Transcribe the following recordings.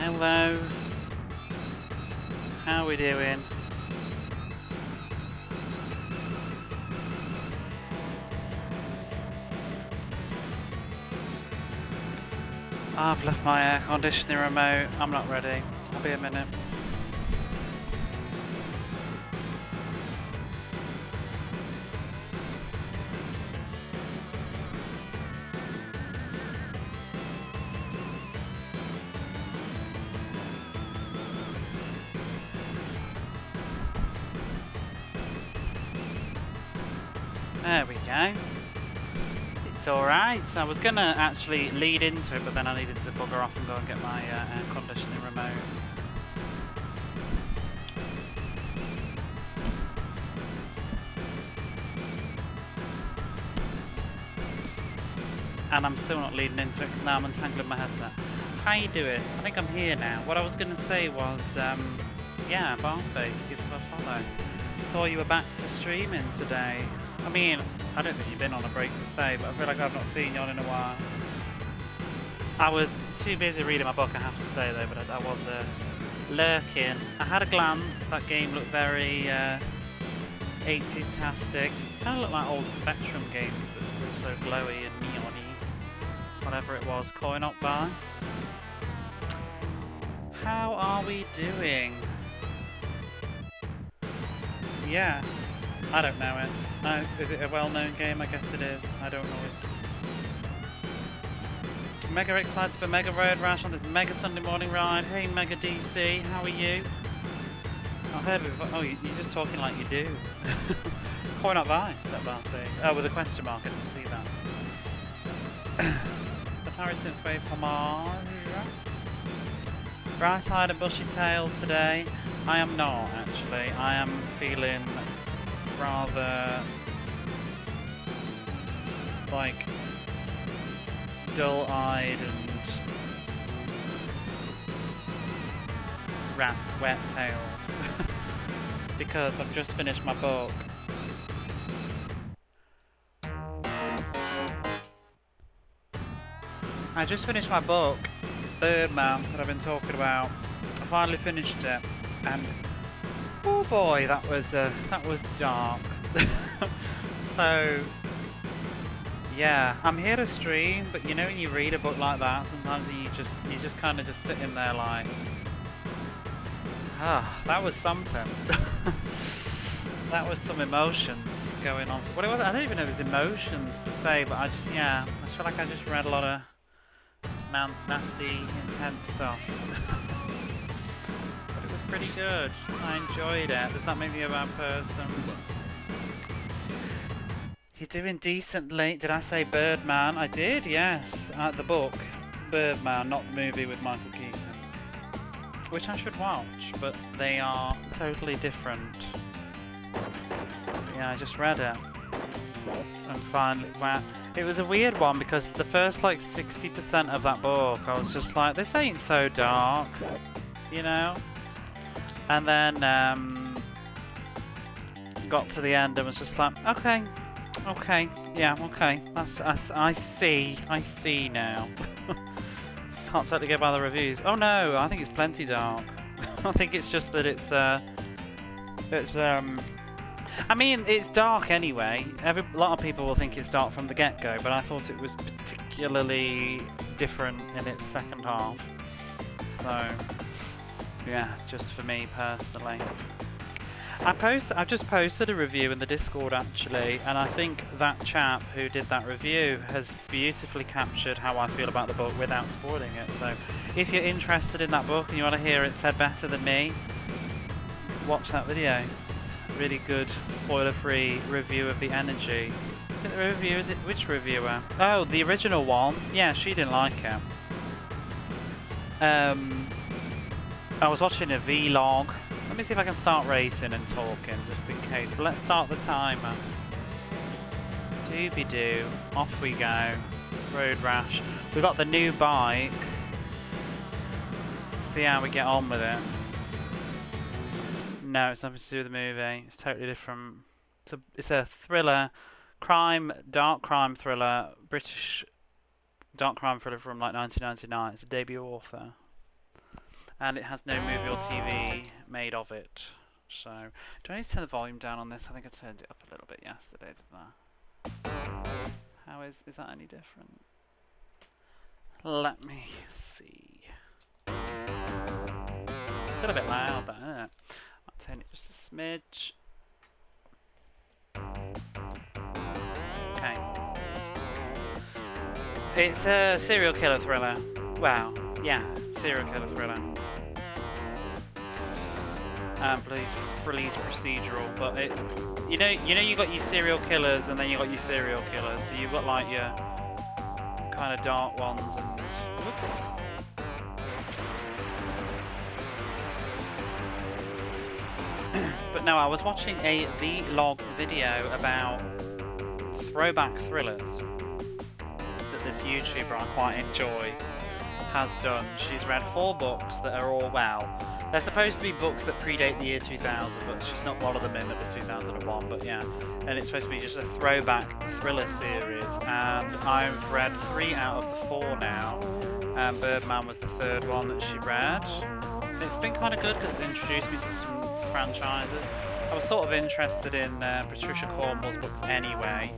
Hello. How we doing? I've left my air conditioning remote. I'm not ready. I'll be a minute. There we go. It's alright. I was going to actually lead into it, but then I needed to bugger off and go and get my air conditioning remote. And I'm still not leading into it because now I'm untangling my headset. How you doing? I think I'm here now. What I was going to say was, yeah, Barface, give him a follow. Saw you were back to streaming today. I mean, I don't think you've been on a break per se, but I feel like I've not seen you on in a while. I was too busy reading my book, I have to say though, but I was lurking. I had a glance. That game looked very 80s-tastic. Kind of looked like old Spectrum games, but also glowy and neon-y. Whatever it was, coin-op Vice. How are we doing? Yeah, I don't know it. No, is it a well-known game? I guess it is. I don't know it. Mega excited for Mega Road Rash on this Mega Sunday morning ride. Hey Mega DC, how are you? I heard of it. Oh, you're just talking like you do. Coin-op Vice at that thing. Oh, with a question mark, I didn't see that. Atari Synthwave Homage. Bright-eyed and bushy-tailed today. I am not, actually. I am feeling rather like dull-eyed and wet-tailed because I've just finished my book. I just finished my book, Birdman, that I've been talking about. I finally finished it, and oh boy, that was dark. So yeah, I'm here to stream, but you know when you read a book like that, sometimes you just kind of just sitting there like, that was something. That was some emotions going on. What it was, I don't even know if it was emotions per se, but I feel like I just read a lot of nasty, intense stuff. But it was pretty good. I enjoyed it. Does that make me a bad person? You're doing decently. Did I say Birdman? I did, yes. The book, Birdman, not the movie with Michael Keaton. Which I should watch, but they are totally different. Yeah, I just read it. And finally, wow. It was a weird one because the first like 60% of that book, I was just like, this ain't so dark, you know? And then got to the end and was just like, okay, yeah, okay. I see now. Can't totally go by the reviews. Oh no, I think it's plenty dark. I think it's just that I mean, it's dark anyway. A lot of people will think it's dark from the get-go, but I thought it was particularly different in its second half. So, yeah, just for me personally. I've just posted a review in the Discord actually, and I think that chap who did that review has beautifully captured how I feel about the book without spoiling it. So, if you're interested in that book and you want to hear it said better than me, watch that video. Really good spoiler-free review of The Energy. Which reviewer? Oh, the original one. Yeah, she didn't like it. I was watching a vlog. Let me see if I can start racing and talking, just in case. But let's start the timer. Doobie-doo. Off we go. Road Rash. We've got the new bike. See how we get on with it. No, it's nothing to do with the movie. It's totally different. It's a thriller, dark crime thriller, British dark crime thriller from like 1999. It's a debut author. and it has no movie or TV made of it. So, do I need to turn the volume down on this? I think I turned it up a little bit yesterday, didn't I? How is that any different? Let me see. It's still a bit loud, that, isn't it? I'll turn it just a smidge. Okay. It's a serial killer thriller. Wow. Yeah, serial killer thriller. Police procedural, but it's you know you got your serial killers and then you got your serial killers. So you've got like your kind of dark ones and whoops. But no, I was watching a vlog video about throwback thrillers that this YouTuber I quite enjoy has done. She's read 4 books that are all, well, they're supposed to be books that predate the year 2000, but she's not one of them in that was 2001, but yeah. And it's supposed to be just a throwback thriller series, and I've read 3 out of the 4 now. Birdman was the 3rd one that she read. It's been kind of good because it's introduced me to some franchises. I was sort of interested in Patricia Cornwell's books anyway,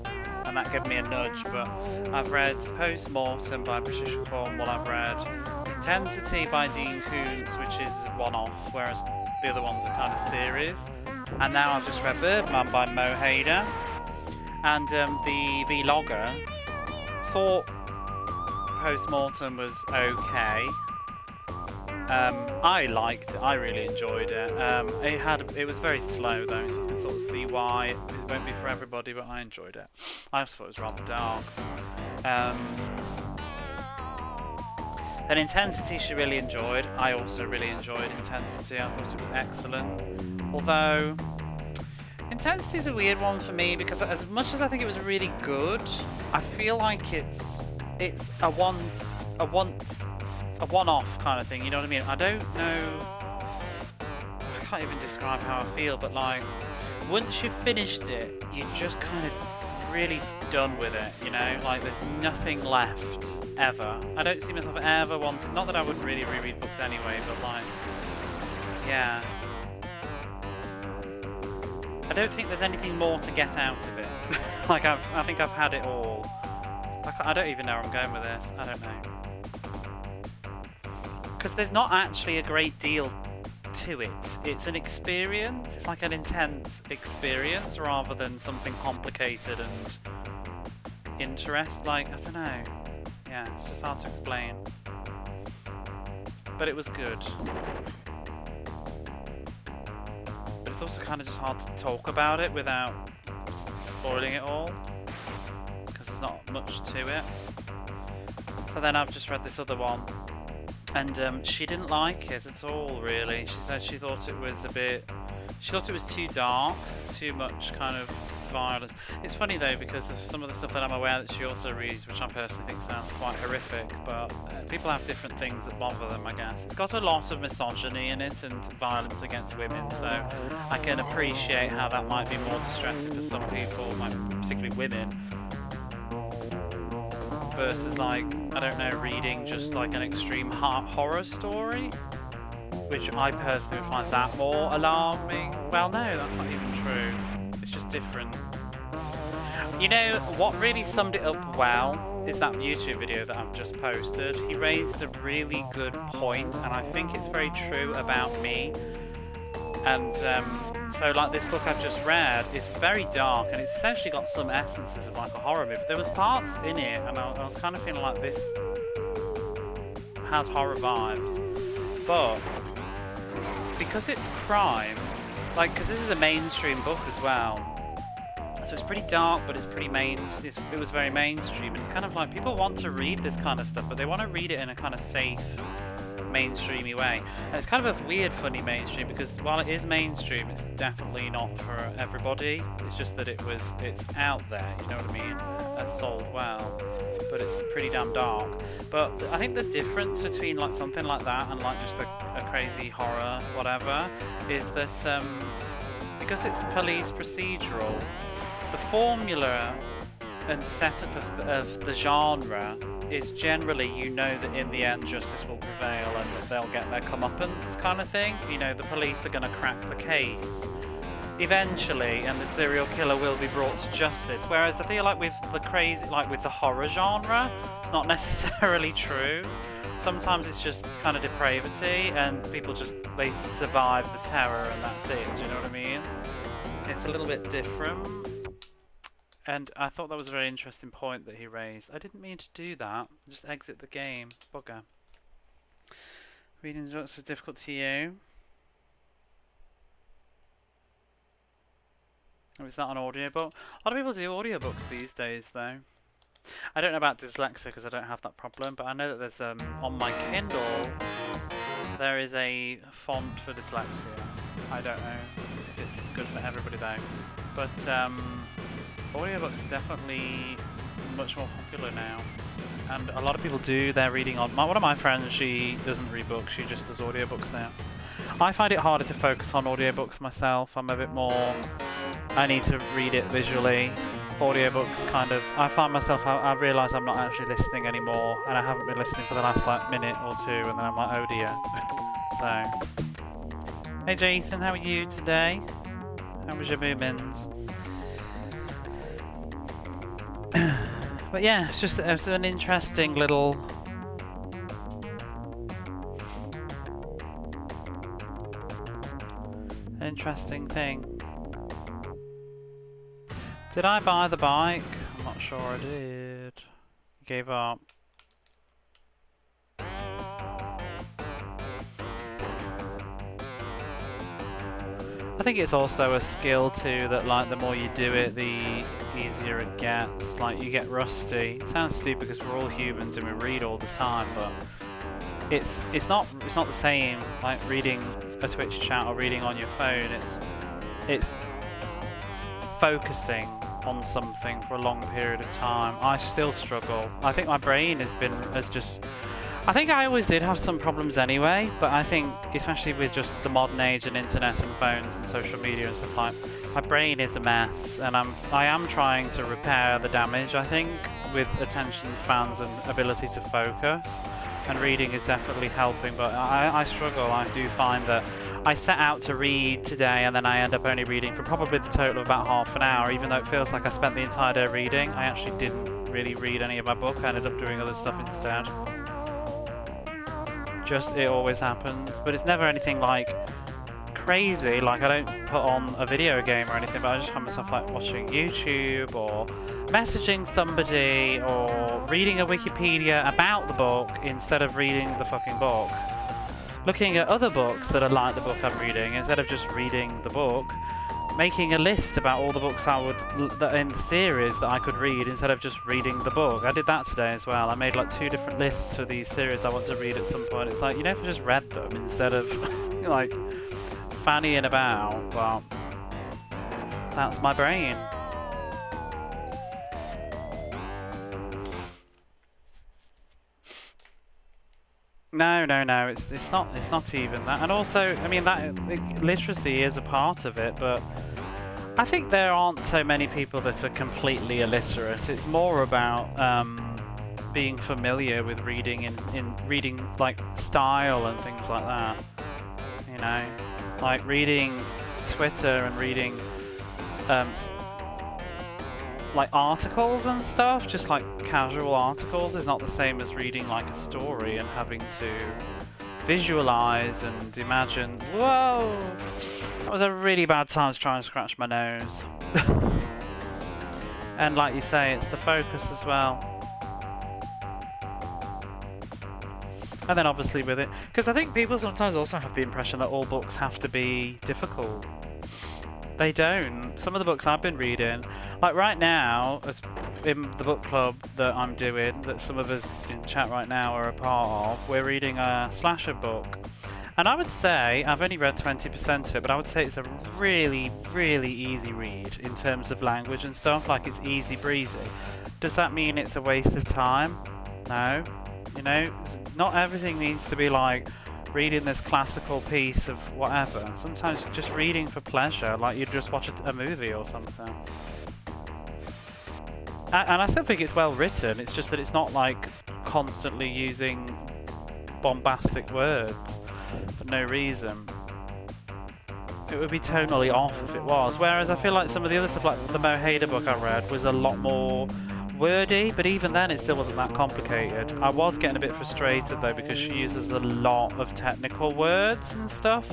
and that gave me a nudge, but I've read Post-Mortem by Patricia Cornwell, I've read Intensity by Dean Koontz, which is one-off, whereas the other ones are kind of series. And now I've just read Birdman by Mo Hader, and the vlogger thought Post-Mortem was okay. I liked it, I really enjoyed it. It was very slow though, so I can sort of see why it won't be for everybody, but I enjoyed it. I also thought it was rather dark. Then Intensity she really enjoyed. I also really enjoyed Intensity. I thought it was excellent. Although Intensity is a weird one for me because as much as I think it was really good, I feel like it's a one-off kind of thing, you know what I mean? I don't know, I can't even describe how I feel, but like, once you've finished it, you're just kind of really done with it, you know? Like, there's nothing left, ever. I don't see myself ever wanting, not that I would really reread books anyway, but like, yeah. I don't think there's anything more to get out of it. Like, I think I've had it all. I don't even know where I'm going with this, I don't know. Because there's not actually a great deal to it. It's an experience. It's like an intense experience rather than something complicated and like, I don't know. Yeah, it's just hard to explain. But it was good. But it's also kind of just hard to talk about it without spoiling it all. Because there's not much to it. So then I've just read this other one. And she didn't like it at all, really. She said she thought it was she thought it was too dark, too much kind of violence. It's funny though, because of some of the stuff that I'm aware that she also reads, which I personally think sounds quite horrific, but people have different things that bother them, I guess. It's got a lot of misogyny in it and violence against women, so I can appreciate how that might be more distressing for some people, particularly women. Versus like, I don't know, reading just like an extreme horror story, which I personally would find that more alarming. Well, no, that's not even true. It's just different. You know, what really summed it up well is that YouTube video that I've just posted. He raised a really good point, and I think it's very true about me. And so like this book I've just read is very dark, and it's essentially got some essences of like a horror movie. There was parts in it and I was kind of feeling like this has horror vibes, but because it's crime, like, because this is a mainstream book as well, so it's pretty dark, but it's pretty it was very mainstream, and it's kind of like people want to read this kind of stuff, but they want to read it in a kind of safe, mainstreamy way. And it's kind of a weird, funny mainstream, because while it is mainstream, it's definitely not for everybody. It's just that it's out there, you know what I mean? It's sold well, but it's pretty damn dark. But I think the difference between like something like that and like just a crazy horror whatever is that because it's police procedural, the formula and setup of the genre is generally, you know that in the end justice will prevail and that they'll get their comeuppance kind of thing. You know, the police are going to crack the case eventually and the serial killer will be brought to justice. Whereas I feel like with the crazy, like with the horror genre, it's not necessarily true. Sometimes it's just kind of depravity and people just, they survive the terror and that's it, do you know what I mean? It's a little bit different. And I thought that was a very interesting point that he raised. I didn't mean to do that. Just exit the game. Bugger. Reading instructions is difficult to you. Oh, it's not an audiobook. A lot of people do audiobooks these days, though. I don't know about dyslexia because I don't have that problem, but I know that there's on my Kindle there is a font for dyslexia. I don't know if it's good for everybody though, but audiobooks are definitely much more popular now, and a lot of people do their reading on. One of my friends, she doesn't read books; she just does audiobooks now. I find it harder to focus on audiobooks myself. I'm a bit more. I need to read it visually. Audiobooks kind of, I find myself, I realise I'm not actually listening anymore, and I haven't been listening for the last like minute or two, and then I'm like, oh dear. So, hey Jason, how are you today? How was your movements? But yeah, it's an interesting little interesting thing. Did I buy the bike? I'm not sure I did. Gave up. I think it's also a skill too that like the more you do it, the easier it gets. Like you get rusty. It sounds stupid because we're all humans and we read all the time, but it's not the same like reading a Twitch chat or reading on your phone. It's focusing on something for a long period of time. I still struggle. I think my brain has just. I think I always did have some problems anyway, but I think especially with just the modern age and internet and phones and social media and stuff like, my brain is a mess, and I am trying to repair the damage. I think with attention spans and ability to focus, and reading is definitely helping. But I struggle. I do find that I set out to read today and then I end up only reading for probably the total of about half an hour, even though it feels like I spent the entire day reading. I actually didn't really read any of my book. I ended up doing other stuff instead. Just, it always happens, but it's never anything like crazy. Like I don't put on a video game or anything, but I just find myself like watching YouTube or messaging somebody or reading a Wikipedia about the book instead of reading the fucking book. Looking at other books that are like the book I'm reading instead of just reading the book. Making a list about all the books that in the series that I could read instead of just reading the book. I did that today as well. I made like 2 different lists for these series I want to read at some point. It's like, you know, if I just read them instead of like fannying about, but that's my brain. No, it's not even that. And also, I mean, literacy is a part of it, but I think there aren't so many people that are completely illiterate. It's more about being familiar with reading in reading like style and things like that. You know, like reading Twitter and reading like articles and stuff, just like casual articles, is not the same as reading like a story and having to visualize and imagine. Whoa! That was a really bad time to try and scratch my nose. And like you say, it's the focus as well. And then obviously with it, because I think people sometimes also have the impression that all books have to be difficult. They don't. Some of the books I've been reading, like right now, as in the book club that I'm doing, that some of us in chat right now are a part of, we're reading a slasher book. And I would say, I've only read 20% of it, but I would say it's a really, really easy read in terms of language and stuff, like it's easy breezy. Does that mean it's a waste of time? No. You know, not everything needs to be like reading this classical piece of whatever. Sometimes just reading for pleasure, like you just watch a movie or something. And I still think it's well written, it's just that it's not like constantly using bombastic words for no reason. It would be tonally off if it was. Whereas I feel like some of the other stuff, like the Mo Hader book I read, was a lot more wordy, but even then it still wasn't that complicated. I was getting a bit frustrated though because she uses a lot of technical words and stuff,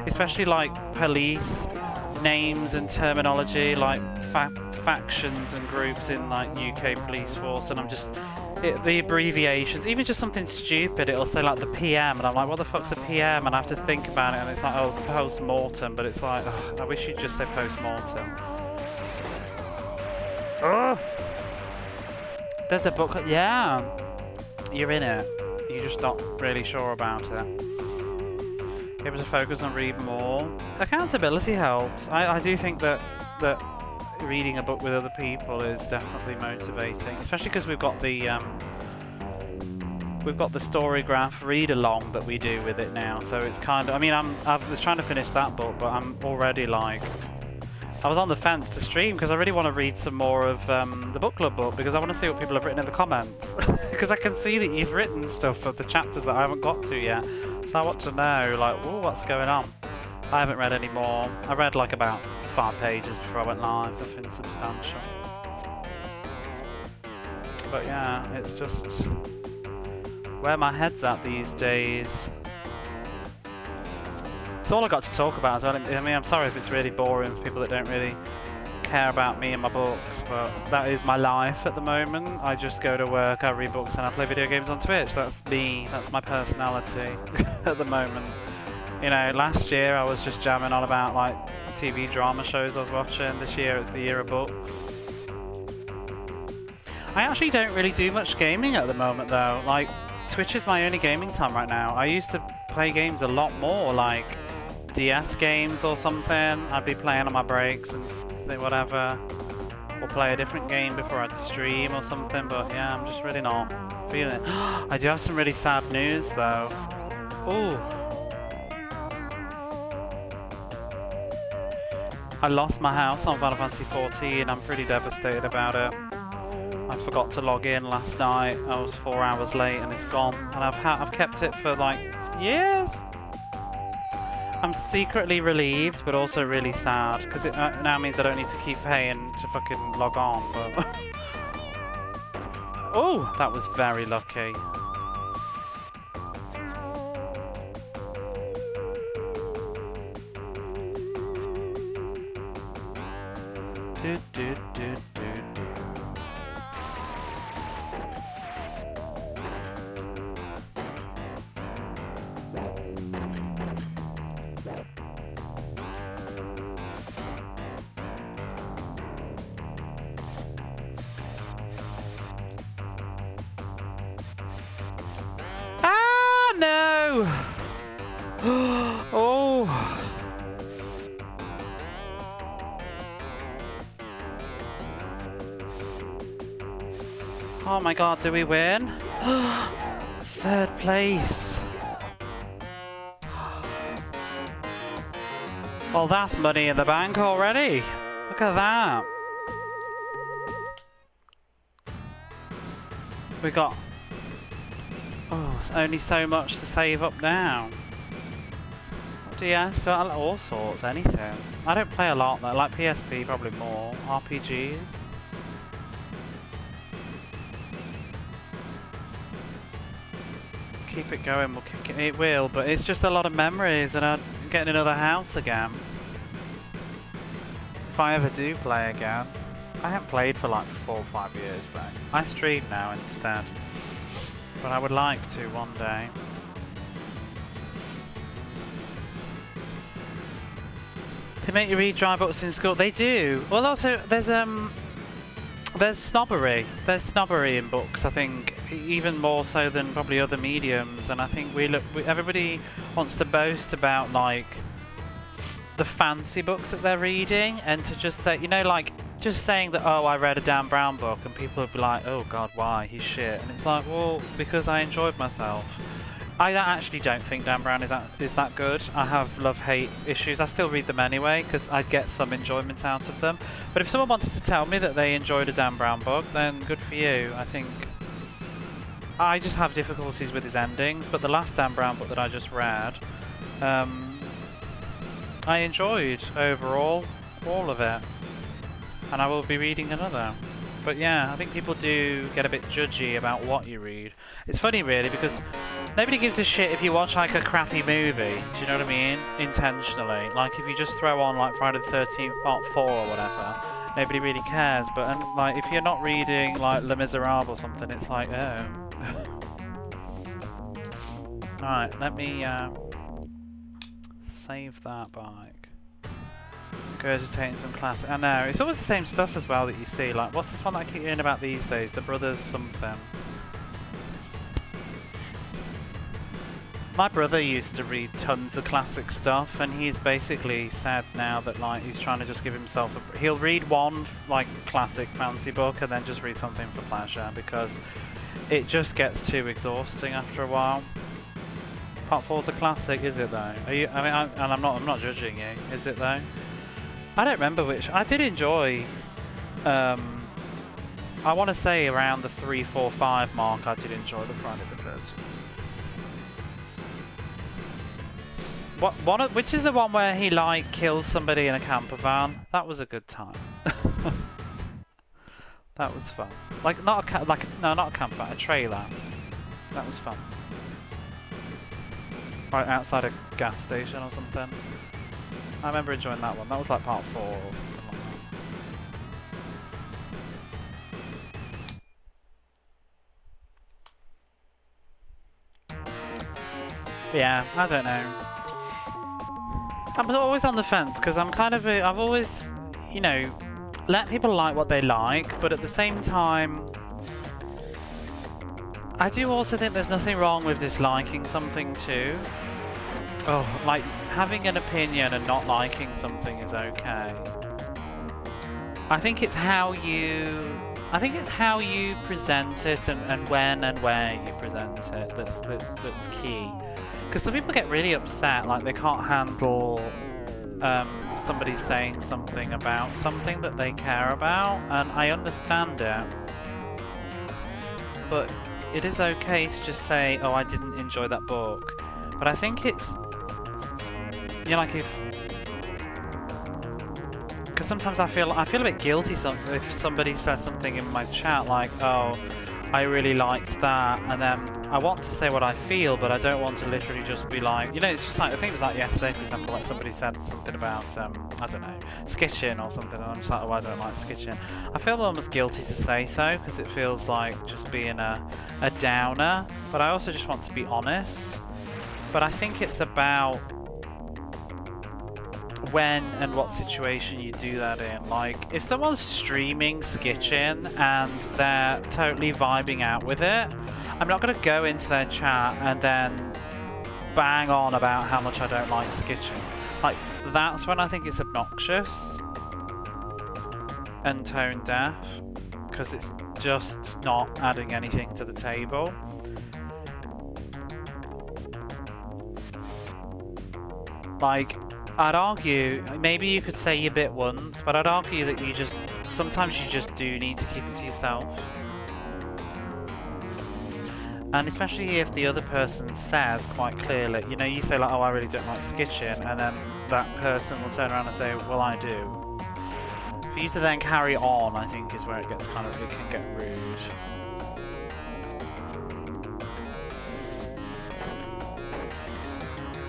especially like police names and terminology, like factions and groups in like UK police force, and I'm just the abbreviations, even just something stupid, it'll say like the PM, and I'm like, what the fuck's a PM? And I have to think about it, and it's like, oh, post-mortem, but it's like, ugh, I wish you'd just say post-mortem. Ugh! There's a book, yeah, you're in it, you're just not really sure about it. Able to focus on read more. Accountability helps. I do think that reading a book with other people is definitely motivating, especially because we've got the Storygraph read along that we do with it now. So it's kind of, I mean, I was trying to finish that book, but I'm already like, I was on the fence to stream because I really want to read some more of the book club book, because I want to see what people have written in the comments. Because I can see that you've written stuff for the chapters that I haven't got to yet. So I want to know, like, ooh, what's going on? I haven't read any more. I read like about 5 pages before I went live, nothing substantial. But yeah, it's just where my head's at these days. It's all I got to talk about as well. I mean, I'm sorry if it's really boring for people that don't really care about me and my books, but that is my life at the moment. I just go to work, I read books, and I play video games on Twitch. That's me. That's my personality at the moment. You know, last year I was just jamming on about like TV drama shows I was watching. This year it's the year of books. I actually don't really do much gaming at the moment though. Like, Twitch is my only gaming time right now. I used to play games a lot more, like DS games or something. I'd be playing on my breaks and whatever, or play a different game before I'd stream or something, but yeah, I'm just really not feeling it. I do have some really sad news though. Ooh. I lost my house on Final Fantasy 14. I'm pretty devastated about it. I forgot to log in last night. I was 4 hours late and it's gone. And I've kept it for like years. I'm secretly relieved, but also really sad, because it now means I don't need to keep paying to fucking log on. But oh, that was very lucky. Do, do, do, do, do. Ah, no! Oh! Oh my god, do we win? 3rd place. Well, that's money in the bank already. Look at that. We got... oh, it's only so much to save up now. DS, all sorts, anything. I don't play a lot though, like PSP probably more. RPGs. Keep it going, we'll kick it. It will, but it's just a lot of memories, and I'm getting another house again. If I ever do play again. I haven't played for like 4 or 5 years though. I stream now instead, but I would like to one day. They make you read dry books in school. They do. Well, also there's snobbery. There's snobbery in books, I think, even more so than probably other mediums. And I think everybody wants to boast about like the fancy books that they're reading, and to just say, you know, like just saying that, oh, I read a Dan Brown book, and people would be like, oh god, why? He's shit. And it's like, well, because I enjoyed myself. I actually don't think Dan Brown is that good. I have love-hate issues. I still read them anyway because I get some enjoyment out of them. But if someone wanted to tell me that they enjoyed a Dan Brown book, then good for you. I think I just have difficulties with his endings, but the last Dan Brown book that I just read, I enjoyed overall all of it, and I will be reading another. But yeah, I think people do get a bit judgy about what you read. It's funny really, because nobody gives a shit if you watch like a crappy movie, do you know what I mean? Intentionally. Like if you just throw on like Friday the 13th Part 4 or whatever, nobody really cares. But like if you're not reading like Les Miserables or something, it's like, oh. Alright, let me save that bike. Regurgitating some classic. I know, it's always the same stuff as well that you see. Like, what's this one that I keep hearing about these days? The Brothers something. My brother used to read tons of classic stuff, and he's basically said now that like he's trying to just give himself a... He'll read one like classic fancy book and then just read something for pleasure, because it just gets too exhausting after a while. Part 4's a classic, is it though? Are you? I mean, I'm not judging you. Is it though? I don't remember which. I did enjoy. I want to say around the 3, 4, 5 mark. I did enjoy the Friday the 13th. Which is the one where he like kills somebody in a camper van? That was a good time. That was fun. Like not a camper van, a trailer. That was fun. Right outside a gas station or something. I remember enjoying that one. That was like Part 4 or something like that. Yeah, I don't know. I'm always on the fence because I'm kind of I've always, you know, let people like what they like, but at the same time, I do also think there's nothing wrong with disliking something too. Oh, like having an opinion and not liking something is okay. I think it's how you present it and when and where you present it that's key. Because some people get really upset, like they can't handle somebody saying something about something that they care about, and I understand it. But it is okay to just say, oh, I didn't enjoy that book. But I think it's, you know, like because sometimes I feel a bit guilty if somebody says something in my chat like, oh, I really liked that, and then I want to say what I feel, but I don't want to literally just be like, you know, it's just like, I think it was like yesterday, for example, like somebody said something about, I don't know, skitching or something, and I'm just like, oh, I don't like skitching. I feel almost guilty to say so, because it feels like just being a downer, but I also just want to be honest. But I think it's about when and what situation you do that in. Like, if someone's streaming skitching and they're totally vibing out with it, I'm not going to go into their chat and then bang on about how much I don't like skitching. Like, that's when I think it's obnoxious and tone deaf, because it's just not adding anything to the table. Like, I'd argue, maybe you could say your bit once, but I'd argue that sometimes you just do need to keep it to yourself. And especially if the other person says quite clearly, you know, you say like, oh, I really don't like skitching, and then that person will turn around and say, well, I do. For you to then carry on, I think, is where it gets it can get rude.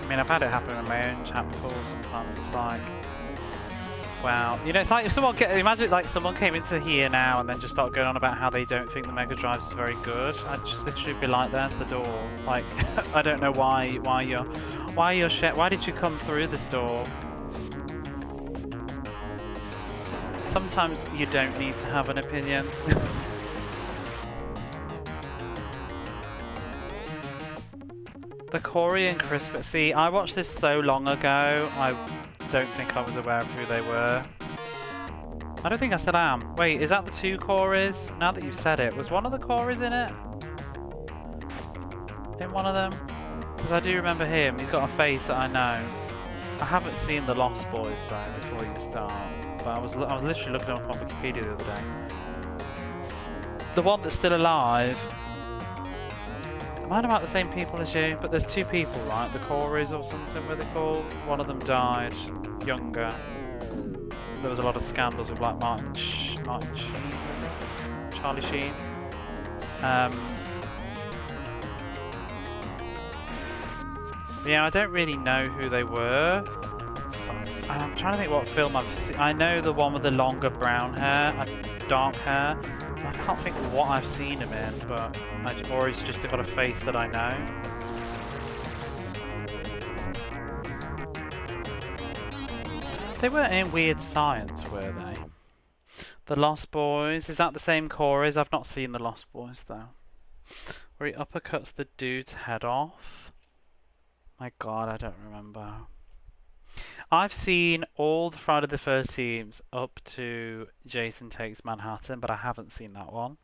I mean, I've had it happen in my own chat before. Sometimes it's like, wow, you know, it's like if imagine like someone came into here now and then just started going on about how they don't think the Mega Drive is very good. I'd just literally be like, there's the door. Like, I don't know why did you come through this door? Sometimes you don't need to have an opinion. The Corey and Crispin. See, I watched this so long ago, I don't think I was aware of who they were. I don't think I still am. Wait, is that the 2 Corys? Now that you've said it, was one of the Corys in it? In one of them? Because I do remember him. He's got a face that I know. I haven't seen The Lost Boys though, before you start. But I was literally looking up on Wikipedia the other day. The one that's still alive Mine about the same people as you, but there's two people, right? The Corys or something, where they called. One of them died younger. There was a lot of scandals with like Martin Sheen, was it? Charlie Sheen. Yeah, I don't really know who they were. I'm trying to think what film I've seen. I know the one with the longer brown hair and dark hair. I can't think of what I've seen him in, but or he's just got a face that I know. They weren't in Weird Science, were they? The Lost Boys. Is that the same Corys? I've not seen The Lost Boys though. Where he uppercuts the dude's head off. My God, I don't remember. I've seen all the Friday the 13th up to Jason Takes Manhattan, but I haven't seen that one.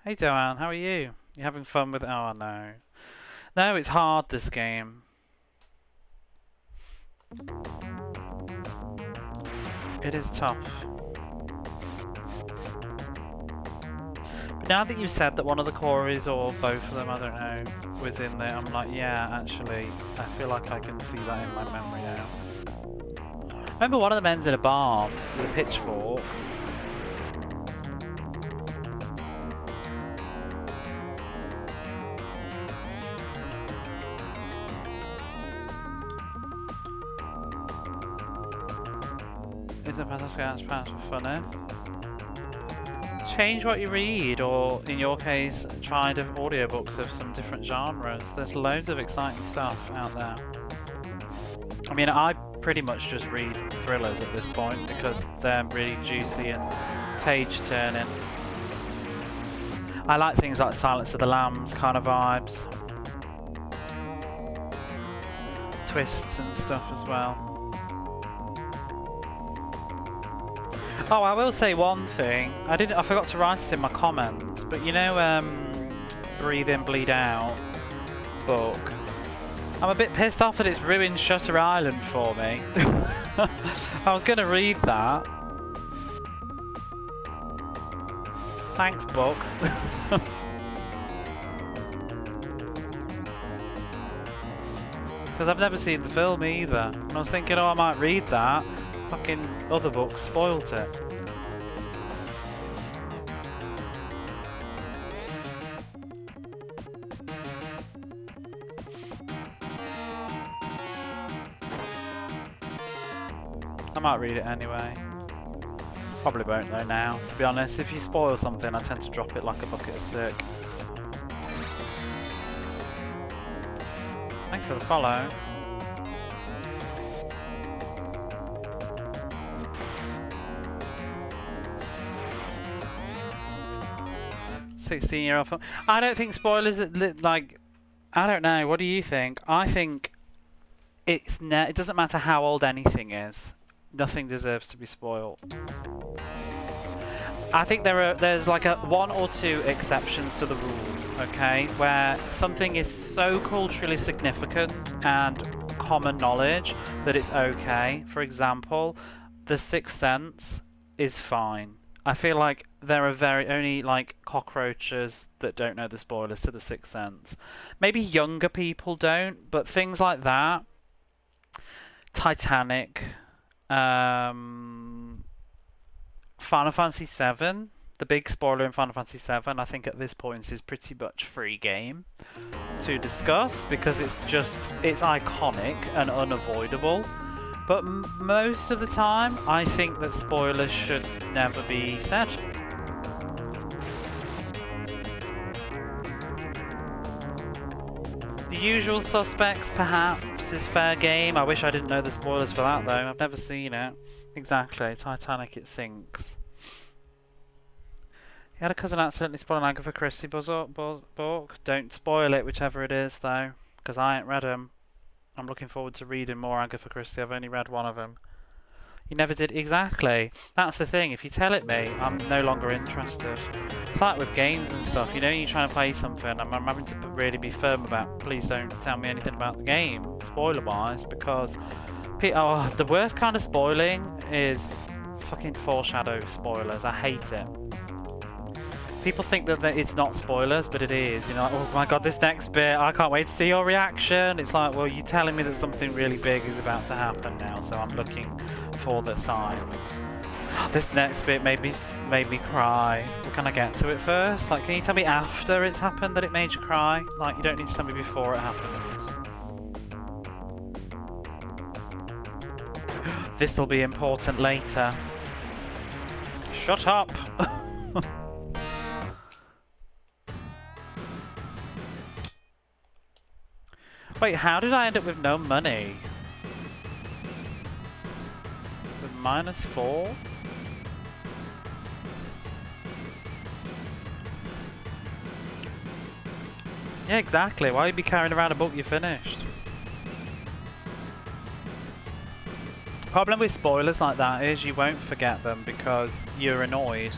Hey Joanne, how are you? You having fun with... Oh no. No, it's hard, this game. It is tough. But now that you've said that one of the Corys, or both of them, I don't know, was in there, I'm like, yeah, actually, I feel like I can see that in my memory now. I remember one of the men's in a bar with a pitchfork. Isn't fantastic patch funny? Change what you read, or in your case, try audiobooks of some different genres. There's loads of exciting stuff out there. I mean, I pretty much just read thrillers at this point because they're really juicy and page-turning. I like things like Silence of the Lambs kind of vibes. Twists and stuff as well. Oh, I will say one thing. I forgot to write it in my comments, but you know, Breathe In, Bleed Out book. I'm a bit pissed off that it's ruined Shutter Island for me. I was going to read that. Thanks, book. Because I've never seen the film either. And I was thinking, oh, I might read that. Fucking other book spoilt it. I might read it anyway. Probably won't though now, to be honest. If you spoil something, I tend to drop it like a bucket of sick. Thanks for the follow. "16-year-old film." I don't think spoilers like. I don't know. What do you think? I think it doesn't matter how old anything is. Nothing deserves to be spoiled. I think there's like one or two exceptions to the rule, okay, where something is so culturally significant and common knowledge that it's okay. For example, The Sixth Sense is fine. I feel like there are only like cockroaches that don't know the spoilers to The Sixth Sense. Maybe younger people don't, but things like that. Titanic. Final Fantasy VII, the big spoiler in Final Fantasy VII, I think at this point is pretty much free game to discuss because it's iconic and unavoidable. But most of the time, I think that spoilers should never be said. The Usual Suspects, perhaps, is fair game. I wish I didn't know the spoilers for that, though. I've never seen it. Exactly. Titanic, it sinks. He had a cousin accidentally spoil an Agatha Christie book. Don't spoil it, whichever it is, though, because I ain't read them. I'm looking forward to reading more Agatha Christie. I've only read one of them. You never did. Exactly. That's the thing. If you tell it me, I'm no longer interested. It's like with games and stuff. You know, you're trying to play something, I'm having to really be firm about, please don't tell me anything about the game, spoiler-wise, because the worst kind of spoiling is fucking foreshadow spoilers. I hate it. People think that it's not spoilers, but it is. You know, like, oh my god, this next bit, I can't wait to see your reaction. It's like, well, you're telling me that something really big is about to happen now, so I'm looking for the signs. This next bit made me cry. But can I get to it first? Like, can you tell me after it's happened that it made you cry? Like, you don't need to tell me before it happens. This'll be important later. Shut up! Wait, how did I end up with no money? With -4? Yeah, exactly. Why would you be carrying around a book you finished? Problem with spoilers like that is you won't forget them because you're annoyed.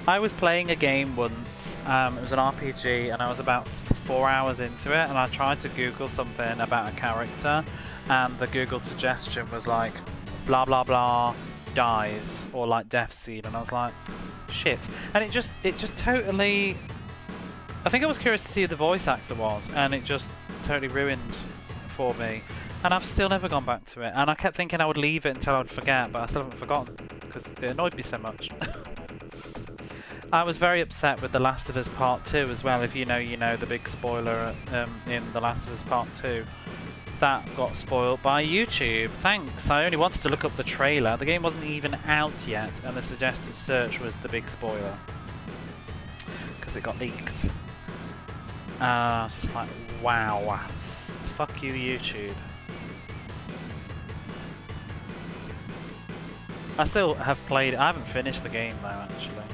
I was playing a game once, it was an RPG, and I was about 4 hours into it, and I tried to Google something about a character, and the Google suggestion was like, blah blah blah dies, or like death scene, and I was like, shit. And it just totally... I think I was curious to see who the voice actor was, and it just totally ruined for me. And I've still never gone back to it, and I kept thinking I would leave it until I would forget, but I still haven't forgotten, because it annoyed me so much. I was very upset with The Last of Us Part 2 as well. If you know, you know, the big spoiler in The Last of Us Part 2. That got spoiled by YouTube. Thanks. I only wanted to look up the trailer. The game wasn't even out yet, and the suggested search was the big spoiler. Because it got leaked. I was just like, wow. Fuck you, YouTube. I still have played it. I haven't finished the game though, actually.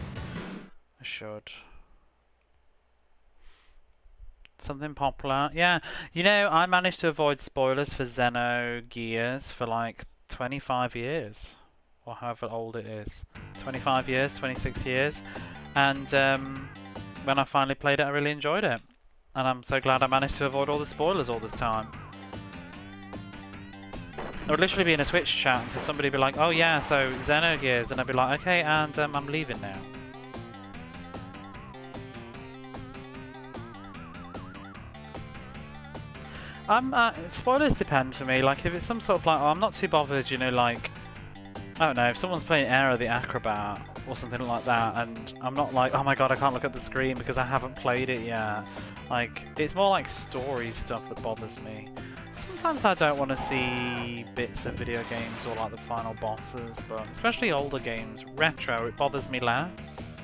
I should. Something popular? Yeah. You know, I managed to avoid spoilers for Xenogears for like 25 years. Or however old it is. 25 years, 26 years. And when I finally played it, I really enjoyed it. And I'm so glad I managed to avoid all the spoilers all this time. I would literally be in a Twitch chat and somebody would be like, oh yeah, so Xenogears, and I'd be like, okay, and I'm leaving now. Spoilers depend for me. Like, if it's some sort of like, oh, I'm not too bothered, you know, like, I don't know, if someone's playing Aero the Acrobat or something like that, and I'm not like, oh my god, I can't look at the screen because I haven't played it yet. Like, it's more like story stuff that bothers me. Sometimes I don't want to see bits of video games or like the final bosses, but especially older games, retro, it bothers me less.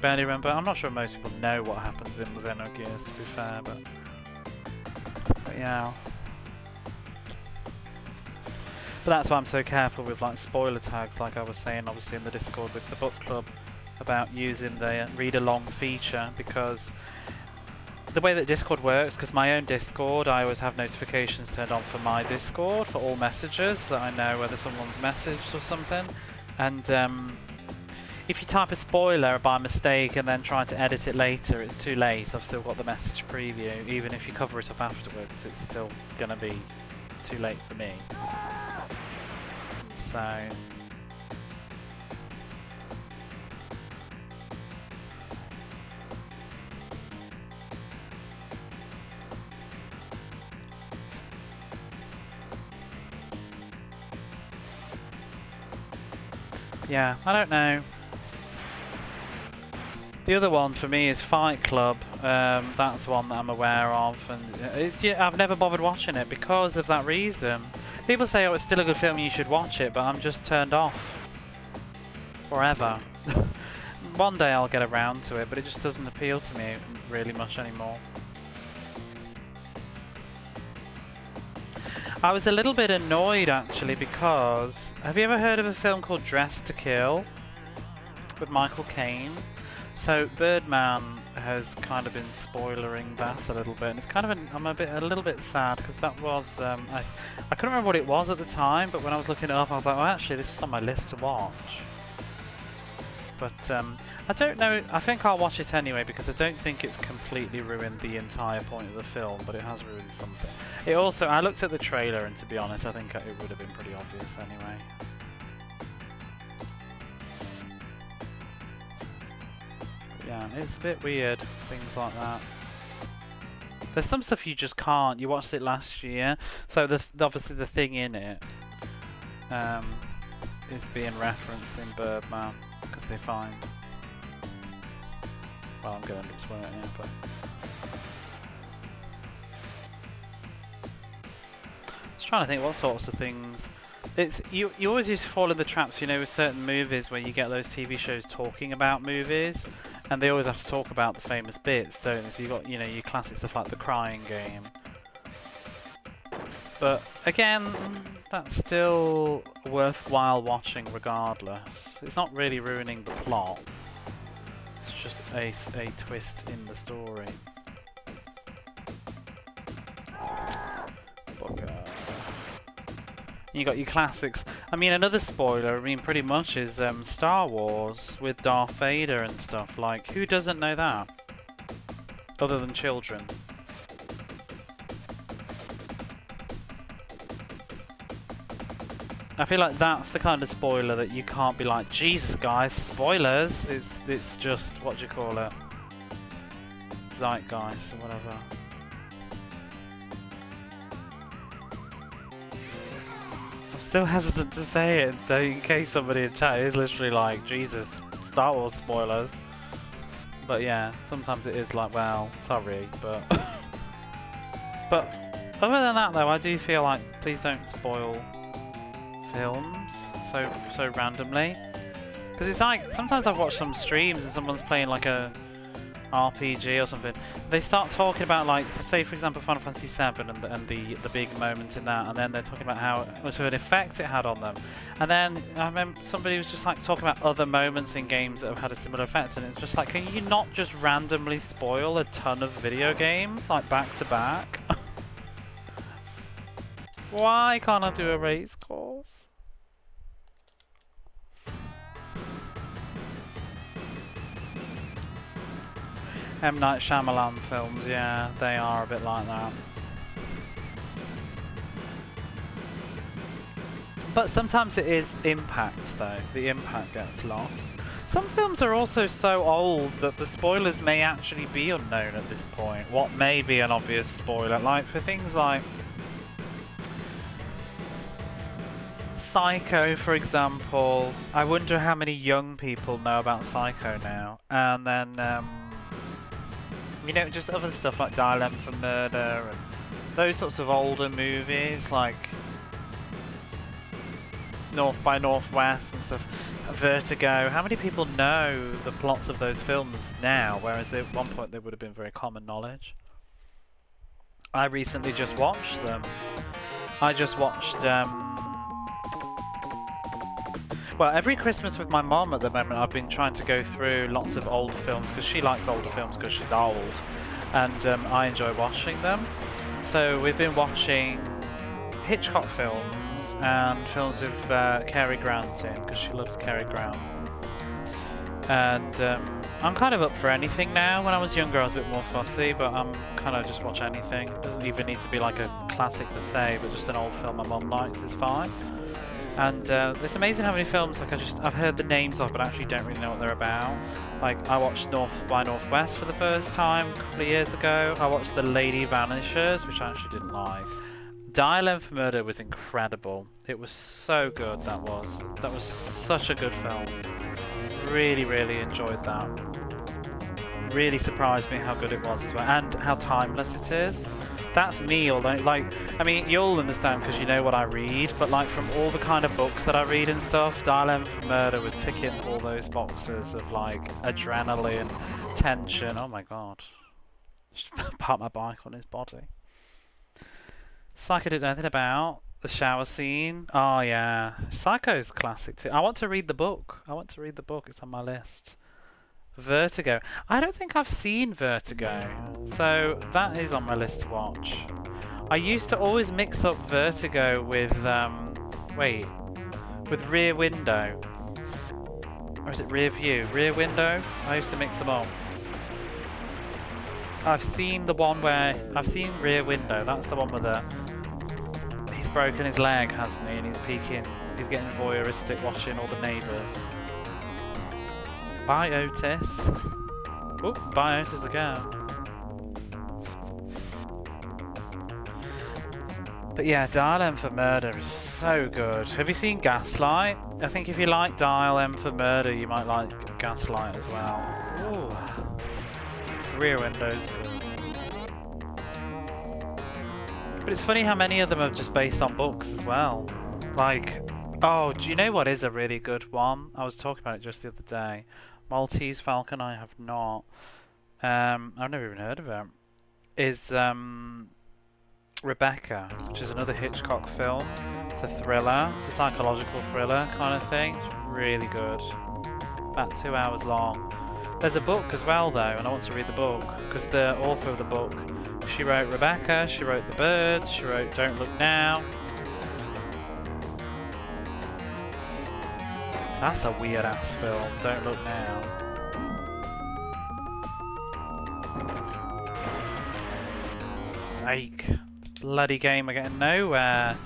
Barely remember. I'm not sure most people know what happens in Xenogears, to be fair, but yeah. But that's why I'm so careful with like spoiler tags, like I was saying obviously in the Discord with the book club about using the read along feature, because the way that Discord works, because my own Discord, I always have notifications turned on for my Discord for all messages, so that I know whether someone's messaged or something. And if you type a spoiler by mistake and then try to edit it later, it's too late. I've still got the message preview. Even if you cover it up afterwards, it's still going to be too late for me. So... yeah, I don't know. The other one for me is Fight Club. That's one that I'm aware of, and I've never bothered watching it because of that reason. People say, oh, it's still a good film, you should watch it, but I'm just turned off. Forever. One day I'll get around to it, but it just doesn't appeal to me really much anymore. I was a little bit annoyed actually because... have you ever heard of a film called Dressed to Kill? With Michael Caine? So Birdman has kind of been spoilering that a little bit, and it's kind of I'm a little bit sad because that was I couldn't remember what it was at the time, but when I was looking it up I was like, oh actually this was on my list to watch. But I don't know, I think I'll watch it anyway because I don't think it's completely ruined the entire point of the film, but it has ruined something. It also, I looked at the trailer and to be honest I think it would have been pretty obvious anyway. man. It's a bit weird, things like that. There's some stuff you just can't. You watched it last year, so obviously the thing in it is being referenced in Birdman, because they find... Well, I'm going to end up spoiling it here, but... I was trying to think what sorts of things... It's you always used to fall in the traps, you know, with certain movies where you get those TV shows talking about movies, and they always have to talk about the famous bits, don't they? So you got, you know, your classic stuff like The Crying Game. But again, that's still worthwhile watching regardless. It's not really ruining the plot. It's just a twist in the story. You got your classics. I mean, another spoiler, I mean, pretty much is Star Wars with Darth Vader and stuff. Like, who doesn't know that? Other than children. I feel like that's the kind of spoiler that you can't be like, Jesus guys, spoilers! It's just, what do you call it? Zeitgeist or whatever. Still hesitant to say it, so in case somebody in chat is literally like, Jesus, Star Wars spoilers. But yeah, sometimes it is like, well, sorry, but... But other than that though, I do feel like, please don't spoil films so randomly. Because it's like, sometimes I've watched some streams and someone's playing like a RPG or something. They start talking about, like, say for example Final Fantasy VII and the big moment in that, and then they're talking about how much of an effect it had on them. And then I remember somebody was just like talking about other moments in games that have had a similar effect, and it's just like, can you not just randomly spoil a ton of video games like back to back? Why can't I do a race course? M. Night Shyamalan films, yeah, they are a bit like that. But sometimes it is impact, though. The impact gets lost. Some films are also so old that the spoilers may actually be unknown at this point. What may be an obvious spoiler, like for things like Psycho, for example. I wonder how many young people know about Psycho now. And then, you know, just other stuff like Dial M for Murder and those sorts of older movies, like North by Northwest and stuff. Vertigo. How many people know the plots of those films now, whereas at one point they would have been very common knowledge? I recently just watched them. I just watched, well, every Christmas with my mom at the moment, I've been trying to go through lots of older films because she likes older films because she's old, and I enjoy watching them. So we've been watching Hitchcock films and films with Cary Grant in because she loves Cary Grant. And I'm kind of up for anything now. When I was younger, I was a bit more fussy, but I'm kind of just watch anything. It doesn't even need to be like a classic per se, but just an old film my mom likes is fine. And it's amazing how many films like I've heard the names of but actually don't really know what they're about. Like I watched North by Northwest for the first time a couple of years ago. I watched The Lady Vanishes, which I actually didn't like. Dial M for Murder was incredible. It was so good, that was such a good film. Really, really enjoyed that. Really surprised me how good it was as well, and how timeless it is. That's me, although, like, I mean, you'll understand because you know what I read, but like from all the kind of books that I read and stuff, Dial M for Murder was ticking all those boxes of like adrenaline, tension. Oh my god. Just park my bike on his body. Psycho didn't know anything about the shower scene. Oh yeah. Psycho's classic too. I want to read the book. It's on my list. Vertigo. I don't think I've seen Vertigo, so that is on my list to watch. I used to always mix up Vertigo with with Rear Window, or is it Rear View? Rear Window. I used to mix them up. I've seen the one where I've seen Rear Window. That's the one with he's broken his leg, hasn't he? And he's peeking. He's getting voyeuristic, watching all the neighbours. Bye, Otis. Oh, bios again. But yeah, Dial M for Murder is so good. Have you seen Gaslight? I think if you like Dial M for Murder, you might like Gaslight as well. Ooh. Rear Window's good. But it's funny how many of them are just based on books as well. Like, oh, do you know what is a really good one? I was talking about it just the other day. Maltese Falcon, I have not. I've never even heard of it. Is Rebecca, which is another Hitchcock film. It's a thriller. It's a psychological thriller kind of thing. It's really good. About 2 hours long. There's a book as well though, and I want to read the book because the author of the book, she wrote Rebecca, she wrote The Birds, she wrote Don't Look Now. That's a weird ass film, Don't Look Now. Sake. Bloody game are getting nowhere.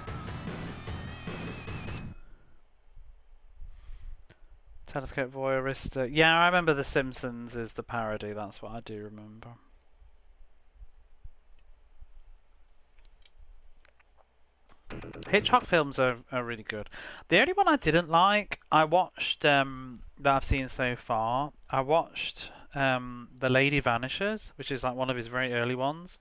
Telescope Voyeurista. Yeah, I remember The Simpsons is the parody, that's what I do remember. Hitchcock films are really good. The only one I didn't like, I watched, that I've seen so far, I watched The Lady Vanishes, which is like one of his very early ones.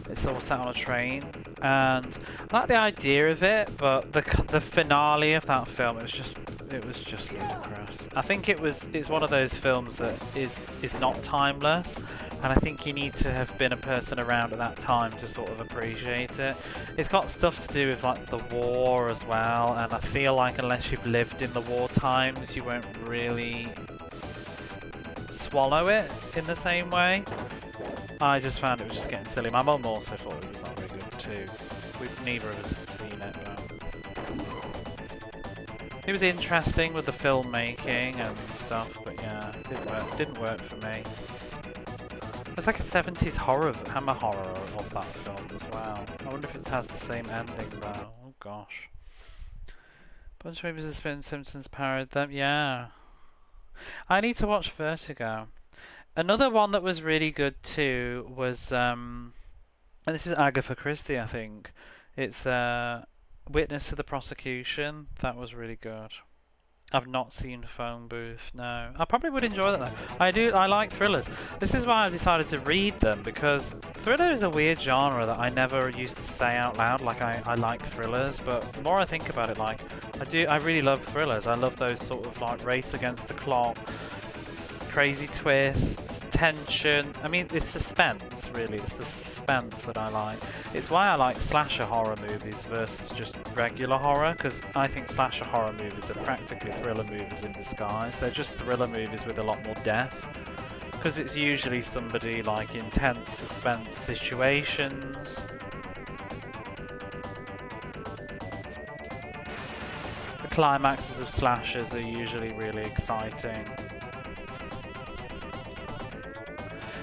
It's all set on a train, and I like the idea of it, but the finale of that film, it was just ludicrous. I think it's one of those films that is not timeless, and I think you need to have been a person around at that time to sort of appreciate it. It's got stuff to do with like the war as well, and I feel like unless you've lived in the war times, you won't really swallow it in the same way. I just found it was just getting silly. My mum also thought it was not very good too. Neither of us had seen it, but it was interesting with the filmmaking and stuff. But yeah, it didn't work for me. There's like a 70s hammer horror of that film as well. I wonder if it has the same ending though. Oh gosh. Bunch of movies that Simpsons parodied them. Yeah. I need to watch Vertigo. Another one that was really good too was, and this is Agatha Christie, I think. It's Witness to the Prosecution. That was really good. I've not seen Phone Booth. No, I probably would enjoy that though. I like thrillers. This is why I decided to read them, because thriller is a weird genre that I never used to say out loud. Like I like thrillers, but the more I think about it, like I really love thrillers. I love those sort of like race against the clock. Crazy twists, tension. I mean, it's suspense, really. It's the suspense that I like. It's why I like slasher horror movies versus just regular horror, because I think slasher horror movies are practically thriller movies in disguise. They're just thriller movies with a lot more depth, because it's usually somebody like in tense suspense situations. The climaxes of slashers are usually really exciting.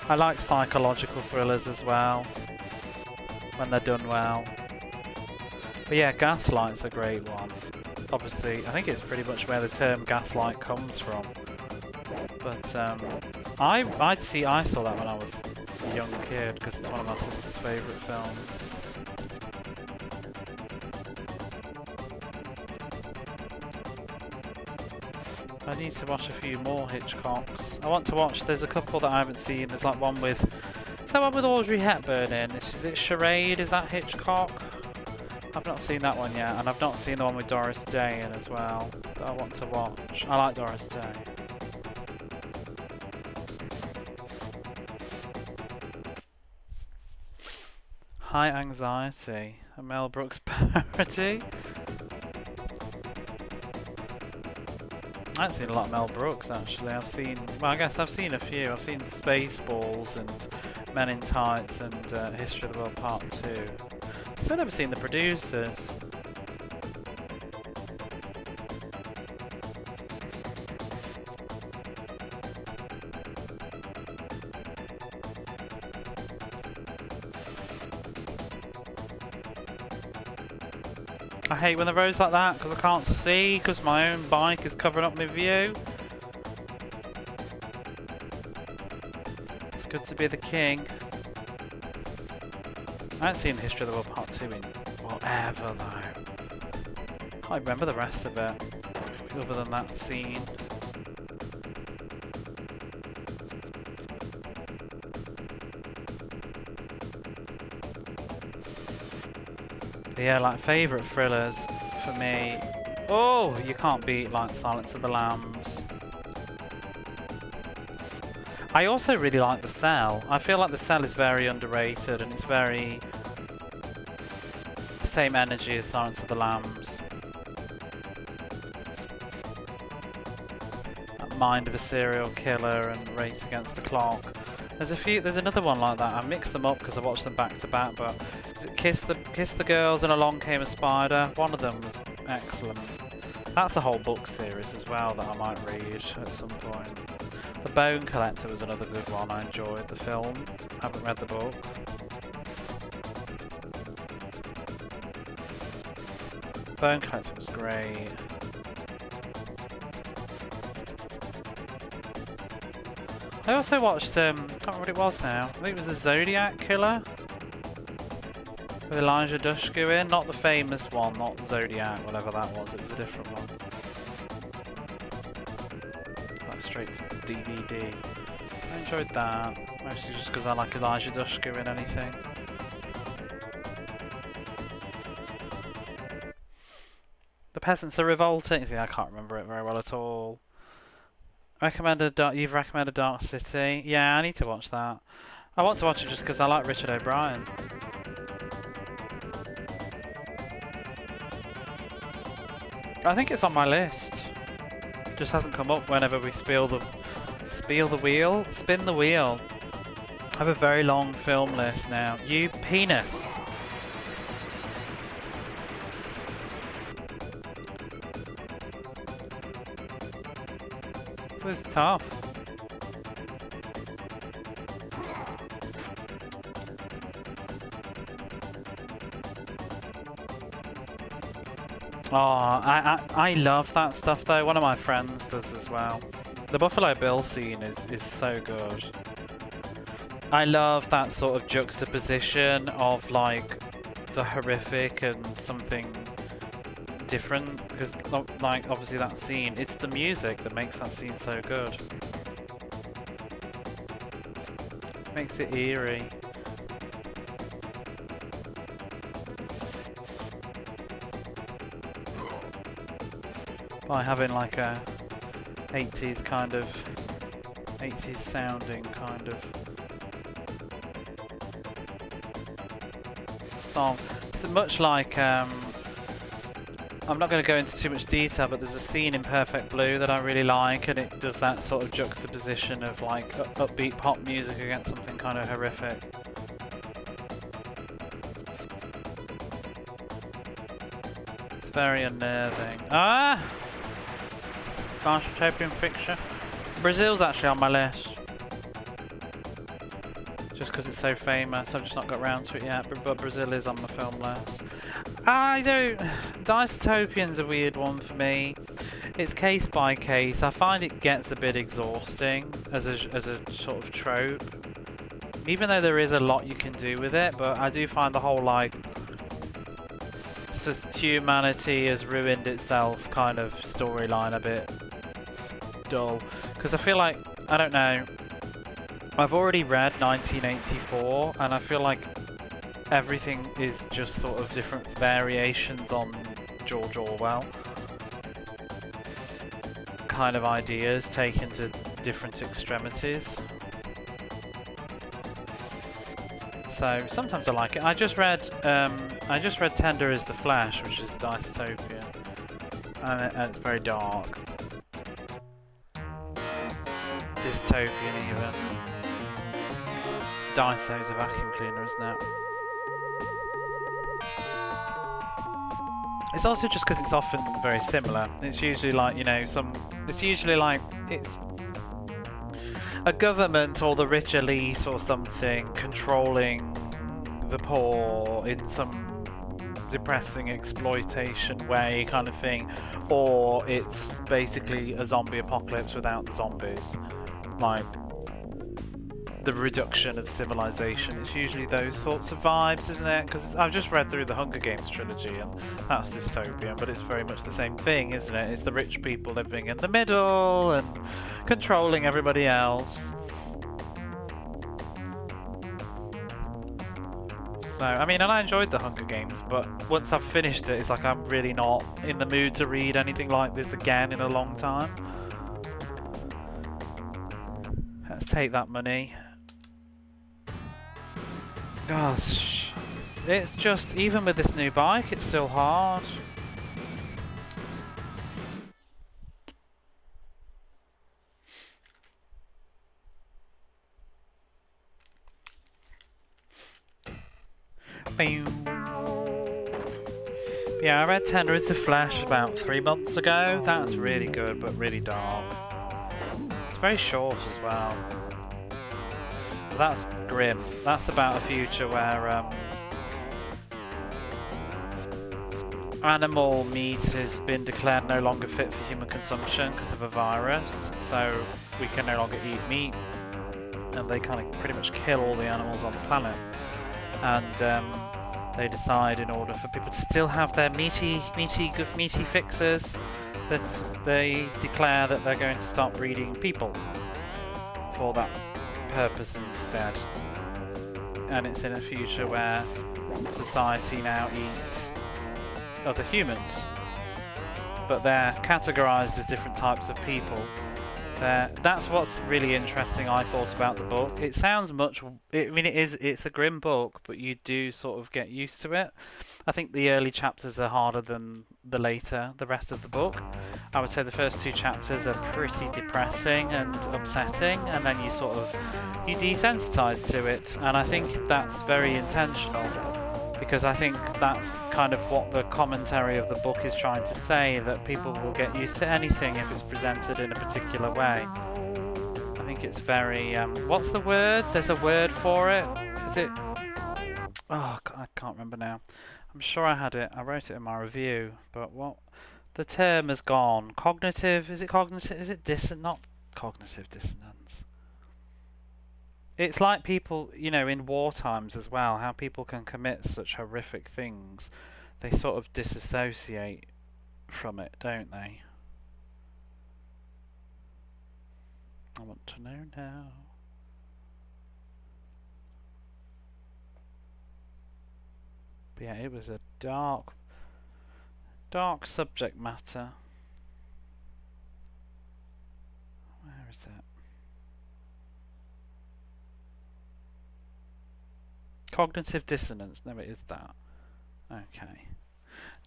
I like psychological thrillers as well, when they're done well. But yeah, Gaslight's a great one. Obviously, I think it's pretty much where the term gaslight comes from. But I saw that when I was a young kid, because it's one of my sister's favourite films. I need to watch a few more Hitchcocks. I want to watch, there's a couple that I haven't seen. There's like one with, is that one with Audrey Hepburn in? Is it Charade? Is that Hitchcock? I've not seen that one yet, and I've not seen the one with Doris Day in as well that I want to watch. I like Doris Day. High Anxiety, a Mel Brooks parody. I haven't seen a lot of Mel Brooks actually. I guess I've seen a few. I've seen Spaceballs and Men in Tights and History of the World Part 2. Still never seen The Producers. I hate when the road's like that because I can't see because my own bike is covering up my view. Good to be the king. I haven't seen History of the World Part 2 in forever though. Can't remember the rest of it, other than that scene. But yeah, like favourite thrillers for me. Oh, you can't beat like Silence of the Lambs. I also really like The Cell. I feel like The Cell is very underrated and it's very the same energy as Silence of the Lambs. That mind of a serial killer and Race Against the Clock. There's another one like that. I mixed them up because I watched them back to back, but is it Kiss the Girls and Along Came a Spider? One of them was excellent. That's a whole book series as well that I might read at some point. The Bone Collector was another good one. I enjoyed the film. Haven't read the book. Bone Collector was great. I also watched, I can't remember what it was now. I think it was The Zodiac Killer. With Elijah Dushku in. Not the famous one, not Zodiac, whatever that was. It was a different one. Straight to DVD. I enjoyed that, mostly just because I like Elijah Dushku in anything. The Peasants Are Revolting. See, I can't remember it very well at all. You've recommended Dark City. Yeah, I need to watch that. I want to watch it just because I like Richard O'Brien. I think it's on my list. Just hasn't come up whenever we spin the wheel. I have a very long film list now. You penis. So it's tough. Oh, I love that stuff though. One of my friends does as well. The Buffalo Bill scene is so good. I love that sort of juxtaposition of like the horrific and something different, because like obviously that scene, it's the music that makes that scene so good. Makes it eerie. By having like a 80s kind of 80s sounding kind of song. It's much like I'm not going to go into too much detail, but there's a scene in Perfect Blue that I really like, and it does that sort of juxtaposition of like upbeat pop music against something kind of horrific. It's very unnerving. Ah! Nice utopian fiction. Brazil's actually on my list. Just because it's so famous, I've just not got around to it yet, but Brazil is on my film list. Dystopian's a weird one for me. It's case by case. I find it gets a bit exhausting as a sort of trope. Even though there is a lot you can do with it, but I do find the whole like humanity has ruined itself kind of storyline a bit dull. Because I feel like, I don't know, I've already read 1984 and I feel like everything is just sort of different variations on George Orwell kind of ideas taken to different extremities. So sometimes I like it. I just read Tender is the Flesh, which is dystopian, and it's very dark, dystopian even. Dyso's a vacuum cleaner, isn't it? It's also just because it's often very similar. It's usually like, you know, it's usually like it's a government or the rich elite or something controlling the poor in some depressing exploitation way kind of thing, or it's basically a zombie apocalypse without the zombies. Like, the reduction of civilization. It's usually those sorts of vibes, isn't it? Because I've just read through the Hunger Games trilogy, and that's dystopian, but it's very much the same thing, isn't it? It's the rich people living in the middle and controlling everybody else. So, I mean, and I enjoyed the Hunger Games, but once I've finished it, it's like I'm really not in the mood to read anything like this again in a long time. Let's take that money. Gosh, it's just, even with this new bike, it's still hard. Yeah, I read Tender is the Flesh about 3 months ago. That's really good, but really dark. It's very short as well. But that's grim. That's about a future where animal meat has been declared no longer fit for human consumption because of a virus. So we can no longer eat meat, and they kind of pretty much kill all the animals on the planet. And they decide, in order for people to still have their meaty fixers, that they declare that they're going to start breeding people for that purpose instead. And it's in a future where society now eats other humans, but they're categorized as different types of people. That's what's really interesting, I thought, about the book. It sounds much... I mean, it's a grim book, but you do sort of get used to it. I think the early chapters are harder than the rest of the book. I would say the first 2 chapters are pretty depressing and upsetting, and then you desensitize to it, and I think that's very intentional. Because I think that's kind of what the commentary of the book is trying to say, that people will get used to anything if it's presented in a particular way. I think it's very... what's the word? There's a word for it. Is it... Oh, God, I can't remember now. I'm sure I had it. I wrote it in my review. But what... The term has gone. Cognitive... Is it cognitive? Is it not cognitive dissonance? It's like people, you know, in war times as well, how people can commit such horrific things. They sort of disassociate from it, don't they? I want to know now. But yeah, it was a dark subject matter. Where is it? Cognitive dissonance. No, it is that. Okay.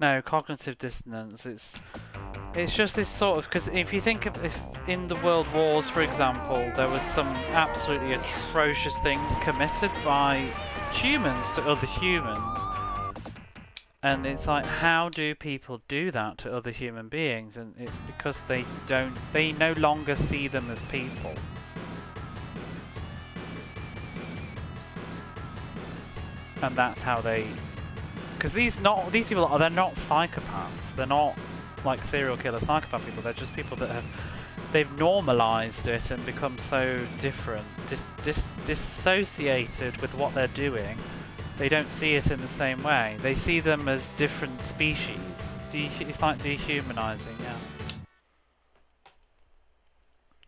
No, cognitive dissonance. It's just this sort of... Because if you think of... If in the World Wars, for example, there was some absolutely atrocious things committed by humans to other humans. And it's like, how do people do that to other human beings? And it's because they no longer see them as people. And that's how they... Because these people they're not psychopaths. They're not like serial killer psychopath people. They're just people that they've normalized it and become so different, dissociated with what they're doing. They don't see it in the same way. They see them as different species. It's like dehumanizing, yeah.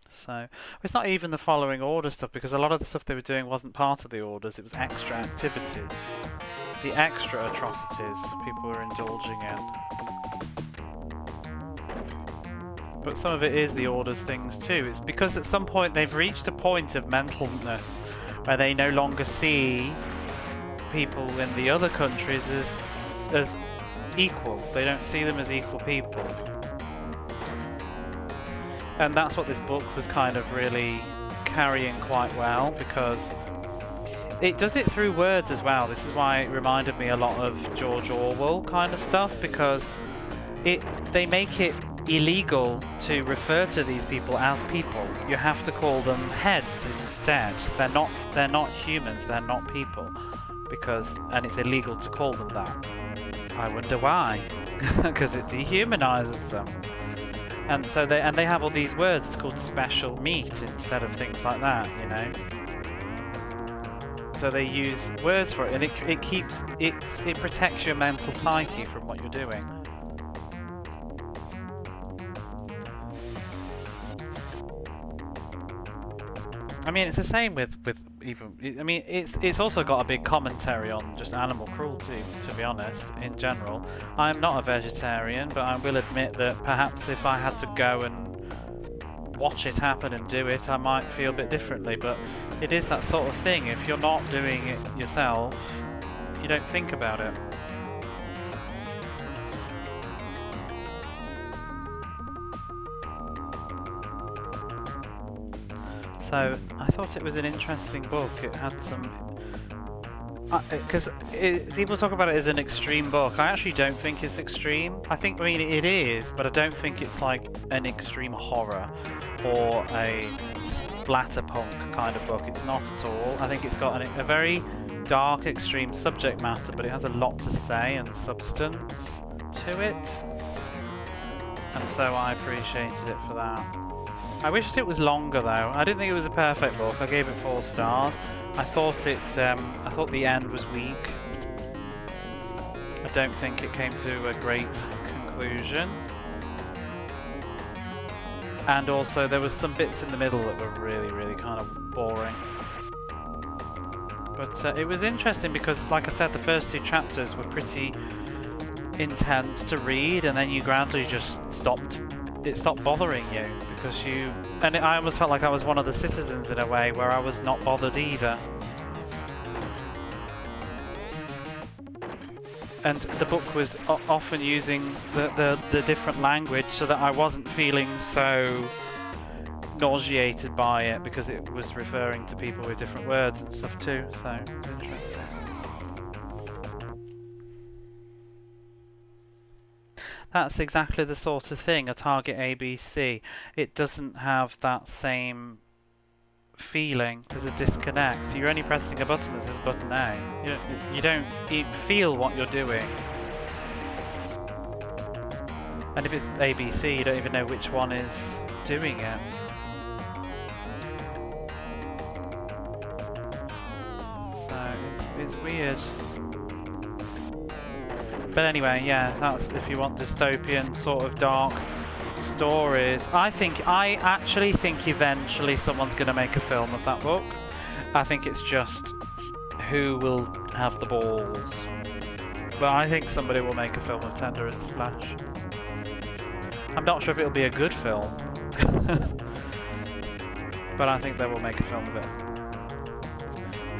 So it's not even the following order stuff, because a lot of the stuff they were doing wasn't part of the orders, it was extra activities. The extra atrocities people were indulging in. But some of it is the orders things too. It's because at some point they've reached a point of mentalness where they no longer see people in the other countries as equal. They don't see them as equal people. And that's what this book was kind of really carrying quite well, because it does it through words as well. This is why it reminded me a lot of George Orwell kind of stuff, because they make it illegal to refer to these people as people. You have to call them heads instead. They're not humans, they're not people. And it's illegal to call them that. I wonder why. Because it dehumanizes them. And so they have all these words. It's called special meat instead of things like that, you know. so they use words for it, and it protects your mental psyche from what you're doing. I mean, it's the same with even. I mean, it's also got a big commentary on just animal cruelty. To be honest, in general, I'm not a vegetarian, but I will admit that perhaps if I had to go and watch it happen and do it, I might feel a bit differently. But it is that sort of thing. If you're not doing it yourself, you don't think about it. So I thought it was an interesting book. It had some... Because people talk about it as an extreme book. I actually don't think it's extreme. I mean, it is, but I don't think it's like an extreme horror or a splatterpunk kind of book. It's not at all. I think it's got a very dark, extreme subject matter, but it has a lot to say and substance to it. And so I appreciated it for that. I wished it was longer though. I didn't think it was a perfect book. I gave it 4 stars. I thought the end was weak. I don't think it came to a great conclusion. And also there was some bits in the middle that were really, really kind of boring. But it was interesting because, like I said, the first 2 chapters were pretty intense to read, and then you gradually just stopped bothering you because I almost felt like I was one of the citizens in a way where I was not bothered either. And the book was often using the different language so that I wasn't feeling so nauseated by it because it was referring to people with different words and stuff too, so it was interesting. That's exactly the sort of thing, a Target ABC. It doesn't have that same feeling. There's a disconnect. You're only pressing a button that says button A. You don't feel what you're doing. And if it's ABC, you don't even know which one is doing it. So it's weird. But anyway, yeah, that's if you want dystopian sort of dark stories. I actually think eventually someone's going to make a film of that book. I think it's just who will have the balls. But I think somebody will make a film of Tender as the Flash. I'm not sure if it'll be a good film. But I think they will make a film of it.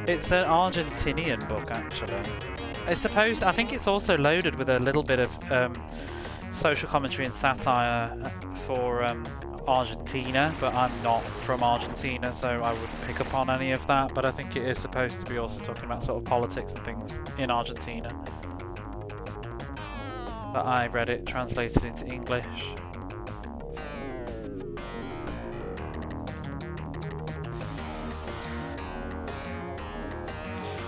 It's an Argentinian book, actually. I think it's also loaded with a little bit of social commentary and satire for Argentina, but I'm not from Argentina, so I wouldn't pick up on any of that. But I think it is supposed to be also talking about sort of politics and things in Argentina. But I read it translated into English.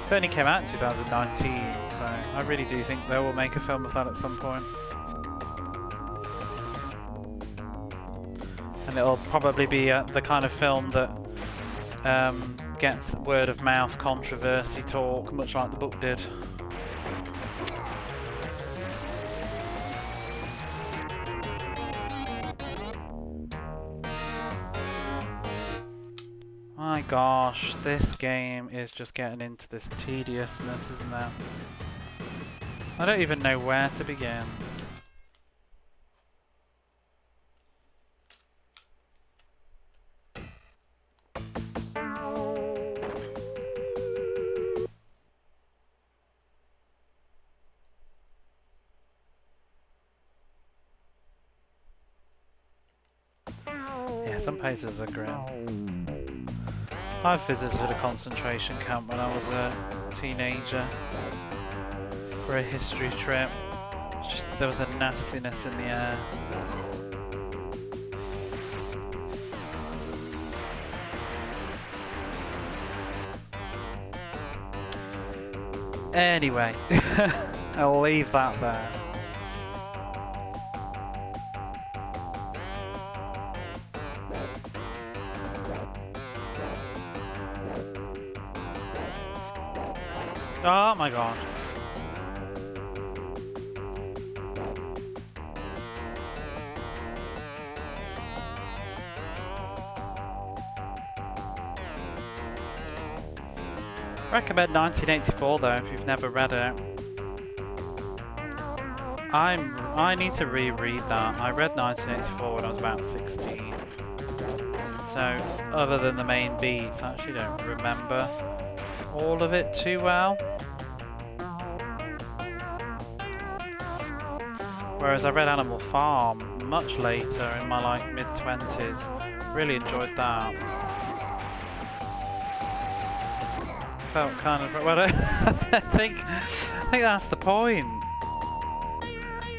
It only came out in 2019, so I really do think they will make a film of that at some point. And it'll probably be the kind of film that gets word of mouth controversy talk, much like the book did. My gosh, this game is just getting into this tediousness, isn't it? I don't even know where to begin. Yeah, some places are grim. I've visited a concentration camp when I was a teenager for a history trip. Just there was a nastiness in the air. Anyway, I'll leave that there. Oh my god. Recommend 1984 though if you've never read it. I need to reread that. I read 1984 when I was about 16. So other than the main beats, I actually don't remember all of it too well. Whereas I read Animal Farm much later in my like mid-20s. Really enjoyed that. Felt kind of well, I think that's the point.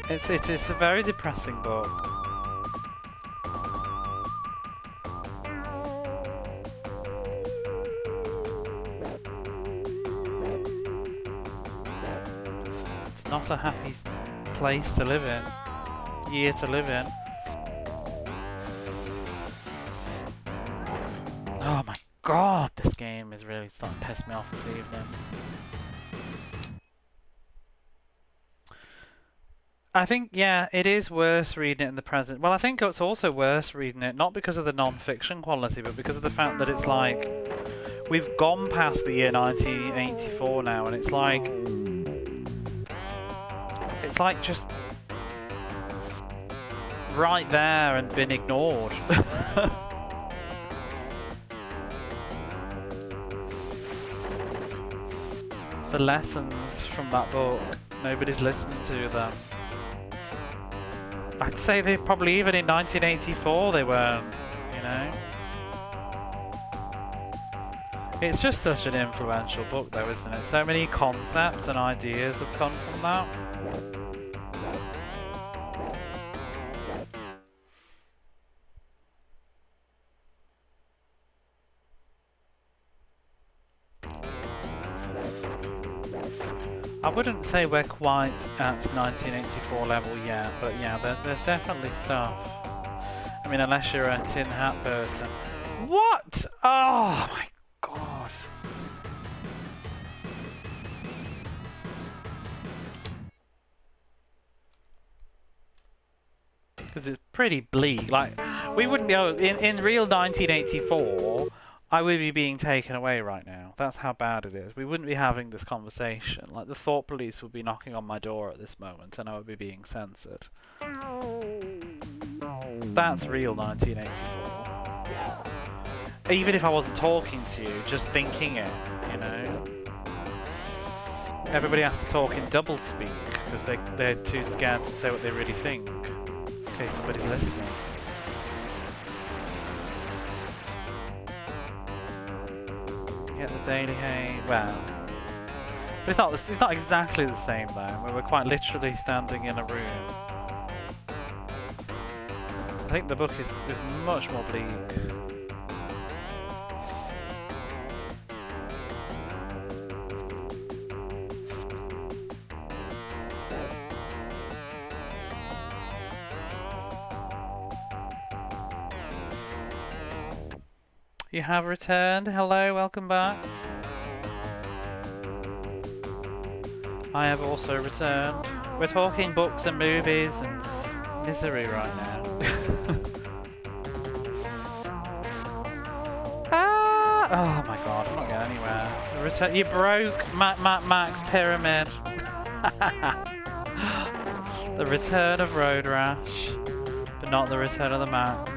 It's a very depressing book. It's not a happy place to live in, year to live in. Oh my god, this game is really starting to piss me off this evening. I think, yeah, it is worse reading it in the present. Well, I think it's also worse reading it, not because of the non-fiction quality, but because of the fact that it's like, we've gone past the year 1984 now, and it's like just right there and been ignored. The lessons from that book, nobody's listened to them. I'd say they probably, even in 1984, they weren't, you know? It's just such an influential book though, isn't it? So many concepts and ideas have come from that. I wouldn't say we're quite at 1984 level yet, but yeah, there's definitely stuff. I mean, unless you're a tin hat person. What? Oh my god. Because it's pretty bleak. Like, we wouldn't be able, in real 1984, I would be being taken away right now. That's how bad it is. We wouldn't be having this conversation. Like, the thought police would be knocking on my door at this moment and I would be being censored. That's real 1984. Even if I wasn't talking to you, just thinking it, you know? Everybody has to talk in double speak because they're too scared to say what they really think in case somebody's listening. Get the Daily Hay. Well, but it's not exactly the same though. We're quite literally standing in a room. I think the book is much more bleak. You have returned. Hello, welcome back. I have also returned. We're talking books and movies and misery right now. Oh my god, I'm not going anywhere. You broke Mac's pyramid. The return of Road Rash, but not the return of the Mac.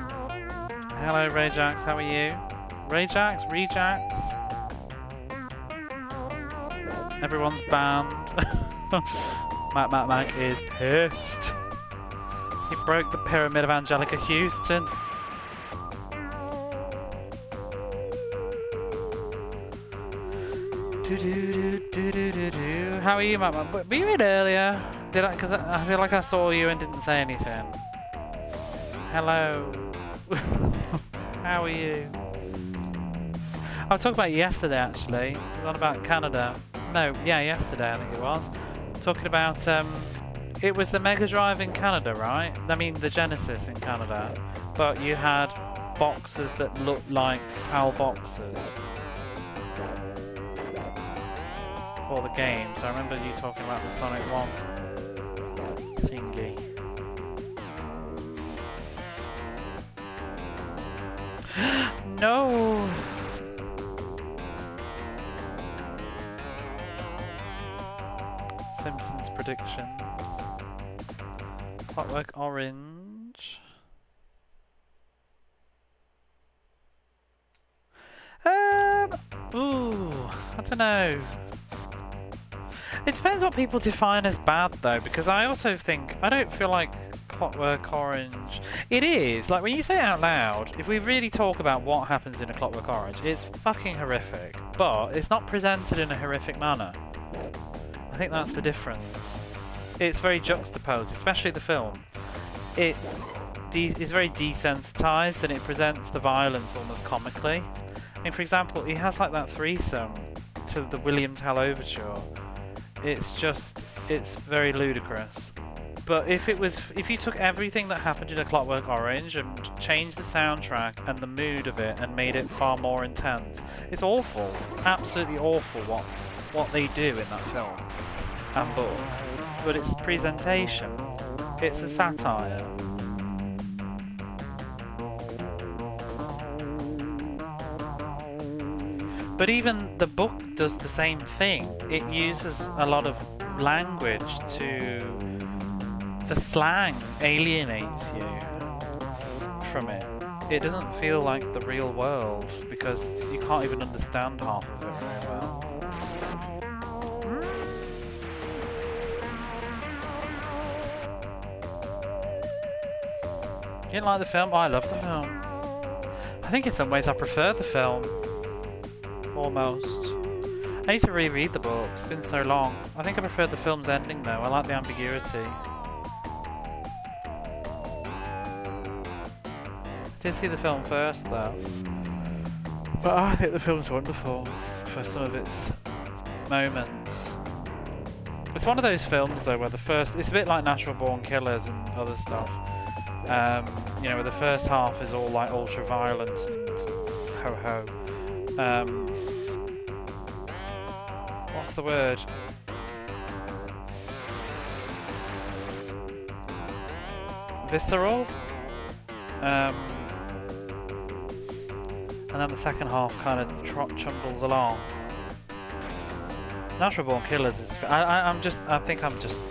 Hello, Rayjax, how are you? Rayjax? Rejax? Everyone's banned. Mac is pissed. He broke the pyramid of Angelica Houston. How are you, Mac? Were you in earlier? Did I? Because I feel like I saw you and didn't say anything. Hello. How are you? I was talking about it yesterday, actually. It was on about Canada. No, yeah, yesterday I think it was. Talking about, it was the Mega Drive in Canada, right? I mean, the Genesis in Canada. But you had boxes that looked like PAL boxes. before the games. I remember you talking about the Sonic 1 thingy. No! Simpsons predictions. Clockwork Orange. Ooh, I don't know. It depends what people define as bad though, because I also think, I don't feel like Clockwork Orange... It is, like when you say it out loud, if we really talk about what happens in a Clockwork Orange, it's fucking horrific, but it's not presented in a horrific manner. I think that's the difference. It's very juxtaposed, especially the film. It is very desensitized and it presents the violence almost comically. I mean, for example, he has like that threesome to the William Tell Overture. It's just, it's very ludicrous. But if you took everything that happened in A Clockwork Orange and changed the soundtrack and the mood of it and made it far more intense, it's awful. It's absolutely awful what they do in that film and book. But it's presentation. It's a satire. But even the book does the same thing. It uses a lot of language to... The slang alienates you from it. It doesn't feel like the real world because you can't even understand half of it very well. You didn't like the film? Oh, I love the film. I think in some ways I prefer the film. Almost. I need to reread the book, it's been so long. I think I prefer the film's ending though, I like the ambiguity. I did see the film first though. But I think the film's wonderful for some of its moments. It's one of those films though where the first... It's a bit like Natural Born Killers and other stuff. You know, where the first half is all like ultra violent and ho-ho. What's the word? Visceral? And then the second half kind of chumbles along. Natural Born Killers is... I think I'm just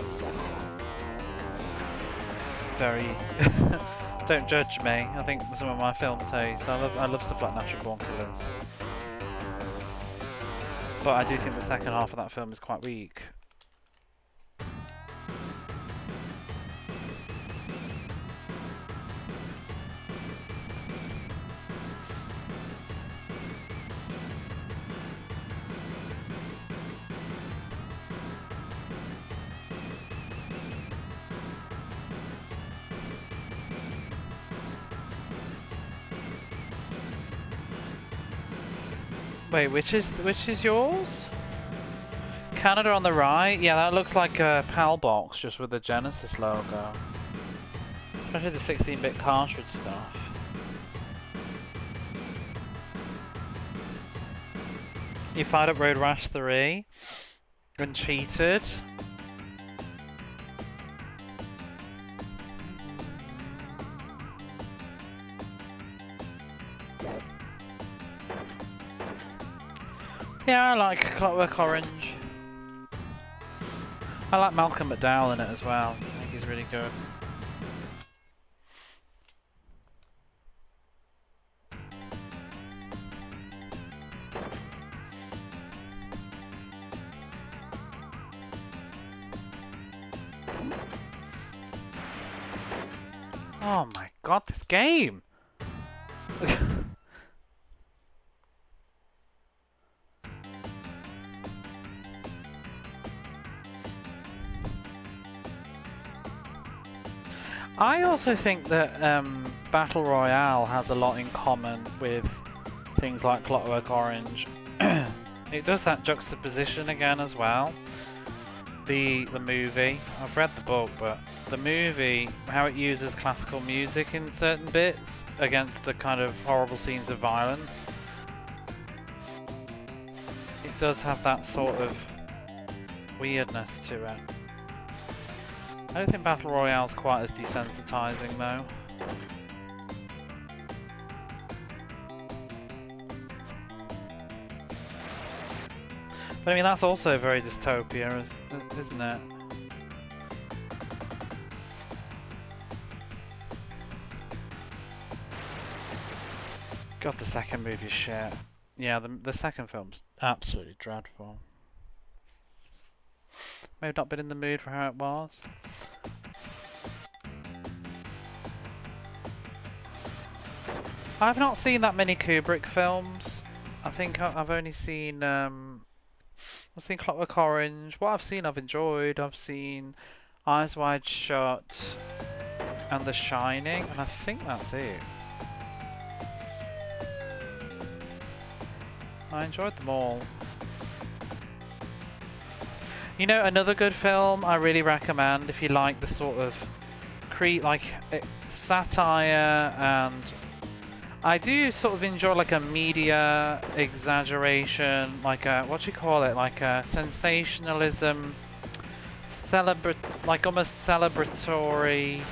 very... Don't judge me. I think some of my film tastes. I love stuff like Natural Born Killers. But I do think the second half of that film is quite weak. Wait, which is yours? Canada on the right? Yeah, that looks like a PAL box just with the Genesis logo. Especially the 16-bit cartridge stuff. You fired up Road Rash 3 and cheated. Yeah, I like Clockwork Orange. I like Malcolm McDowell in it as well. I think he's really good. Oh my god, this game! I also think that Battle Royale has a lot in common with things like Clockwork Orange. It does that juxtaposition again as well. The movie, I've read the book, but the movie, how it uses classical music in certain bits against the kind of horrible scenes of violence. It does have that sort of weirdness to it. I don't think Battle Royale's quite as desensitizing though. But I mean, that's also very dystopia, isn't it? God, the second movie's shit. Yeah, the second film's absolutely dreadful. Maybe not been in the mood for how it was. I've not seen that many Kubrick films. I think I've only seen I've seen Clockwork Orange. What I've seen I've enjoyed. I've seen Eyes Wide Shut and The Shining, and I think that's it. I enjoyed them all. You know, another good film I really recommend if you like the sort of satire, and I do sort of enjoy like a media exaggeration, like a, what do you call it, like a sensationalism, like almost celebratory,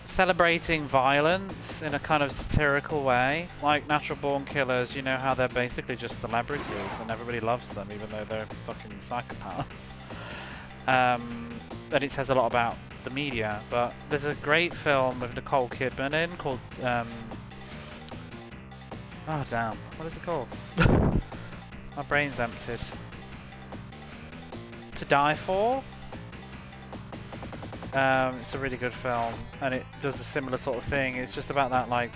celebrating violence in a kind of satirical way, like Natural Born Killers. You know how they're basically just celebrities and everybody loves them even though they're fucking psychopaths. And it says a lot about the media, but there's a great film with Nicole Kidman in called oh damn, what is it called? My brain's emptied. To Die For. It's a really good film, and it does a similar sort of thing. It's just about that like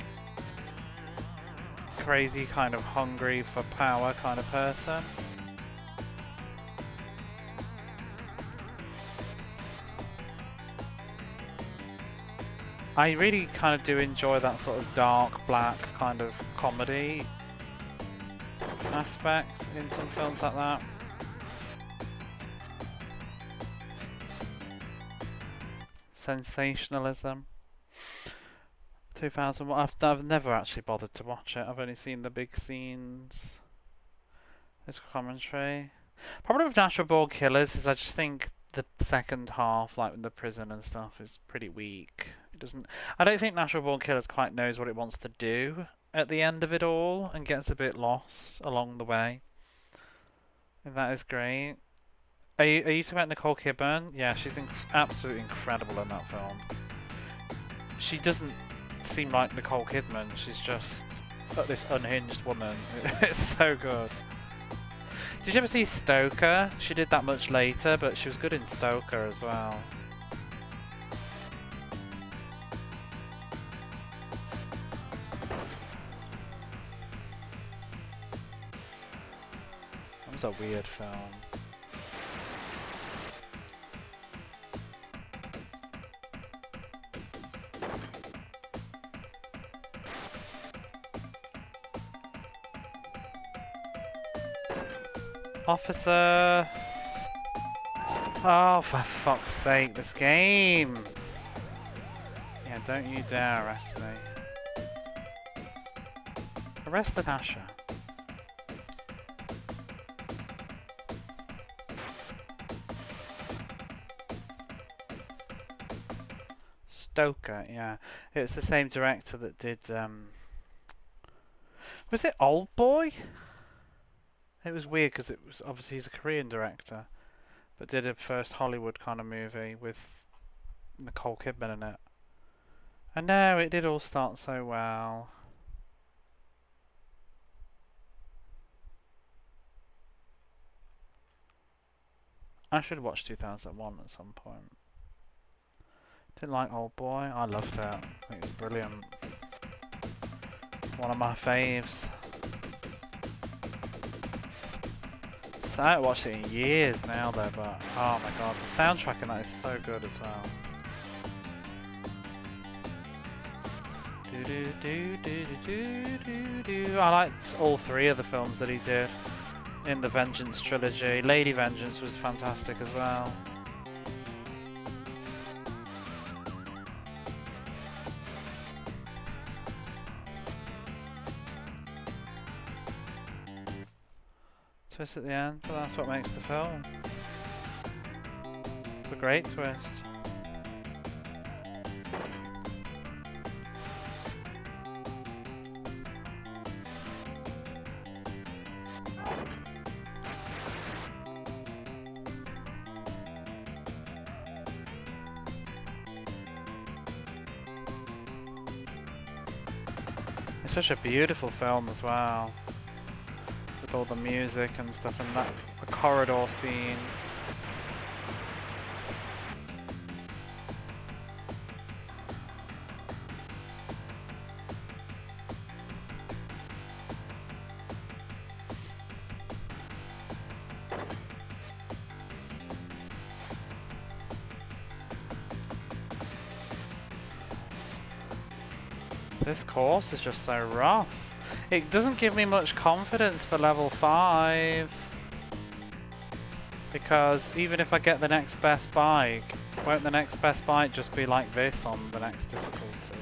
crazy kind of hungry for power kind of person. I really kind of do enjoy that sort of dark, black kind of comedy aspect in some films like that. Sensationalism. 2001. I've never actually bothered to watch it. I've only seen the big scenes. There's commentary. Problem with Natural Born Killers is I just think the second half, like in the prison and stuff, is pretty weak. I don't think Natural Born Killers quite knows what it wants to do at the end of it all, and gets a bit lost along the way. And that is great. Are you talking about Nicole Kidman? Yeah, she's absolutely incredible in that film. She doesn't seem like Nicole Kidman. She's just this unhinged woman. It's so good. Did you ever see Stoker? She did that much later, but she was good in Stoker as well. That was a weird film. Officer! Oh, for fuck's sake, this game! Yeah, don't you dare arrest me. Arrest Natasha. Stoker, yeah. It's the same director that did, was it Old Boy? It was weird because it was obviously he's a Korean director, but did a first Hollywood kind of movie with Nicole Kidman in it. And no, it did all start so well. I should watch 2001 at some point. Didn't like Old Boy. I loved it. I think it's brilliant. One of my faves. So I haven't watched it in years now though, but oh my god, the soundtrack in that is so good as well. I liked all three of the films that he did in the Vengeance trilogy. Lady Vengeance was fantastic as well. twist at the end, but that's what makes the film. It's a great twist. It's such a beautiful film as well, with all the music and stuff, and that the corridor scene. This course is just so rough. It doesn't give me much confidence for level 5. Because even if I get the next best bike, won't the next best bike just be like this on the next difficulty?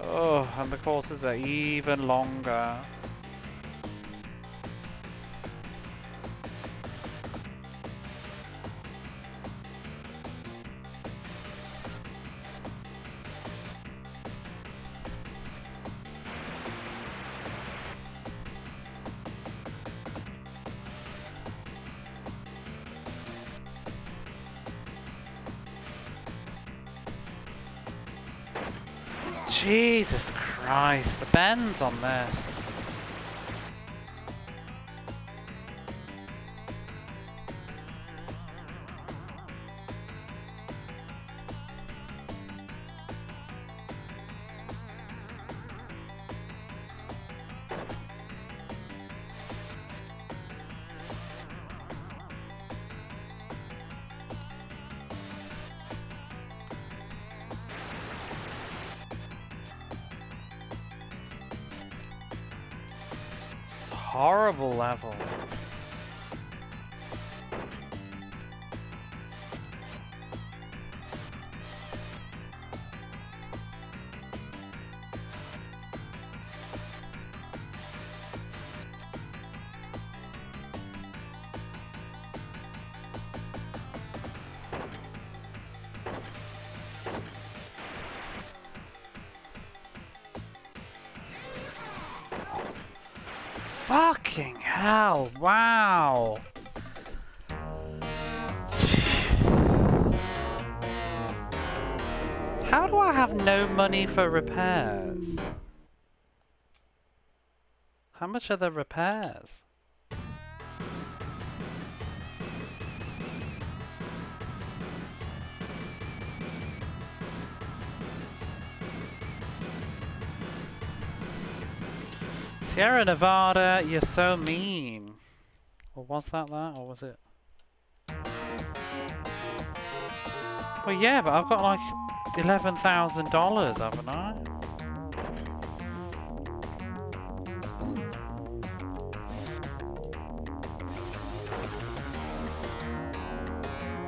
Oh, and the courses are even longer. Jesus Christ, the bends on this. Horrible level. Fucking hell, wow. How do I have no money for repairs? How much are the repairs? Sierra Nevada, you're so mean. Or was that, or was it? Well, yeah, but I've got like $11,000, haven't I?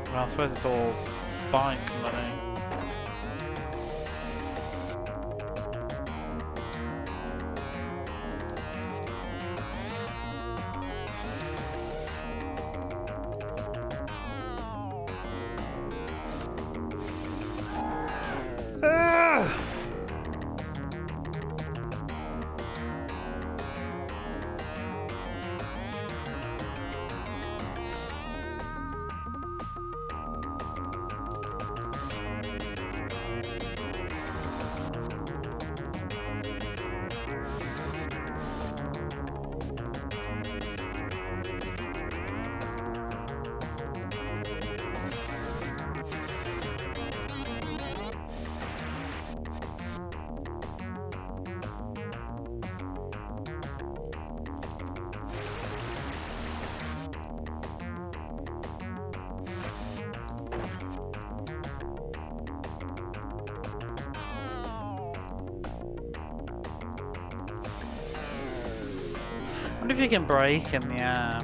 Well, I suppose it's all bike money. I wonder if you can brake in the air.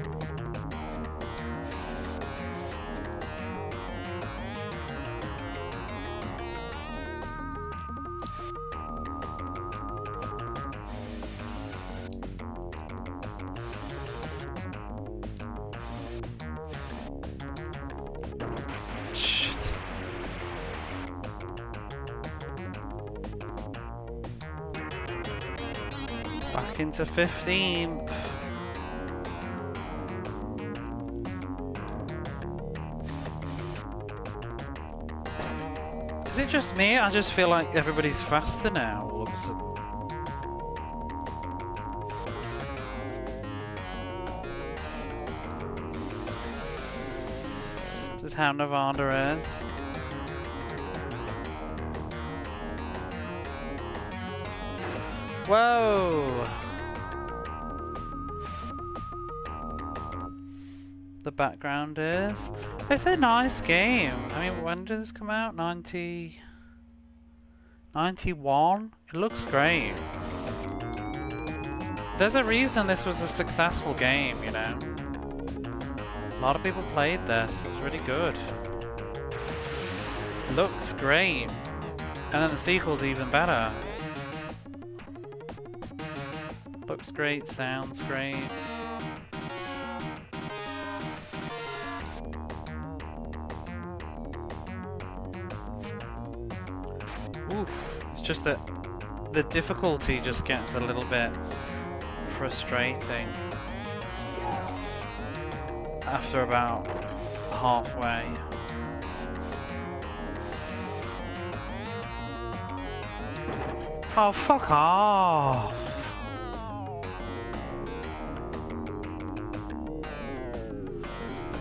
Back into 15th. Is it just me? I just feel like everybody's faster now all of a sudden. This is how Nevada is. Whoa! The background is... It's a nice game. I mean, when did this come out? 91? It looks great. There's a reason this was a successful game, you know. A lot of people played this. It was really good. Looks great. And then the sequel's even better. Looks great, sounds great. Oof. It's just that the difficulty just gets a little bit frustrating after about halfway. Oh, fuck off!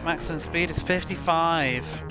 Maximum speed is 55.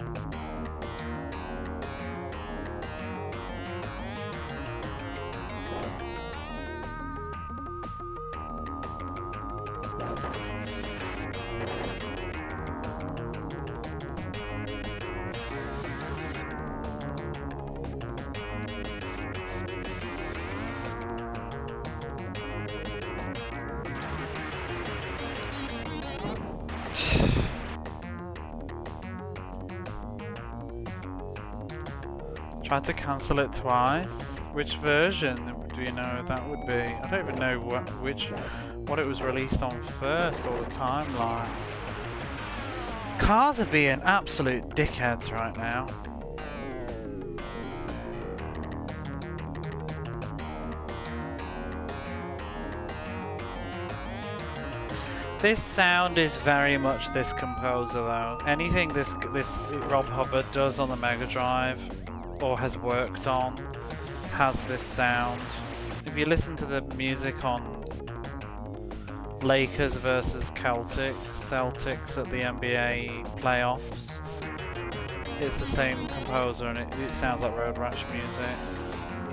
Tried to cancel it twice. Which version do you know that would be? I don't even know what it was released on first, or the timelines. Cars are being absolute dickheads right now. This sound is very much this composer though. Anything this Rob Hubbard does on the Mega Drive or has worked on has this sound. If you listen to the music on Lakers versus Celtics at the NBA playoffs, it's the same composer and it sounds like Road Rash music.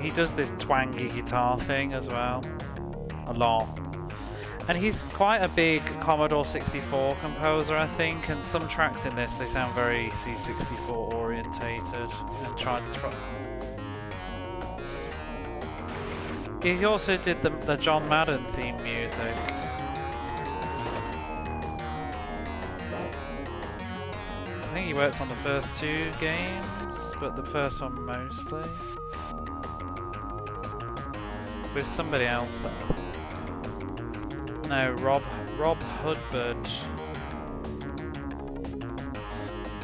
He does this twangy guitar thing as well, a lot. And he's quite a big Commodore 64 composer, I think, and some tracks in this, they sound very C64 orientated and try. He also did the John Madden theme music. I think he worked on the first two games, but the first one mostly. With somebody else though. No, Rob Hubbard.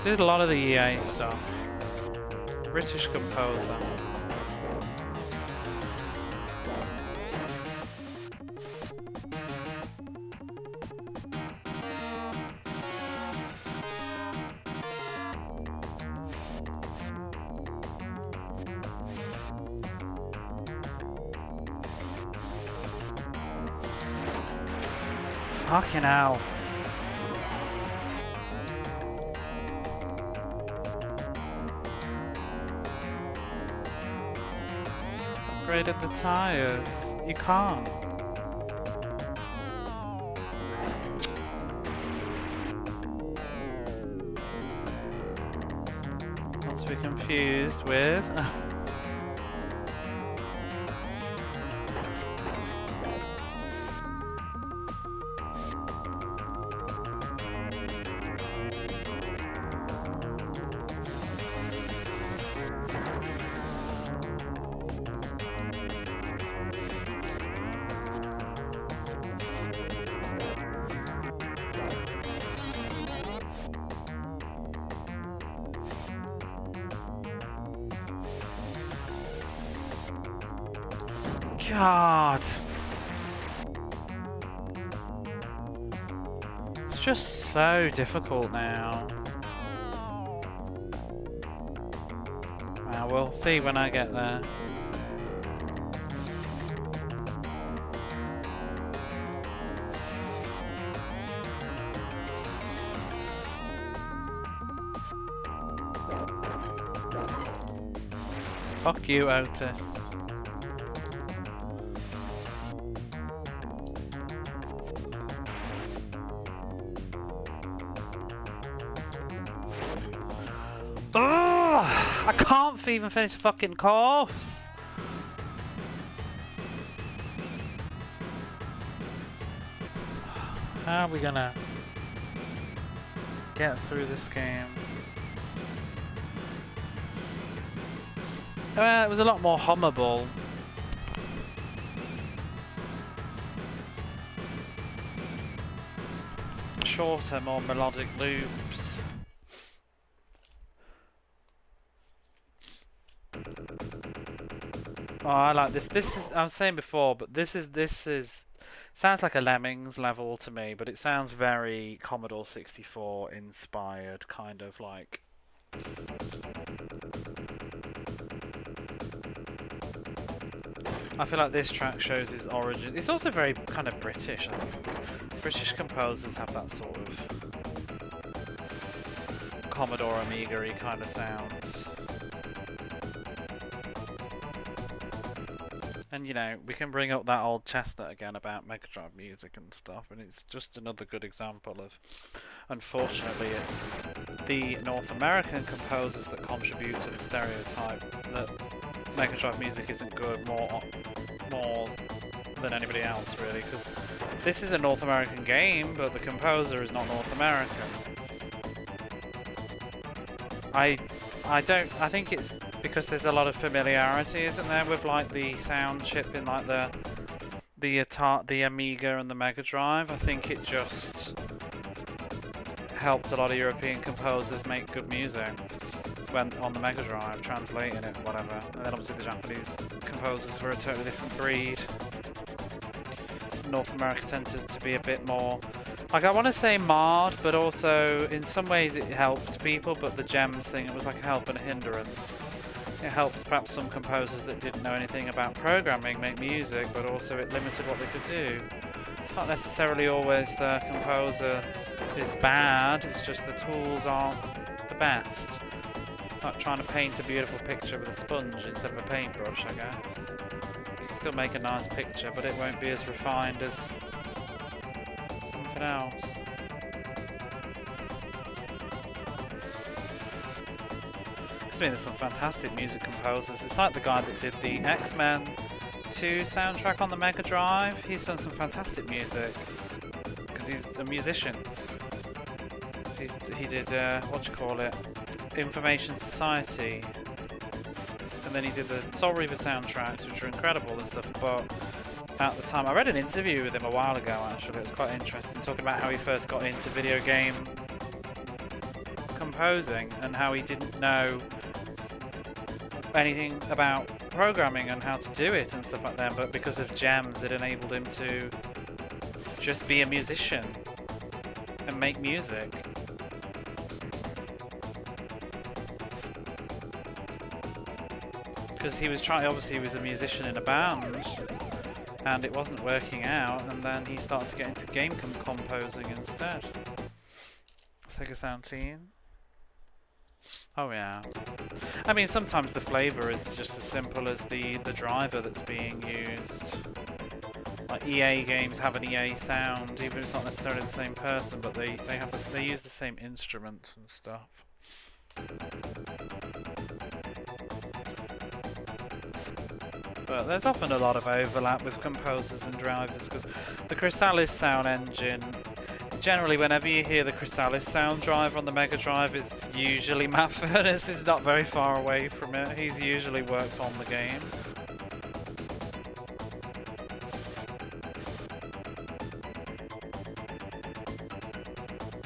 Did a lot of the EA stuff. British composer. Fucking hell. Upgraded the tires. You can't. Not to be confused with. God. just so difficult now. Well, we'll see when I get there. Fuck you, Otis. Ugh, I can't even finish the fucking course. How are we gonna get through this game? Well, it was a lot more hummable. Shorter, more melodic loops. Oh, I like this. This is, I was saying before, but this is sounds like a Lemmings level to me, but it sounds very Commodore 64 inspired, kind of like. I feel like this track shows his origin. It's also very kind of British, I think. British composers have that sort of Commodore Amiga-y kind of sounds. And you know, we can bring up that old chestnut again about Mega Drive music and stuff, and it's just another good example of, unfortunately, it's the North American composers that contribute to the stereotype that Mega Drive music isn't good more than anybody else, really, because this is a North American game, but the composer is not North American. I think it's because there's a lot of familiarity, isn't there, with like the sound chip in like the Amiga and the Mega Drive. I think it just helped a lot of European composers make good music when on the Mega Drive, translating it, whatever. And then obviously the Japanese composers were a totally different breed. North America tended to be a bit more, like, I want to say marred, but also in some ways it helped people, but the gems thing, it was like a help and a hindrance. It helped perhaps some composers that didn't know anything about programming make music, but also it limited what they could do. It's not necessarily always the composer is bad, it's just the tools aren't the best. It's like trying to paint a beautiful picture with a sponge instead of a paintbrush, I guess. You can still make a nice picture, but it won't be as refined as something else. I mean, there's some fantastic music composers. It's like the guy that did the X-Men 2 soundtrack on the Mega Drive. He's done some fantastic music because he's a musician. He did Information Society, and then he did the Soul Reaver soundtracks, which are incredible and stuff. But at the time, I read an interview with him a while ago. Actually, it was quite interesting, talking about how he first got into video game composing and how he didn't know anything about programming and how to do it and stuff like that, but because of gems it enabled him to just be a musician and make music. Because he was trying, obviously he was a musician in a band and it wasn't working out, and then he started to get into game composing instead. Sega Sound Team. Oh yeah. I mean, sometimes the flavour is just as simple as the driver that's being used. Like EA games have an EA sound, even if it's not necessarily the same person, but they use the same instruments and stuff. But there's often a lot of overlap with composers and drivers, because the Chrysalis sound engine, generally whenever you hear the Chrysalis sound driver on the Mega Drive, it's usually Matt Furness is not very far away from it. He's usually worked on the game.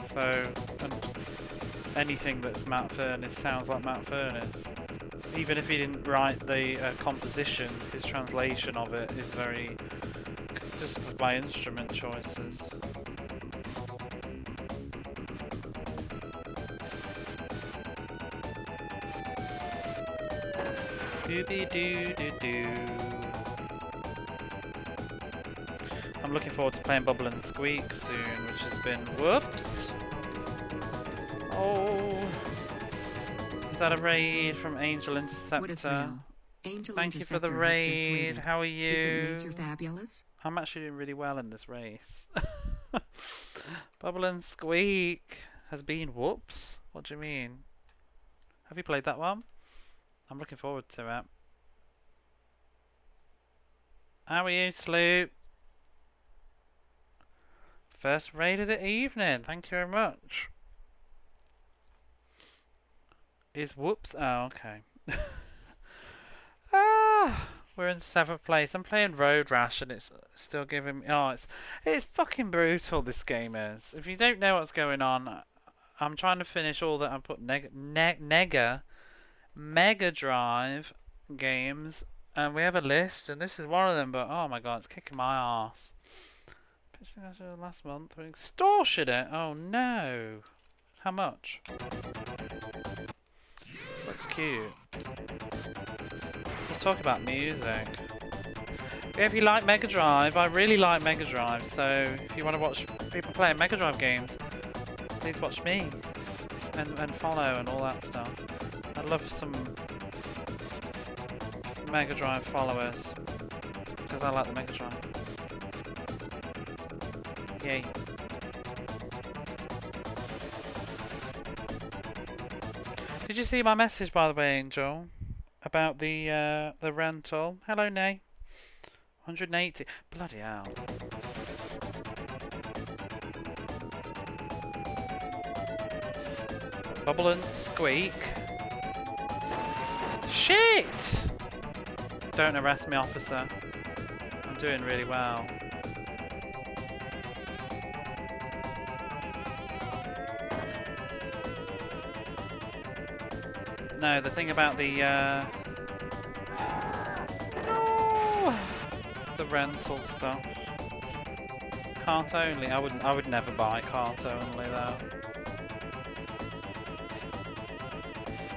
So, and anything that's Matt Furness sounds like Matt Furness. Even if he didn't write the composition, his translation of it is very just by instrument choices. Dooby-doo-doo-doo. I'm looking forward to playing Bubble and Squeak soon, which has been... Whoops! Oh! Is that a raid from Angel Interceptor? Thank you for the raid. How are you? Is it Major Fabulous? I'm actually doing really well in this race. Bubble and Squeak has been... Whoops? What do you mean? Have you played that one? I'm looking forward to it. How are you, Sloop? First raid of the evening. Thank you very much. Is Whoops? Oh, okay. We're in 7th place. I'm playing Road Rash and it's still giving me... Oh, it's fucking brutal, this game is. If you don't know what's going on, I'm trying to finish all that. I put Mega Drive games, and we have a list, and this is one of them, but oh my god, it's kicking my ass. Last month, we extortionate. Oh no. How much? Looks cute. Let's talk about music. If you like Mega Drive, I really like Mega Drive, so if you want to watch people playing Mega Drive games, please watch me and follow and all that stuff. I'd love some Mega Drive followers because I like the Mega Drive. Yay. Did you see my message, by the way, Angel, about the rental? Hello, Nay. 180. Bloody hell. Bubble and Squeak. Shit! Don't arrest me, officer. I'm doing really well. No, the thing about the no, the rental stuff. Cart only. I would never buy cart only though.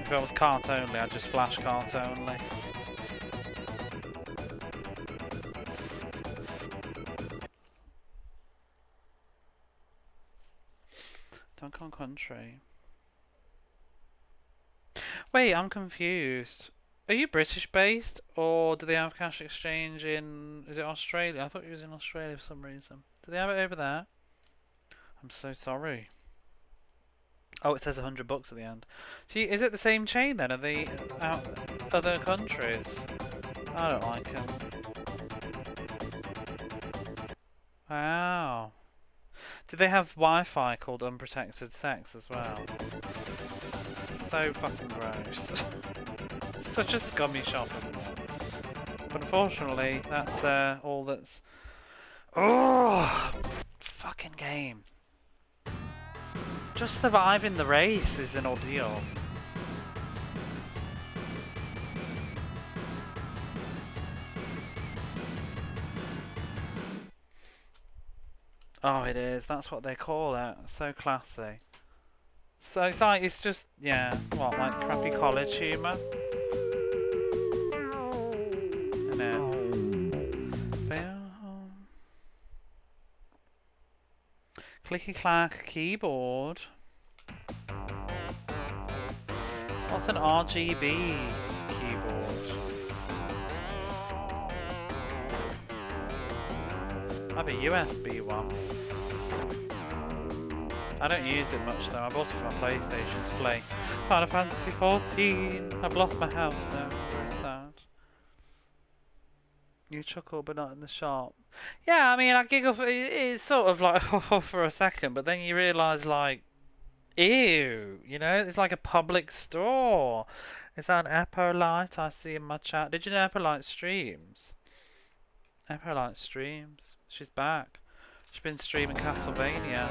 If it was cart only, I'd just flash cart only. Donkey Kong Country. Wait, I'm confused. Are you British based, or do they have cash exchange in... Is it Australia? I thought you was in Australia for some reason. Do they have it over there? I'm so sorry. Oh, it says $100 at the end. See, is it the same chain then? Are they out other countries? I don't like them. Wow. Do they have Wi-Fi called unprotected sex as well? So fucking gross. Such a scummy shop, isn't it? But unfortunately, that's all that's... Oh! Fucking game. Just surviving the race is an ordeal. Oh, it is. That's what they call it. So classy. So it's like, it's just, yeah, what, like crappy college humour? I know. Clicky clack keyboard. What's an RGB keyboard? I have a USB one. I don't use it much though. I bought it for my PlayStation to play Final Fantasy 14. I've lost my house now. Very sad. You chuckle, but not in the shop. Yeah, I mean, I giggle. It's sort of like for a second, but then you realise, like, ew. You know, it's like a public store. Is that an Eppolite I see in my chat? Did you know Eppolite streams? Eppolite streams. She's back. She's been streaming Castlevania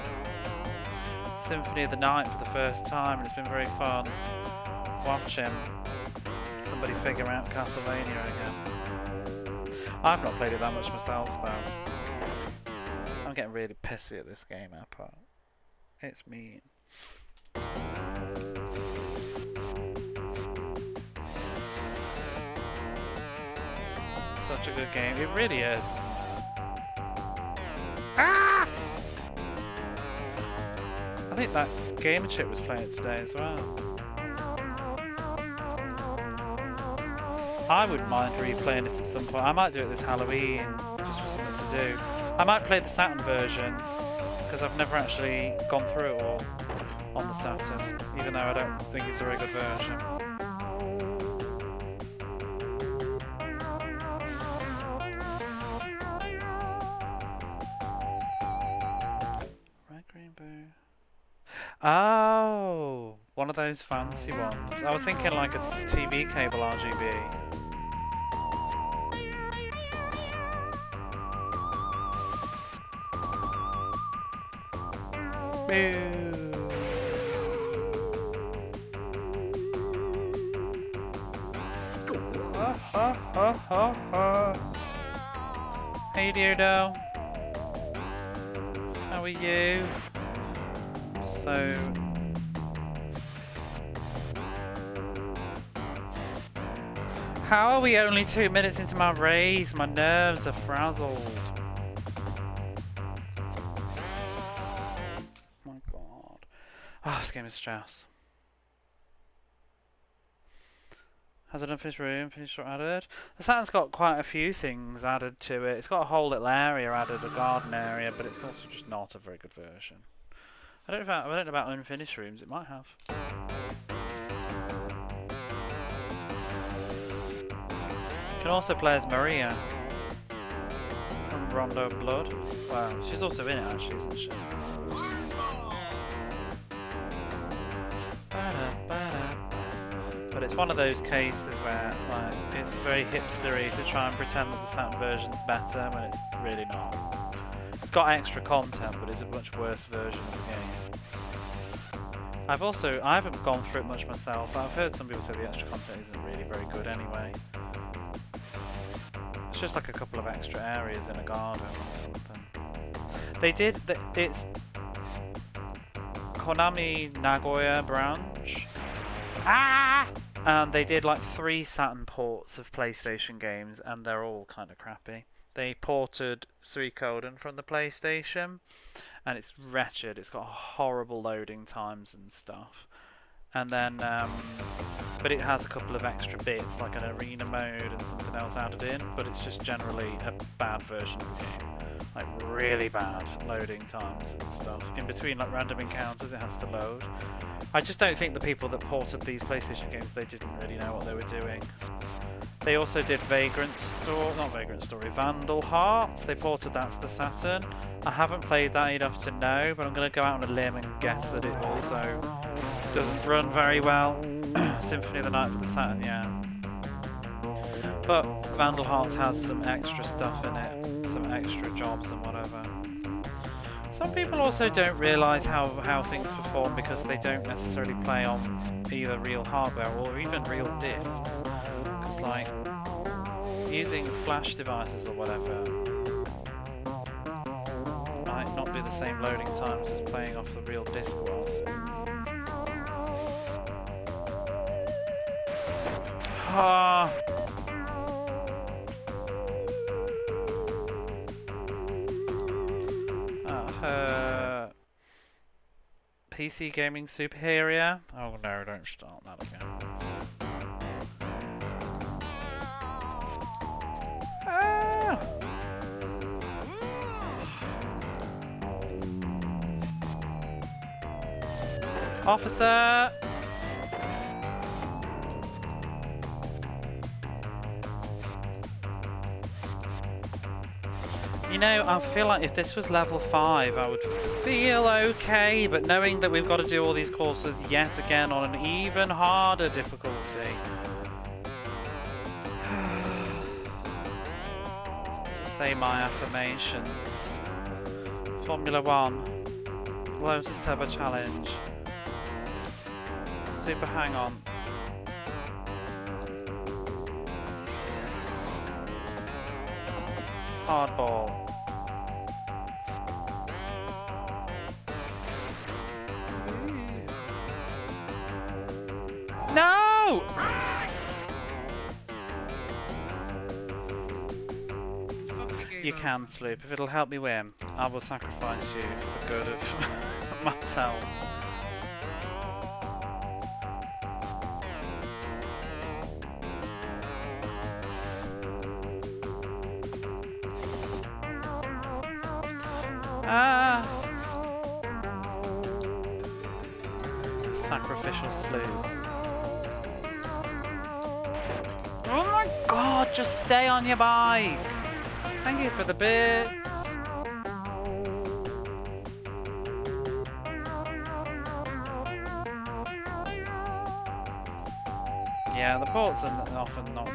Symphony of the Night for the first time, and it's been very fun watching somebody figure out Castlevania again. I've not played it that much myself though. I'm getting really pissy at this game, Apple. It's mean. such a good game. It really is. Ah! I think that Gamer Chip was playing it today as well. I wouldn't mind replaying it at some point. I might do it this Halloween, just for something to do. I might play the Saturn version, because I've never actually gone through it all on the Saturn, even though I don't think it's a very good version. Red, green, blue. Oh, one of those fancy ones. I was thinking like a TV cable RGB. Hey Deardo, how are you? So how are we only 2 minutes into my race? My nerves are frazzled. Oh, this game is stress. Has an unfinished room, finished or added? The Saturn's got quite a few things added to it. It's got a whole little area added, a garden area, but it's also just not a very good version. I don't know about unfinished rooms, it might have. You can also play as Maria from Rondo of Blood. Wow, she's also in it actually, isn't she? But it's one of those cases where like it's very hipstery to try and pretend that the Saturn version's better when it's really not. It's got extra content, but it's a much worse version of the game. I haven't gone through it much myself, but I've heard some people say the extra content isn't really very good anyway. It's just like a couple of extra areas in a garden or something. It's Konami Nagoya branch. Ah! And they did like 3 Saturn ports of PlayStation games, and they're all kind of crappy. They ported Suikoden from the PlayStation, and it's wretched. It's got horrible loading times and stuff. And then, but it has a couple of extra bits, like an arena mode and something else added in, but it's just generally a bad version of the game. Like really bad loading times and stuff. In between like random encounters it has to load. I just don't think the people that ported these PlayStation games, they didn't really know what they were doing. They also did Vandal Hearts. They ported that to the Saturn. I haven't played that enough to know, but I'm going to go out on a limb and guess that it also doesn't run very well. Symphony of the Night for the Saturn, yeah. But Vandal Hearts has some extra stuff in it, some extra jobs and whatever. Some people also don't realise how things perform because they don't necessarily play on either real hardware or even real discs. Because like, using flash devices or whatever might not be the same loading times as playing off the real disc was. Ah. PC gaming superior? Oh no, don't start that again. Ah! Officer! You know, I feel like if this was level 5, I would feel okay, but knowing that we've got to do all these courses yet again on an even harder difficulty. Say my affirmations. Formula 1. Lotus Turbo Challenge. Super Hang-On. Hardball. No! You can, Sloop. If it'll help me win, I will sacrifice you for the good of myself. Sacrificial Sloop. Oh my god, just stay on your bike! Thank you for the bits! Yeah, the ports are often not.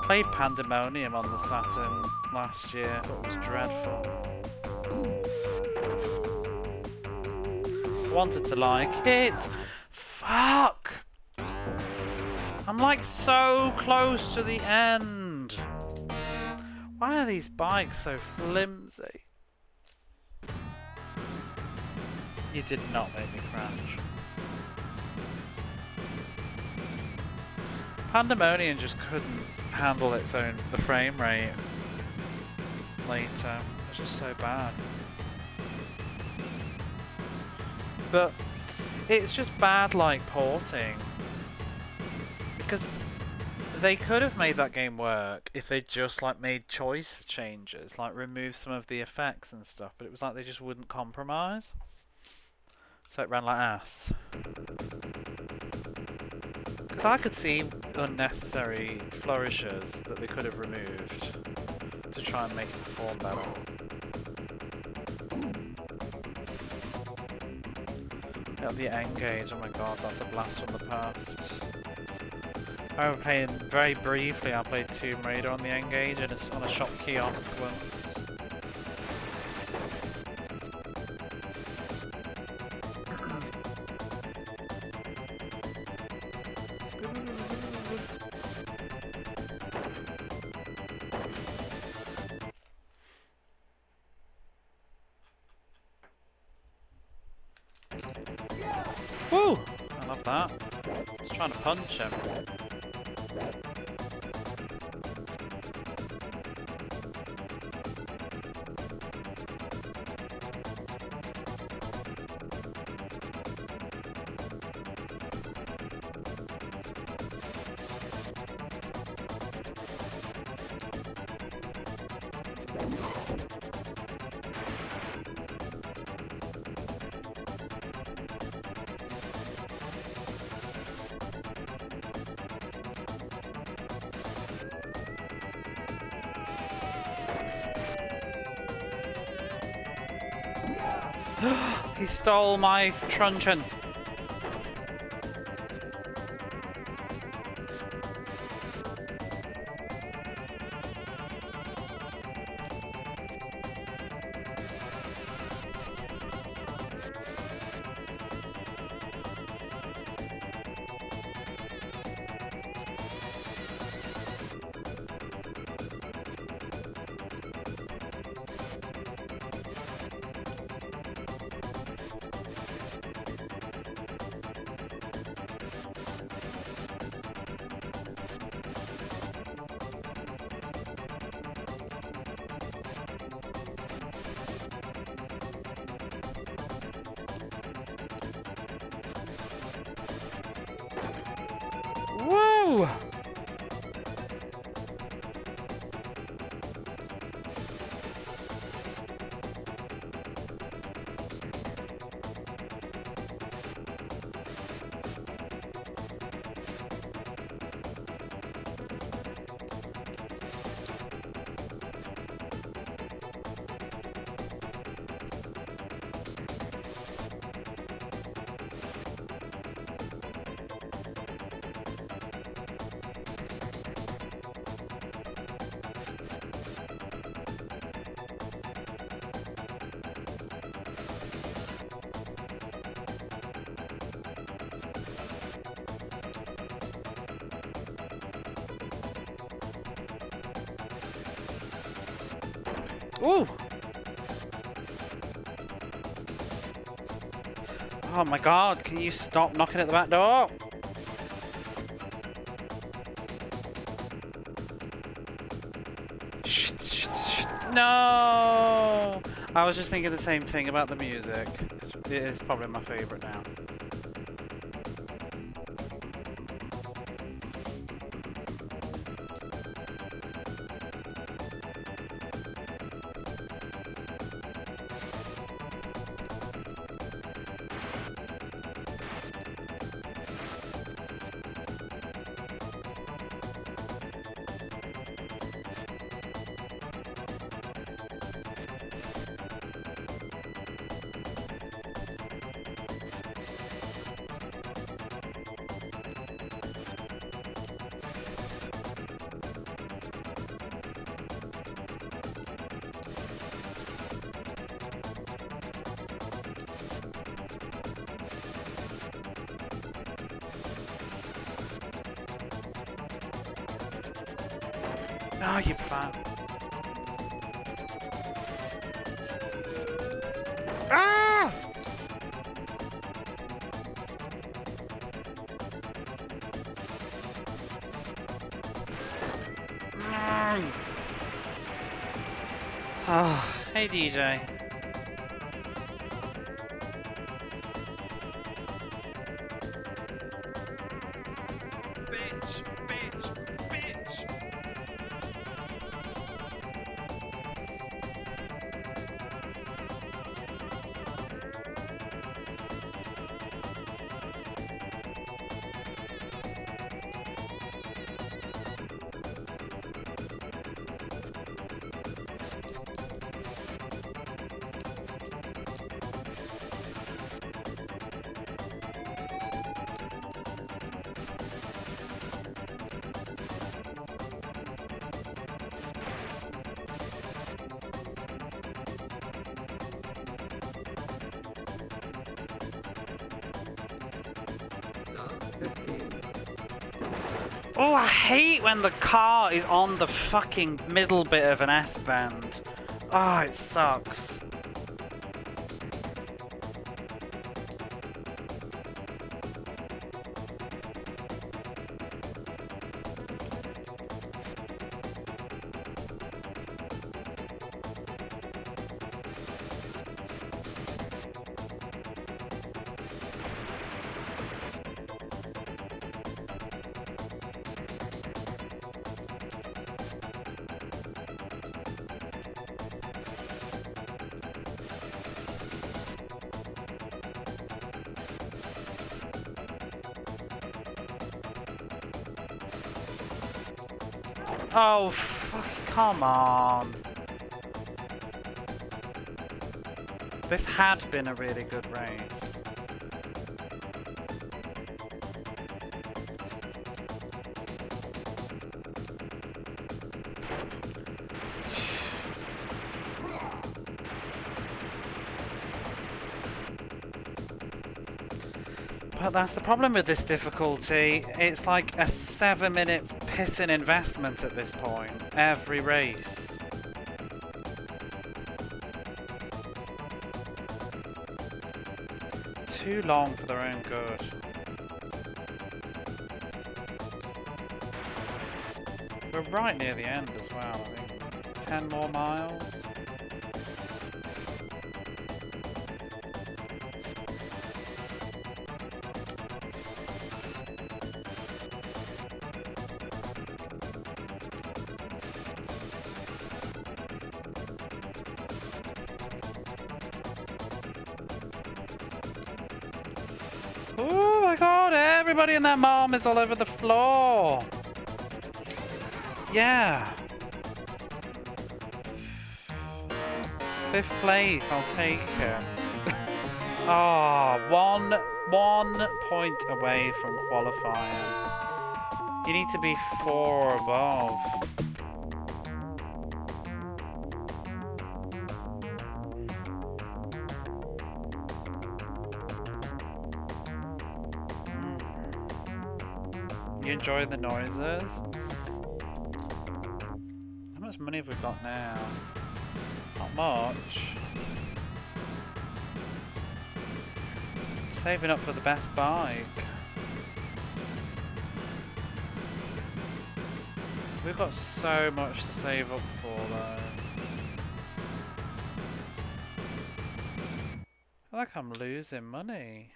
Played Pandemonium on the Saturn last year. I thought it was dreadful. Wanted to like it. Fuck! I'm like so close to the end. Why are these bikes so flimsy? You did not make me crash. Pandemonium just couldn't handle the frame rate later. It's just so bad. But it's just bad like porting. Because they could have made that game work if they just like made choice changes, like remove some of the effects and stuff, but it was like they just wouldn't compromise. So it ran like ass. Because I could see unnecessary flourishes that they could have removed to try and make it perform better. That'll be Engage, oh my god, that's a blast from the past. I remember playing, very briefly, I played Tomb Raider on the Engage and on a shop kiosk once. Woo! I love that. I was trying to punch him. He stole my truncheon. Woo! Ooh! Oh my god, can you stop knocking at the back door? No! I was just thinking the same thing about the music. It is probably my favourite now. Oh, you fan. Ah! Oh, hey DJ. Bitch, bitch, bitch. Oh, I hate when the car is on the fucking middle bit of an S-bend. Oh, it sucks. Oh, fuck, come on. This had been a really good race. But that's the problem with this difficulty. It's like a 7-minute pissing investment at this point. Every race. Too long for their own good. We're right near the end as well, I think. 10 more miles. Oh my god, everybody and their mom is all over the floor. Yeah. 5th place, I'll take it. Ah, one point away from qualifying. You need to be 4 above. You enjoy the noises? How much money have we got now? Not much. Saving up for the best bike. We've got so much to save up for though. feel like I'm losing money.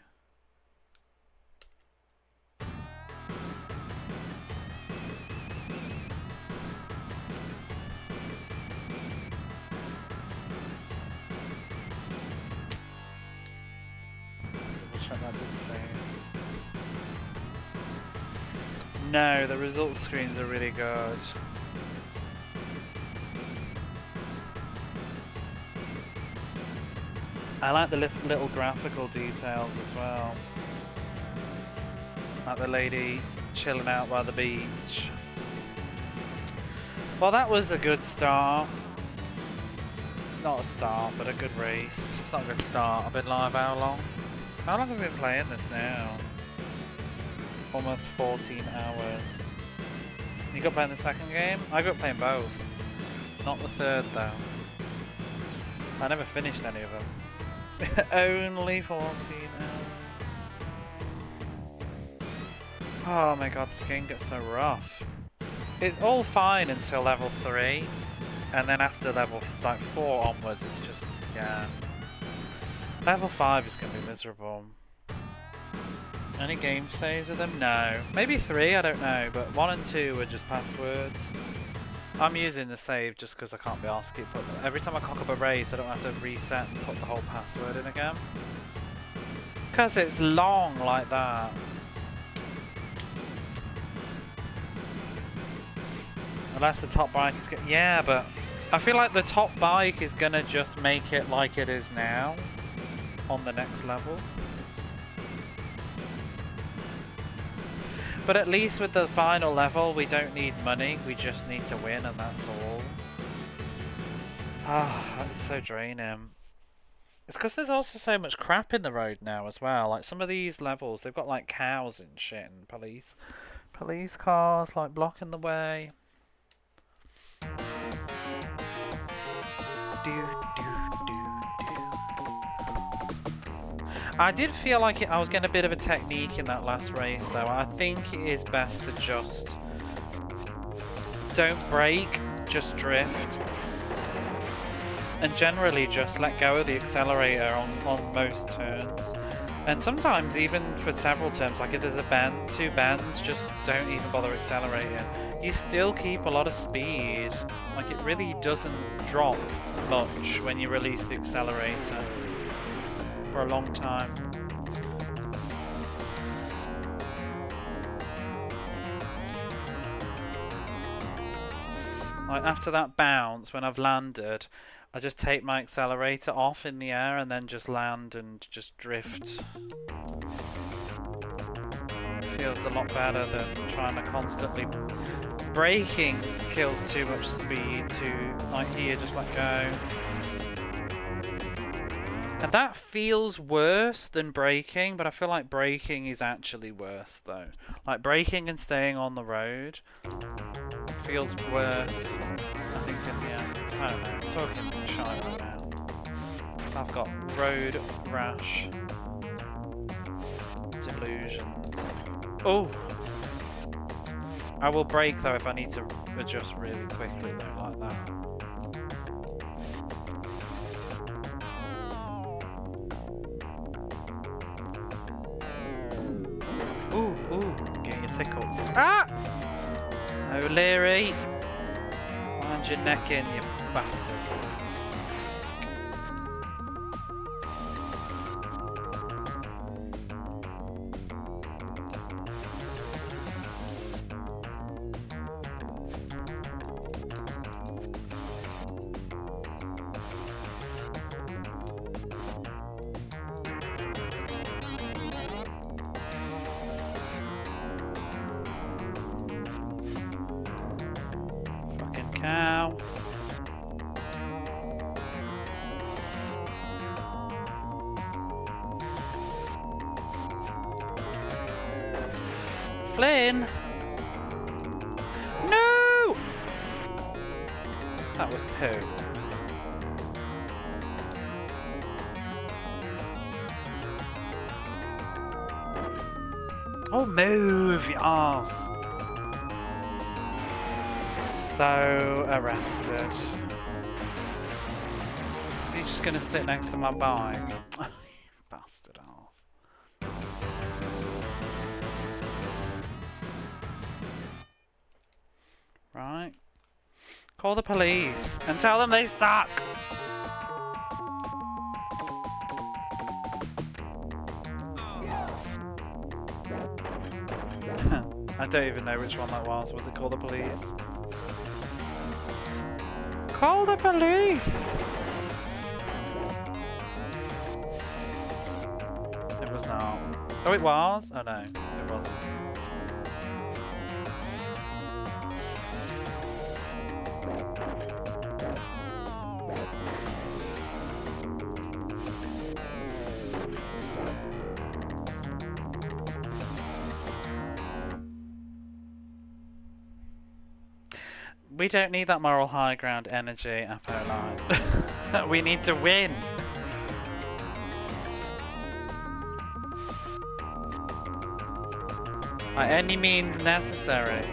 Double check that did save. No, the results screens are really good. I like the little graphical details as well. Like the lady chilling out by the beach. Well, that was a good start. Not a start, but a good race. It's not a good start. I've been live how long? How long have we been playing this now? Almost 14 hours. You got playing the second game? I got playing both. Not the third though. I never finished any of them. Only 14 hours. Oh my god, this game gets so rough. It's all fine until level 3. And then after level 4 onwards, it's just, yeah. Level 5 is going to be miserable. Any game saves with them? No. Maybe 3, I don't know. But 1 and 2 are just passwords. I'm using the save just because I can't be asked to keep putting... Every time I cock up a race, I don't have to reset and put the whole password in again. Because it's long like that. Unless the top bike is... Yeah, but... I feel like the top bike is going to just make it like it is now. On the next level. But at least with the final level, we don't need money, we just need to win and that's all. Ah, it's so draining. It's because there's also so much crap in the road now as well. Like some of these levels, they've got like cows and shit and police cars like blocking the way. I did feel like I was getting a bit of a technique in that last race though. I think it is best to just don't brake, just drift. And generally just let go of the accelerator on most turns. And sometimes even for several turns, like if there's a bend, 2 bends, just don't even bother accelerating. You still keep a lot of speed. Like it really doesn't drop much when you release the accelerator. For a long time. Like after that bounce, when I've landed, I just take my accelerator off in the air and then just land and just drift. Feels a lot better than trying to constantly... Braking kills too much speed to, like here, just let go. And that feels worse than braking, but I feel like braking is actually worse though. Like braking and staying on the road feels worse, I think, in the end. I don't know, I'm talking shy right now. I've got road rash delusions. Oh! I will brake though if I need to adjust really quickly though, like that. Ooh, get your tickle. Ah! O'Leary! Mind your neck in, you bastard. Cow. Flynn! No! That was poo. Oh, move, you arse. So arrested. Is he just gonna sit next to my bike? Bastard arse. Right. Call the police and tell them they suck! I don't even know which one that was. Was it Call the Police? Call the police! It was not. Oh, it was? Oh no, it wasn't. We don't need that moral high ground energy, Apoline. We need to win! By any means necessary.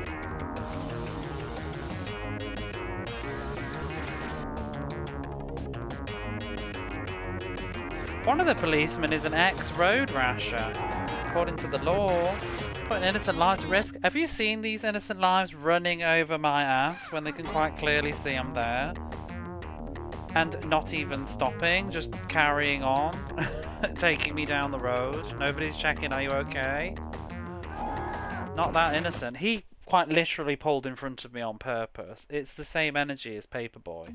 One of the policemen is an ex-road rasher, according to the law. Putting innocent lives at risk. Have you seen these innocent lives running over my ass when they can quite clearly see I'm there? And not even stopping, just carrying on, taking me down the road. Nobody's checking, are you okay? Not that innocent. He quite literally pulled in front of me on purpose. It's the same energy as Paperboy.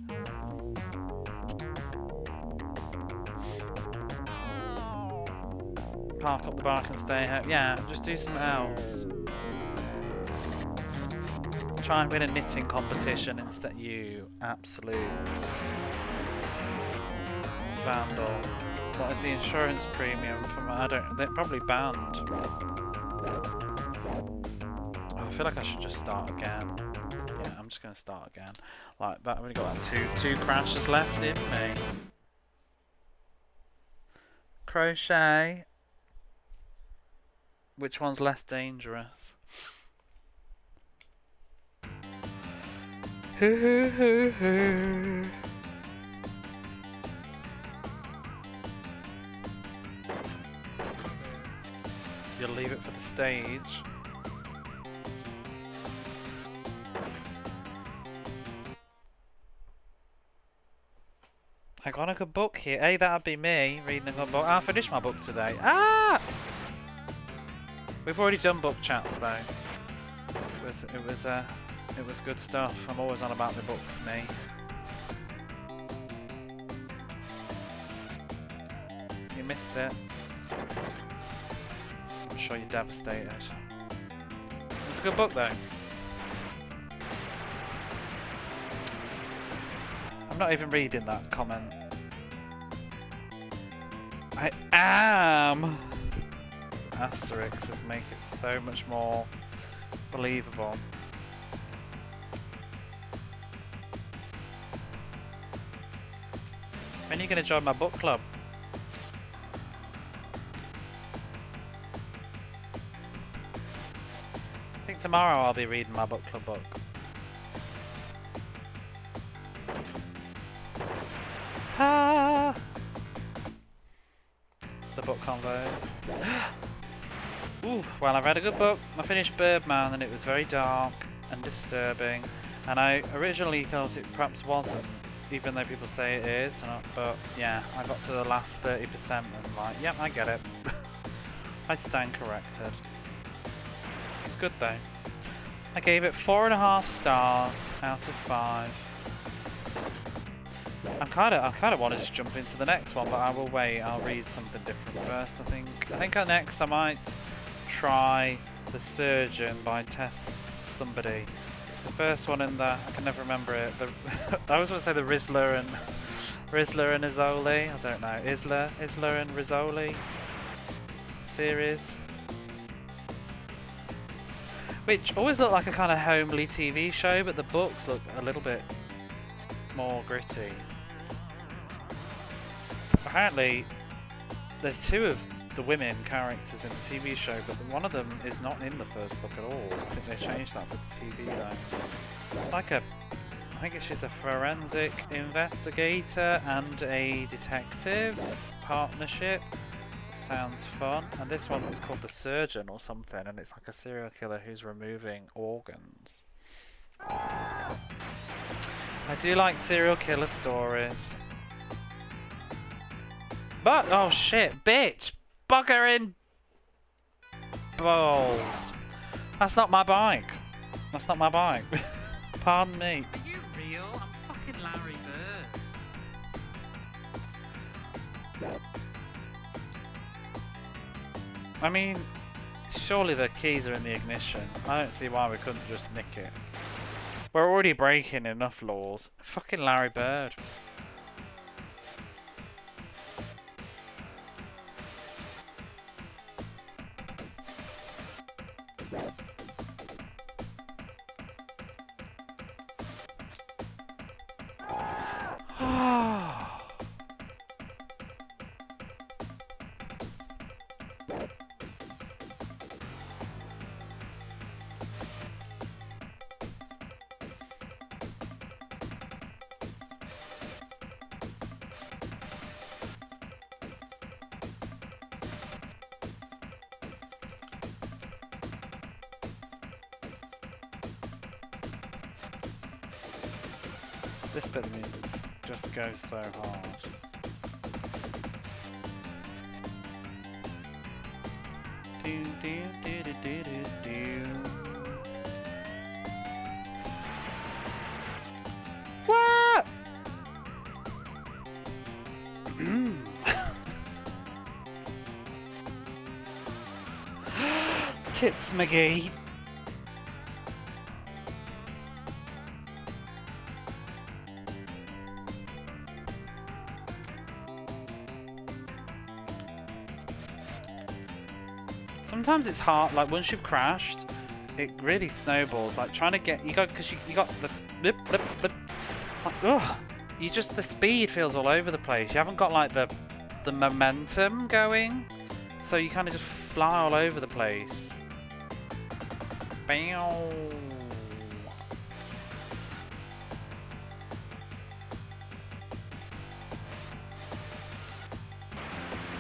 Park up the bike and stay home. Yeah, just do something else. Try and win a knitting competition instead. You absolute vandal. What is the insurance premium from? I don't. They're probably banned. Oh, I feel like I should just start again. Yeah, I'm just gonna start again. Like that. I've only got like two crashes left in me. Crochet. Which one's less dangerous? You'll leave it for the stage. I got a good book here. Hey, that'd be me reading a good book. I'll finish my book today. Ah! We've already done book chats though. It was good stuff. I'm always on about the books, me. You missed it. I'm sure you're devastated. It was a good book though. I'm not even reading that comment. I am! Asterisks make it so much more believable. When are you going to join my book club? I think tomorrow I'll be reading my book club book. Ah! The book convos. Ooh, well, I read a good book. I finished Birdman and it was very dark and disturbing. And I originally thought it perhaps wasn't, even though people say it is. But yeah, I got to the last 30% and I'm like, yep, I get it. I stand corrected. It's good though. I gave it 4.5 stars out of 5. I kind of want to just jump into the next one, but I will wait. I'll read something different first. I think next I might try The Surgeon by Tess somebody. It's the first one in the, I can never remember it. I was going to say the Rizzler and Izzoli. I don't know. Isla and Rizzoli series, which always look like a kind of homely TV show, but the books look a little bit more gritty. Apparently, there's 2 of the women characters in the TV show, but one of them is not in the first book at all. I think they changed that for the TV though. It's like I think she's a forensic investigator and a detective partnership. sounds fun. And this one is called The Surgeon or something, and it's like a serial killer who's removing organs. I do like serial killer stories. But, oh shit, bitch! Bugger in balls. That's not my bike. That's not my bike. Pardon me. Are you real? I'm fucking Larry Bird. I mean, surely the keys are in the ignition. I don't see why we couldn't just nick it. We're already breaking enough laws. Fucking Larry Bird. This bit of music just goes so hard. Do, do, do, do, do, do, do. What? Tits McGee. Sometimes it's hard, like once you've crashed, it really snowballs. Like trying to get, you got the blip, blip, blip. Like, ugh, you just, the speed feels all over the place. You haven't got like the momentum going, so you kind of just fly all over the place. Bow.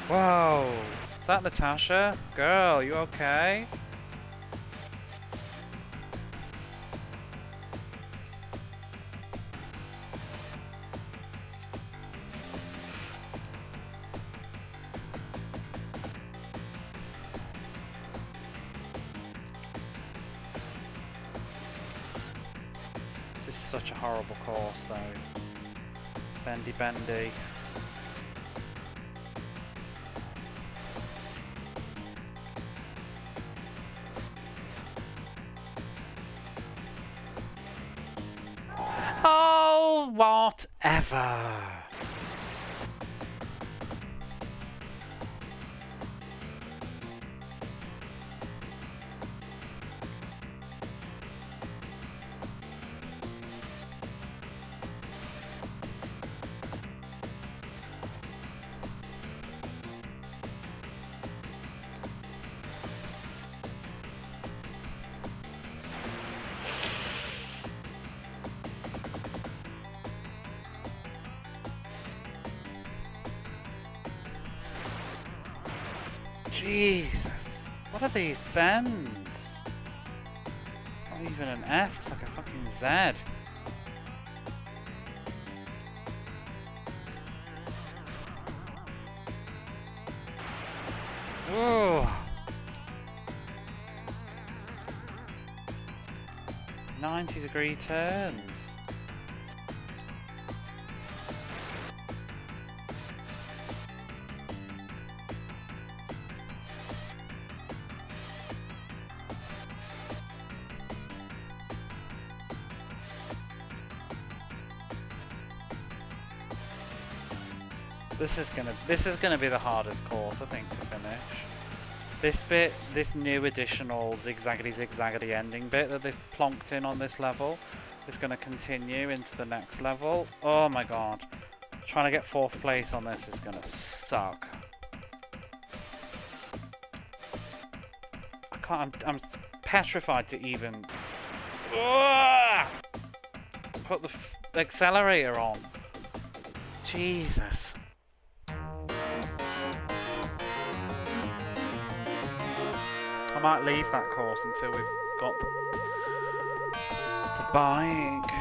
Whoa. Is that Natasha? Girl, you okay? This is such a horrible course though. Bendy bendy. Oh, whatever. Jesus, what are these bends? Not even an S, it's like a fucking Z. Whoa. 90-degree turns. This is gonna be the hardest course, I think, to finish. This bit, this new additional zigzaggedy ending bit that they've plonked in on this level is gonna continue into the next level. Oh my god. Trying to get 4th place on this is gonna suck. I can't, I'm petrified to even put the accelerator on. Jesus. I might leave that course until we've got the bike.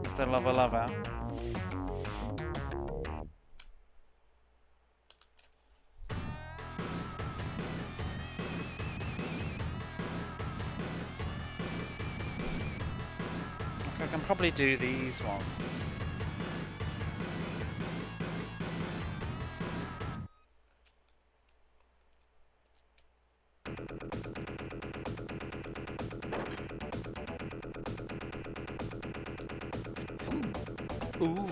Mr. Lover Lover. I can probably do these ones. Ooh.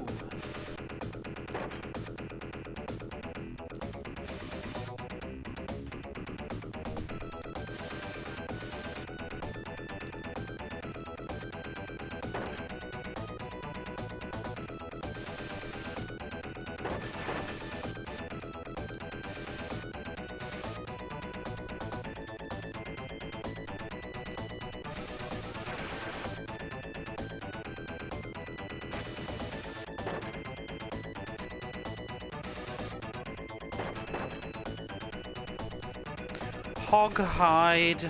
Hog hide.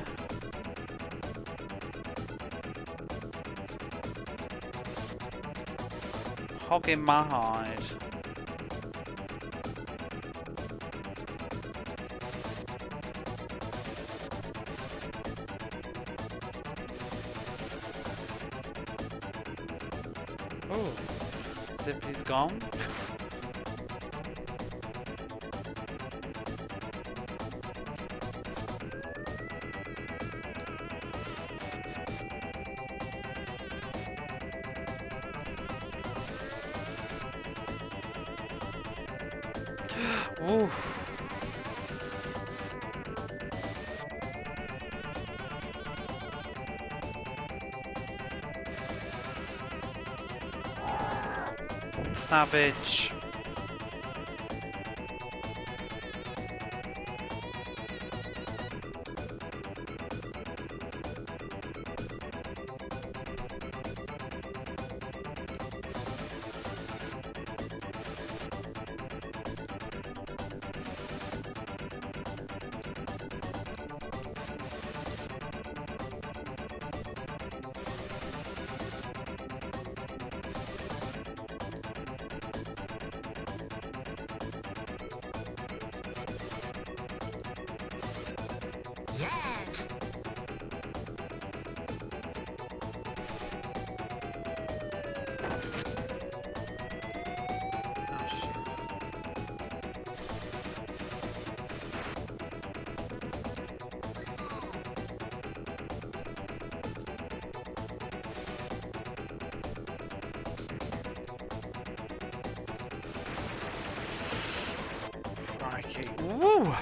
Hog in my hide. Oh, Zippy's gone. Ooh. Savage. Crikey. Woo!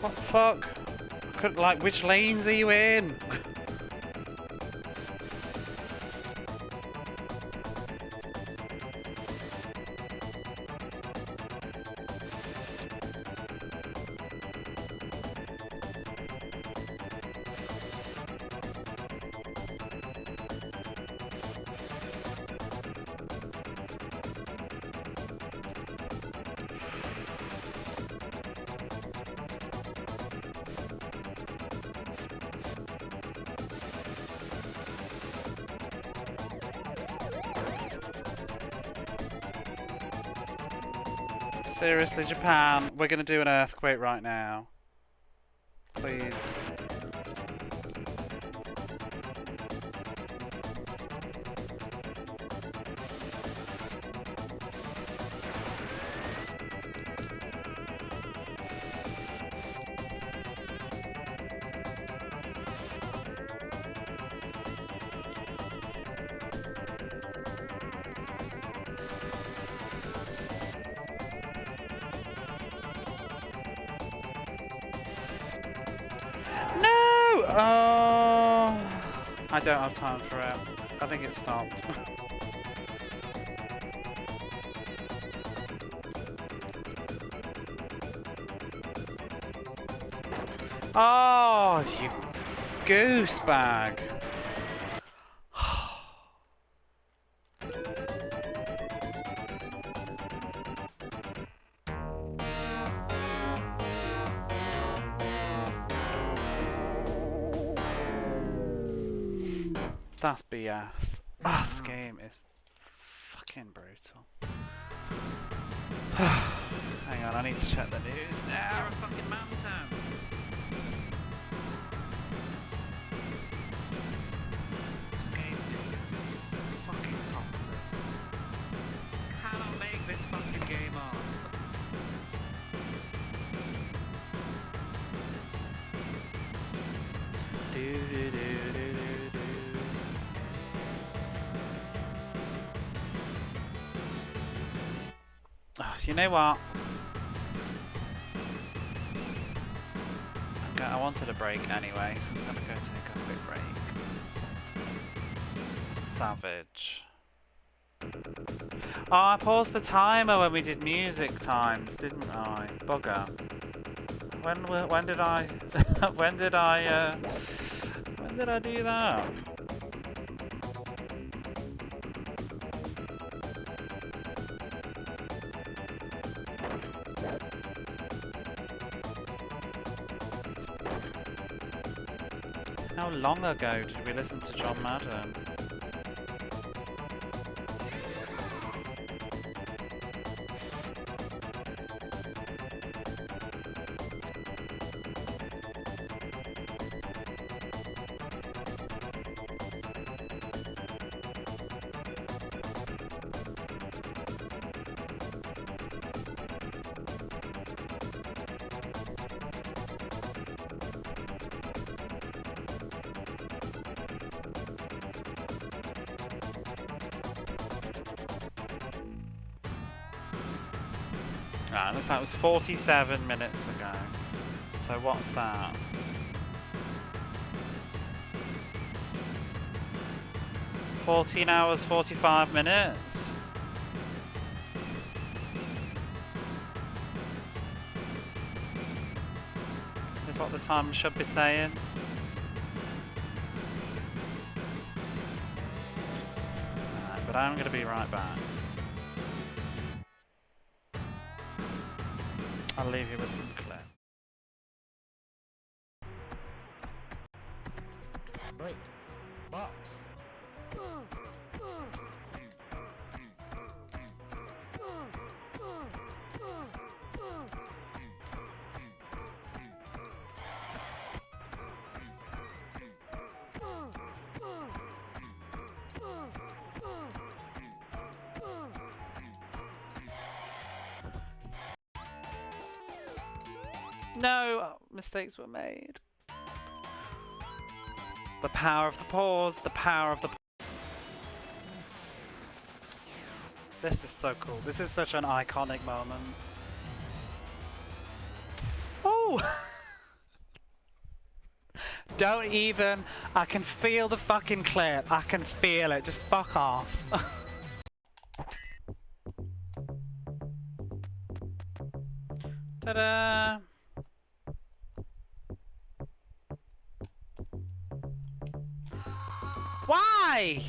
What the fuck? I couldn't, like, which lanes are you in? Seriously, Japan, we're gonna do an earthquake right now. Please. Oh, I don't have time for it. I think it stopped. Oh, you goose bag. That's BS. Oh, this game is fucking brutal. Hang on, I need to check the news now. A fucking mountain. This game is fucking toxic. Cannot make this fucking game on. Oh, you know what? Okay, I wanted a break anyway, so I'm gonna go take a quick break. Savage. Oh, I paused the timer when we did music times, didn't I? Bugger. When did I when did I do that? How long ago did we listen to John Madden? Ah, looks like it was 47 minutes ago. So what's that? $14 hours, 45 minutes? Is what the time should be saying. Alright, but I'm going to be right back. I'll leave you with some clip. Break. Box. No, mistakes were made. The power of the pause, the power of the... This is so cool. This is such an iconic moment. Oh! Don't even... I can feel the fucking clip. I can feel it. Just fuck off. Ta-da! Why?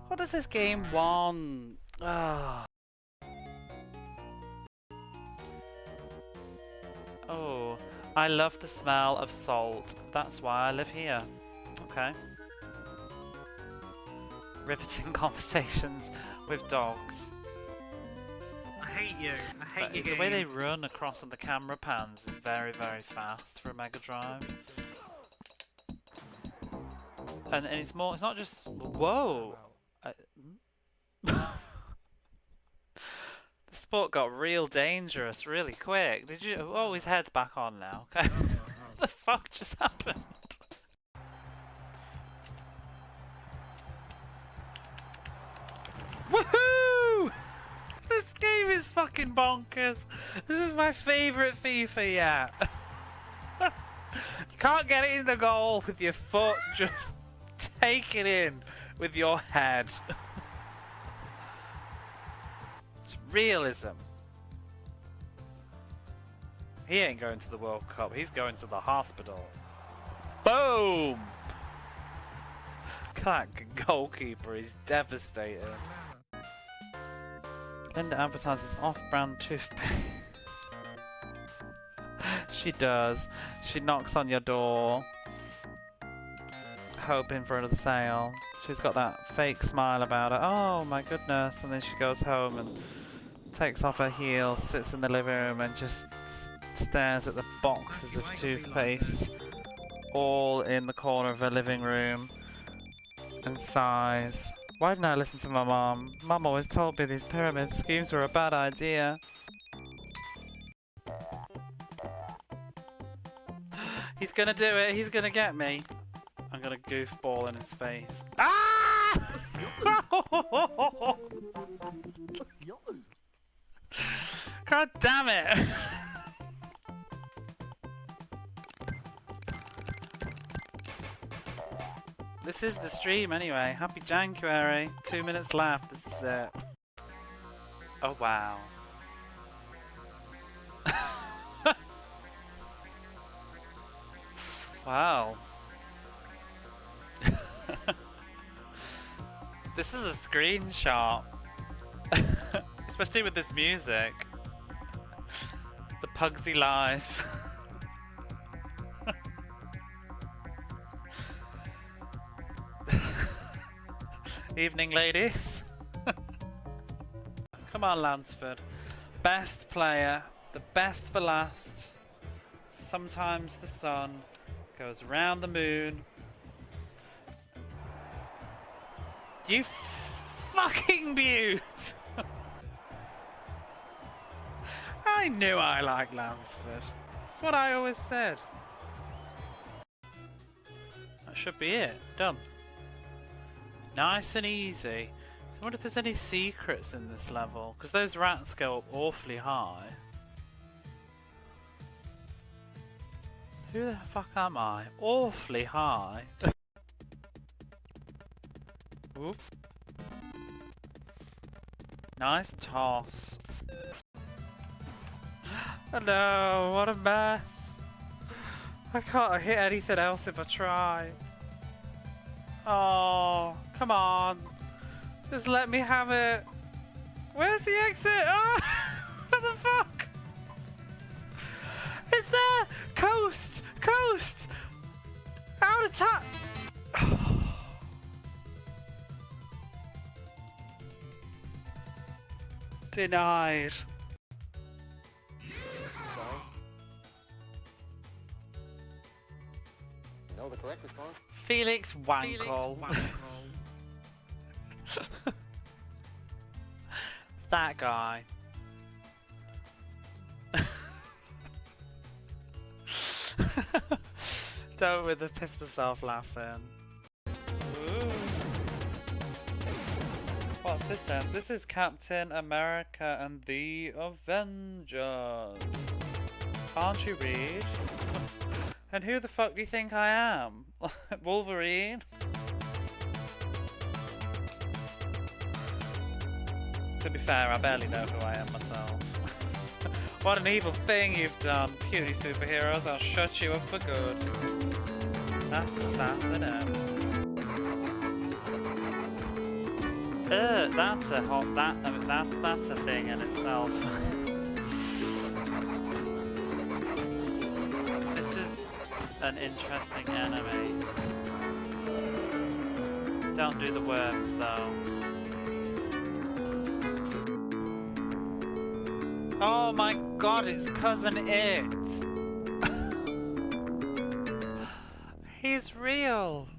What does this game want? Oh. Oh, I love the smell of salt. That's why I live here. Okay. Riveting conversations with dogs. I hate you. I hate you. The way they run across on the camera pans is very, very fast for a Mega Drive. And it's more. It's not just. Whoa. The sport got real dangerous really quick. Did you? Oh, his head's back on now. Okay. What the fuck just happened? Woohoo! This game is is fucking bonkers. This is my favourite FIFA yet. You can't get it in the goal with your foot, just take it in with your head. It's realism. He ain't going to the World Cup, he's going to the hospital. Boom! That goalkeeper is devastating. Linda advertises off-brand toothpaste. She does. She knocks on your door, hoping for another sale. She's got that fake smile about her. Oh my goodness. And then she goes home and takes off her heels, sits in the living room and just stares at the boxes of toothpaste all in the corner of her living room and sighs. Why didn't I listen to my mom? Mum always told me these pyramid schemes were a bad idea. He's gonna do it. He's gonna get me. I'm gonna goofball in his face. Ah! God damn it! This is the stream anyway. Happy January. 2 minutes left. This is it. Oh wow. Wow. This is a screenshot. Especially with this music. The Pugsy life. Evening, ladies. Come on, Lansford. Best player. The best for last. Sometimes the sun goes round the moon. You fucking beaut! I knew I liked Lansford. That's what I always said. That should be it. Done. Nice and easy. I wonder if there's any secrets in this level, because those rats go up awfully high. Who the fuck am I? Awfully high. Oop. Nice toss. Oh no, what a mess. I can't hit anything else if I try. Oh, come on. Just let me have it. Where's the exit? Oh, what the fuck? It's there! Coast! Coast! Out of time! Denied. No, the correct response. Felix Wankle. That guy. Don't with the piss myself laughing. Ooh. What's this then? This is Captain America and the Avengers. Can't you read? And who the fuck do you think I am? Wolverine? To be fair, I barely know who I am myself. What an evil thing you've done, puny superheroes. I'll shut you up for good. That's assassinate. That's a hot. That's a thing in itself. This is an interesting enemy. Don't do the worms though. Oh my god, it's Cousin It! He's real!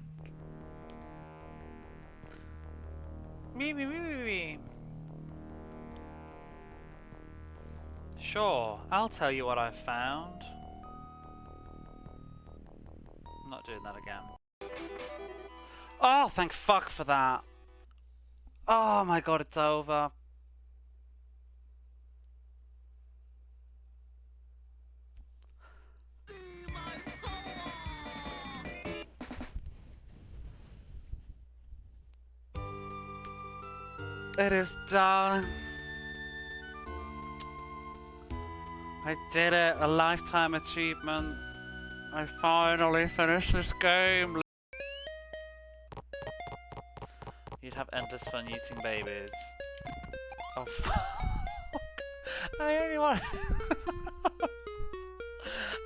Me. Sure, I'll tell you what I've found. I'm not doing that again. Oh, thank fuck for that! Oh my god, it's over. It is done. I did it. A lifetime achievement. I finally finished this game. You'd have endless fun eating babies. Oh fuck. I only want...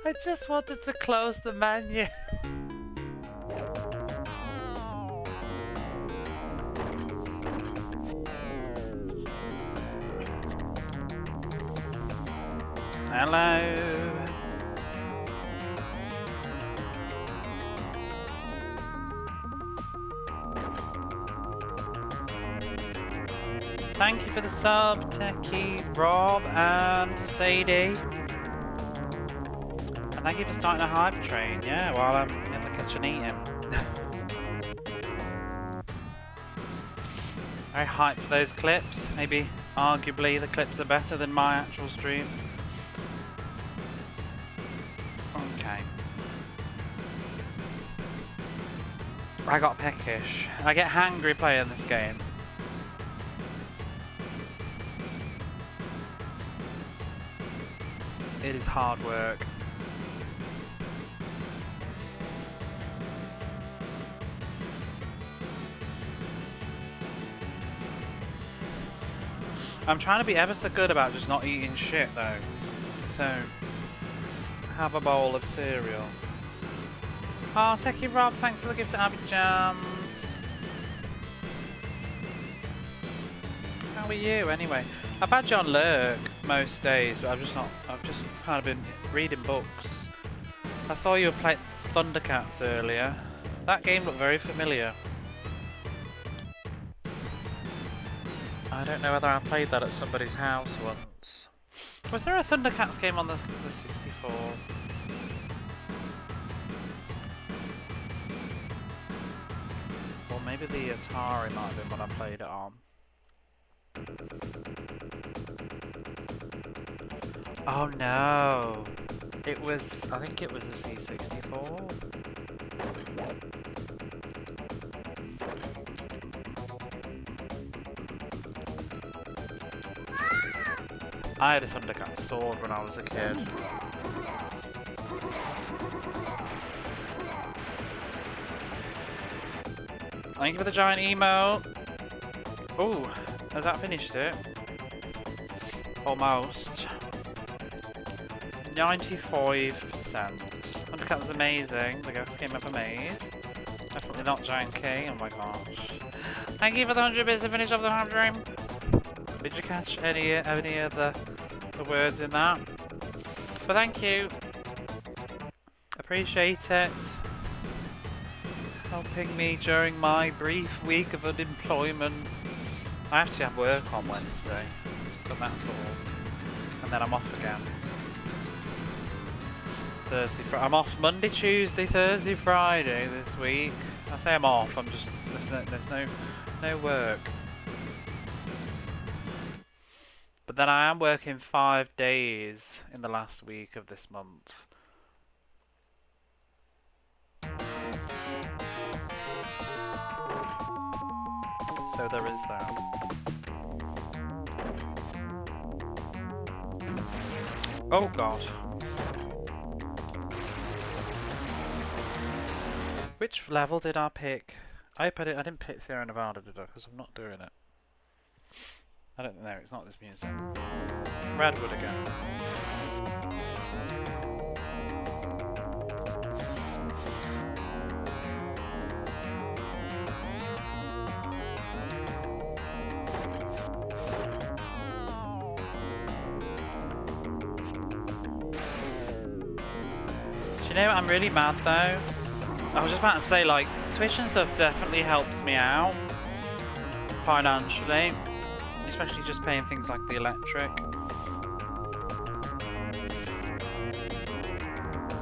I just wanted to close the menu. Hello. Thank you for the sub, Techie, Rob, and Sadie. And thank you for starting a hype train, yeah, while I'm in the kitchen eating. Very hyped for those clips. Maybe, arguably, the clips are better than my actual stream. Okay. I got peckish. I get hangry playing this game. It is hard work. I'm trying to be ever so good about just not eating shit though. So, have a bowl of cereal. Oh, Techie Rob, thanks for the gift to Abby Jams. How are you anyway? I've had you on lurk most days, but I've just kind of been reading books. I saw you were playing Thundercats earlier. That game looked very familiar. I don't know whether I played that at somebody's house once. Was there a Thundercats game on the 64? Or maybe the Atari might have been when I played it on. Oh no! It was, I think it was the C64. I had a Thundercat sword when I was a kid. Thank you for the giant emote. Ooh, has that finished it? Almost. 95%. Thundercat was amazing. The best game ever made. Definitely not janky. Oh my gosh. Thank you for the 100 bits to finish off the hard dream. Did you catch any of the words in that? But thank you. Appreciate it. Helping me during my brief week of unemployment. I actually have work on Wednesday, but that's all. And then I'm off again. I'm off Monday, Tuesday, Thursday, Friday this week. I say I'm off, I'm just, there's no work. But then I am working 5 days in the last week of this month. So there is that. Oh god. Which level did I pick? I didn't pick Sierra Nevada, did I? Because I'm not doing it. I don't know, it's not this music. Redwood again. Do you know what, I'm really mad though? I was just about to say, like, Twitch and stuff definitely helps me out financially, especially just paying things like the electric.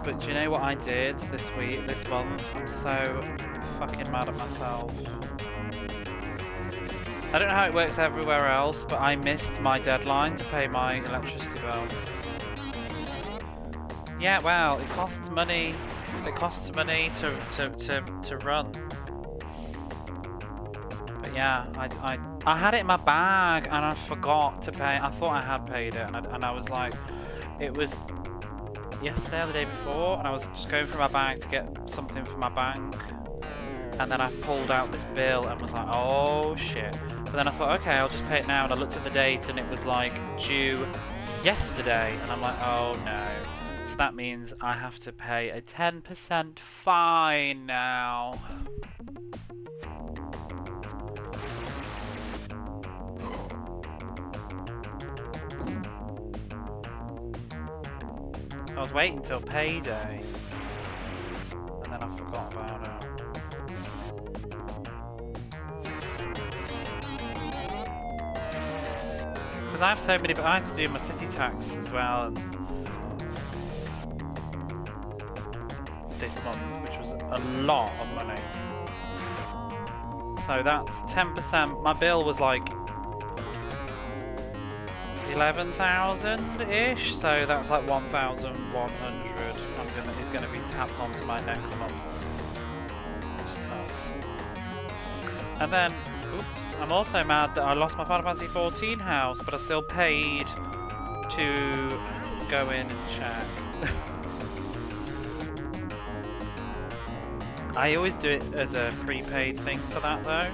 But do you know what I did this month? I'm so fucking mad at myself. I don't know how it works everywhere else, but I missed my deadline to pay my electricity bill. Yeah, well, it costs money. It costs money to run. But yeah, I had it in my bag and I forgot to pay. I thought I had paid it, and I was like, it was yesterday or the day before, and I was just going through my bag to get something for my bank, and then I pulled out this bill and was like, oh shit. But then I thought, okay, I'll just pay it now, and I looked at the date and it was like due yesterday, and I'm like, oh no. So that means I have to pay a 10% fine now. I was waiting till payday, and then I forgot about it. Because I have so many, but I had to do my city tax as well this month, which was a lot of money. So that's 10%. My bill was like 11,000-ish, so that's like 1,100 is going to be tapped onto my next month. Which sucks. And then, oops, I'm also mad that I lost my Final Fantasy 14 house, but I still paid to go in and check. I always do it as a prepaid thing for that though.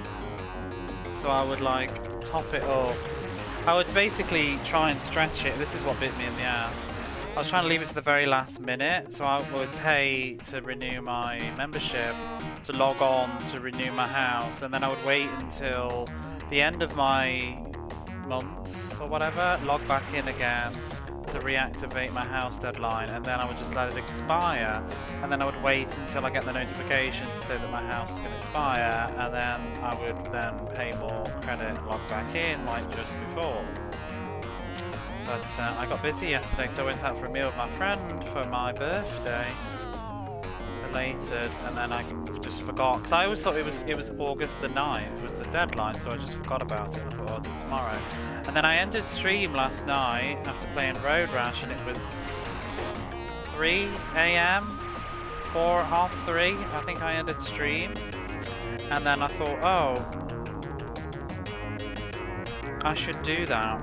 So I would like top it up. I would basically try and stretch it. This is what bit me in the ass. I was trying to leave it to the very last minute, so I would pay to renew my membership, to log on to renew my house, and then I would wait until the end of my month or whatever, log back in again to reactivate my house deadline, and then I would just let it expire, and then I would wait until I get the notification to say that my house is going to expire, and then I would then pay more credit and log back in like just before. But I got busy yesterday, so I went out for a meal with my friend for my birthday, belated, and then I just forgot, because I always thought it was August the 9th was the deadline, so I just forgot about it and I thought, oh, I'll do it tomorrow. And then I ended stream last night after playing Road Rash, and it was 3 AM, 3:30, I think I ended stream. And then I thought, oh, I should do that.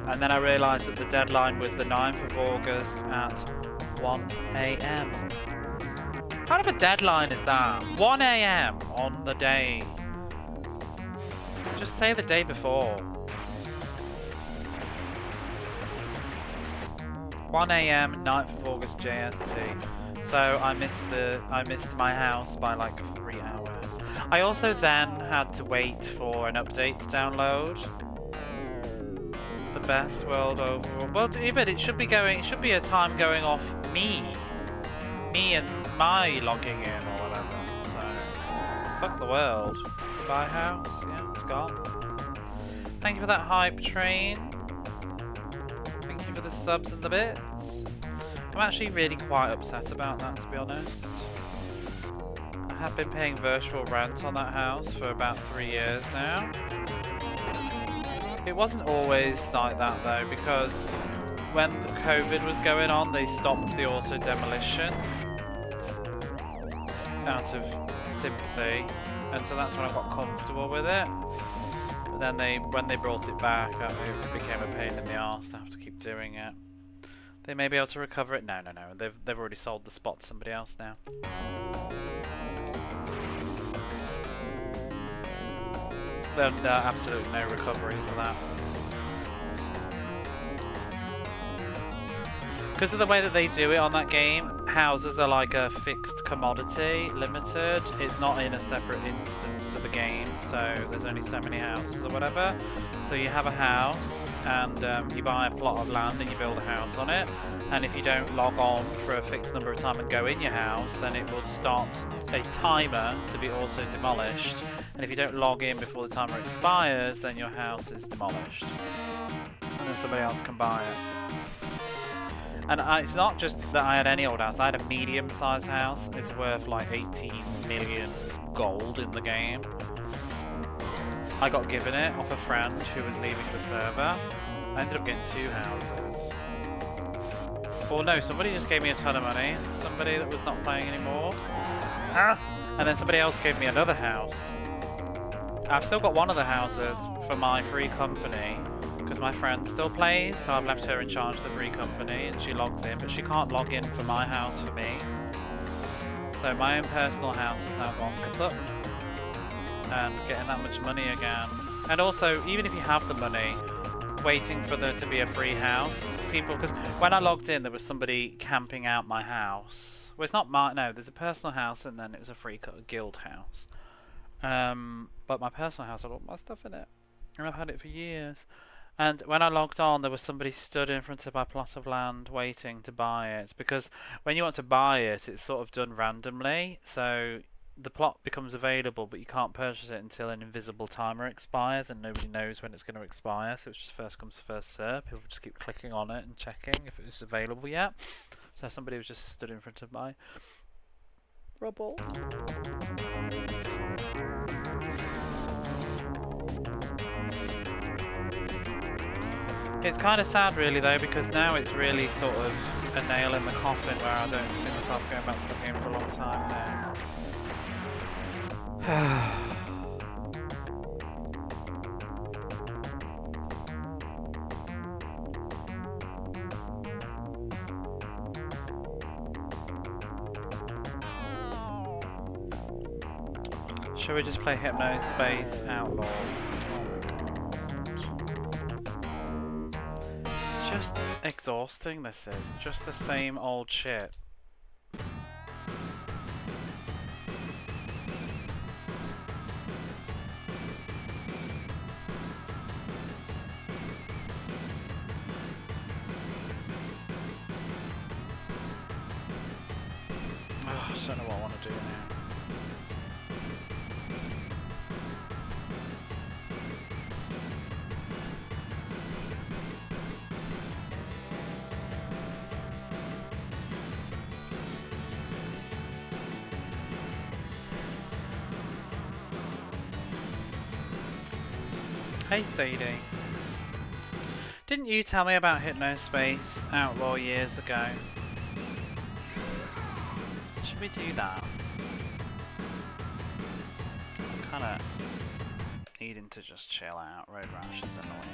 And then I realised that the deadline was the 9th of August at 1 AM. What kind of a deadline is that? 1 AM on the day. Just say the day before. 1 AM, 9th of August JST. So I missed my house by like 3 hours. I also then had to wait for an update to download. The best world overall. Well, but it should be a time going off me and my logging in or whatever. So fuck the world. Goodbye house. Yeah, it's gone. Thank you for that hype train. Thank you for the subs and the bits. I'm actually really quite upset about that, to be honest. I have been paying virtual rent on that house for about 3 years now. It wasn't always like that though, because when the COVID was going on, they stopped the auto demolition out of sympathy, and so that's when I got comfortable with it. But then when they brought it back, it became a pain in the arse to have to keep doing it. They may be able to recover it. No. They've already sold the spot to somebody else now. Then absolutely no recovery for that. Because of the way that they do it on that game, houses are like a fixed commodity, limited. It's not in a separate instance to the game, so there's only so many houses or whatever. So you have a house, and you buy a plot of land and you build a house on it. And if you don't log on for a fixed number of time and go in your house, then it will start a timer to be also demolished. And if you don't log in before the timer expires, then your house is demolished. And then somebody else can buy it. And it's not just that I had any old house, I had a medium-sized house. It's worth like 18 million gold in the game. I got given it off a friend who was leaving the server. I ended up getting 2 houses. Well, no, somebody just gave me a ton of money. Somebody that was not playing anymore. And then somebody else gave me another house. I've still got one of the houses for my free company because my friend still plays, so I've left her in charge of the free company and she logs in, but she can't log in for my house for me. So my own personal house has now gone kaput and getting that much money again. And also, even if you have the money, waiting for there to be a free house, people, because when I logged in there was somebody camping out my house. Well, it's not my, no, there's a personal house and then it was a free guild house. But my personal house had all my stuff in it, and I've had it for years. And when I logged on, there was somebody stood in front of my plot of land waiting to buy it, because when you want to buy it, it's sort of done randomly. So the plot becomes available, but you can't purchase it until an invisible timer expires, and nobody knows when it's going to expire. So it's just first comes first serve. People just keep clicking on it and checking if it's available yet. So somebody was just stood in front of my rubble. It's kind of sad really though, because now it's really sort of a nail in the coffin where I don't see myself going back to the game for a long time now. Shall we just play Hypnospace Outlaw? It's just exhausting, this is. Just the same old shit. I don't know what I want to do now. Hey Sadie. Didn't you tell me about Hypnospace Outlaw years ago? Should we do that? I'm kinda needing to just chill out. Road Rash is annoying.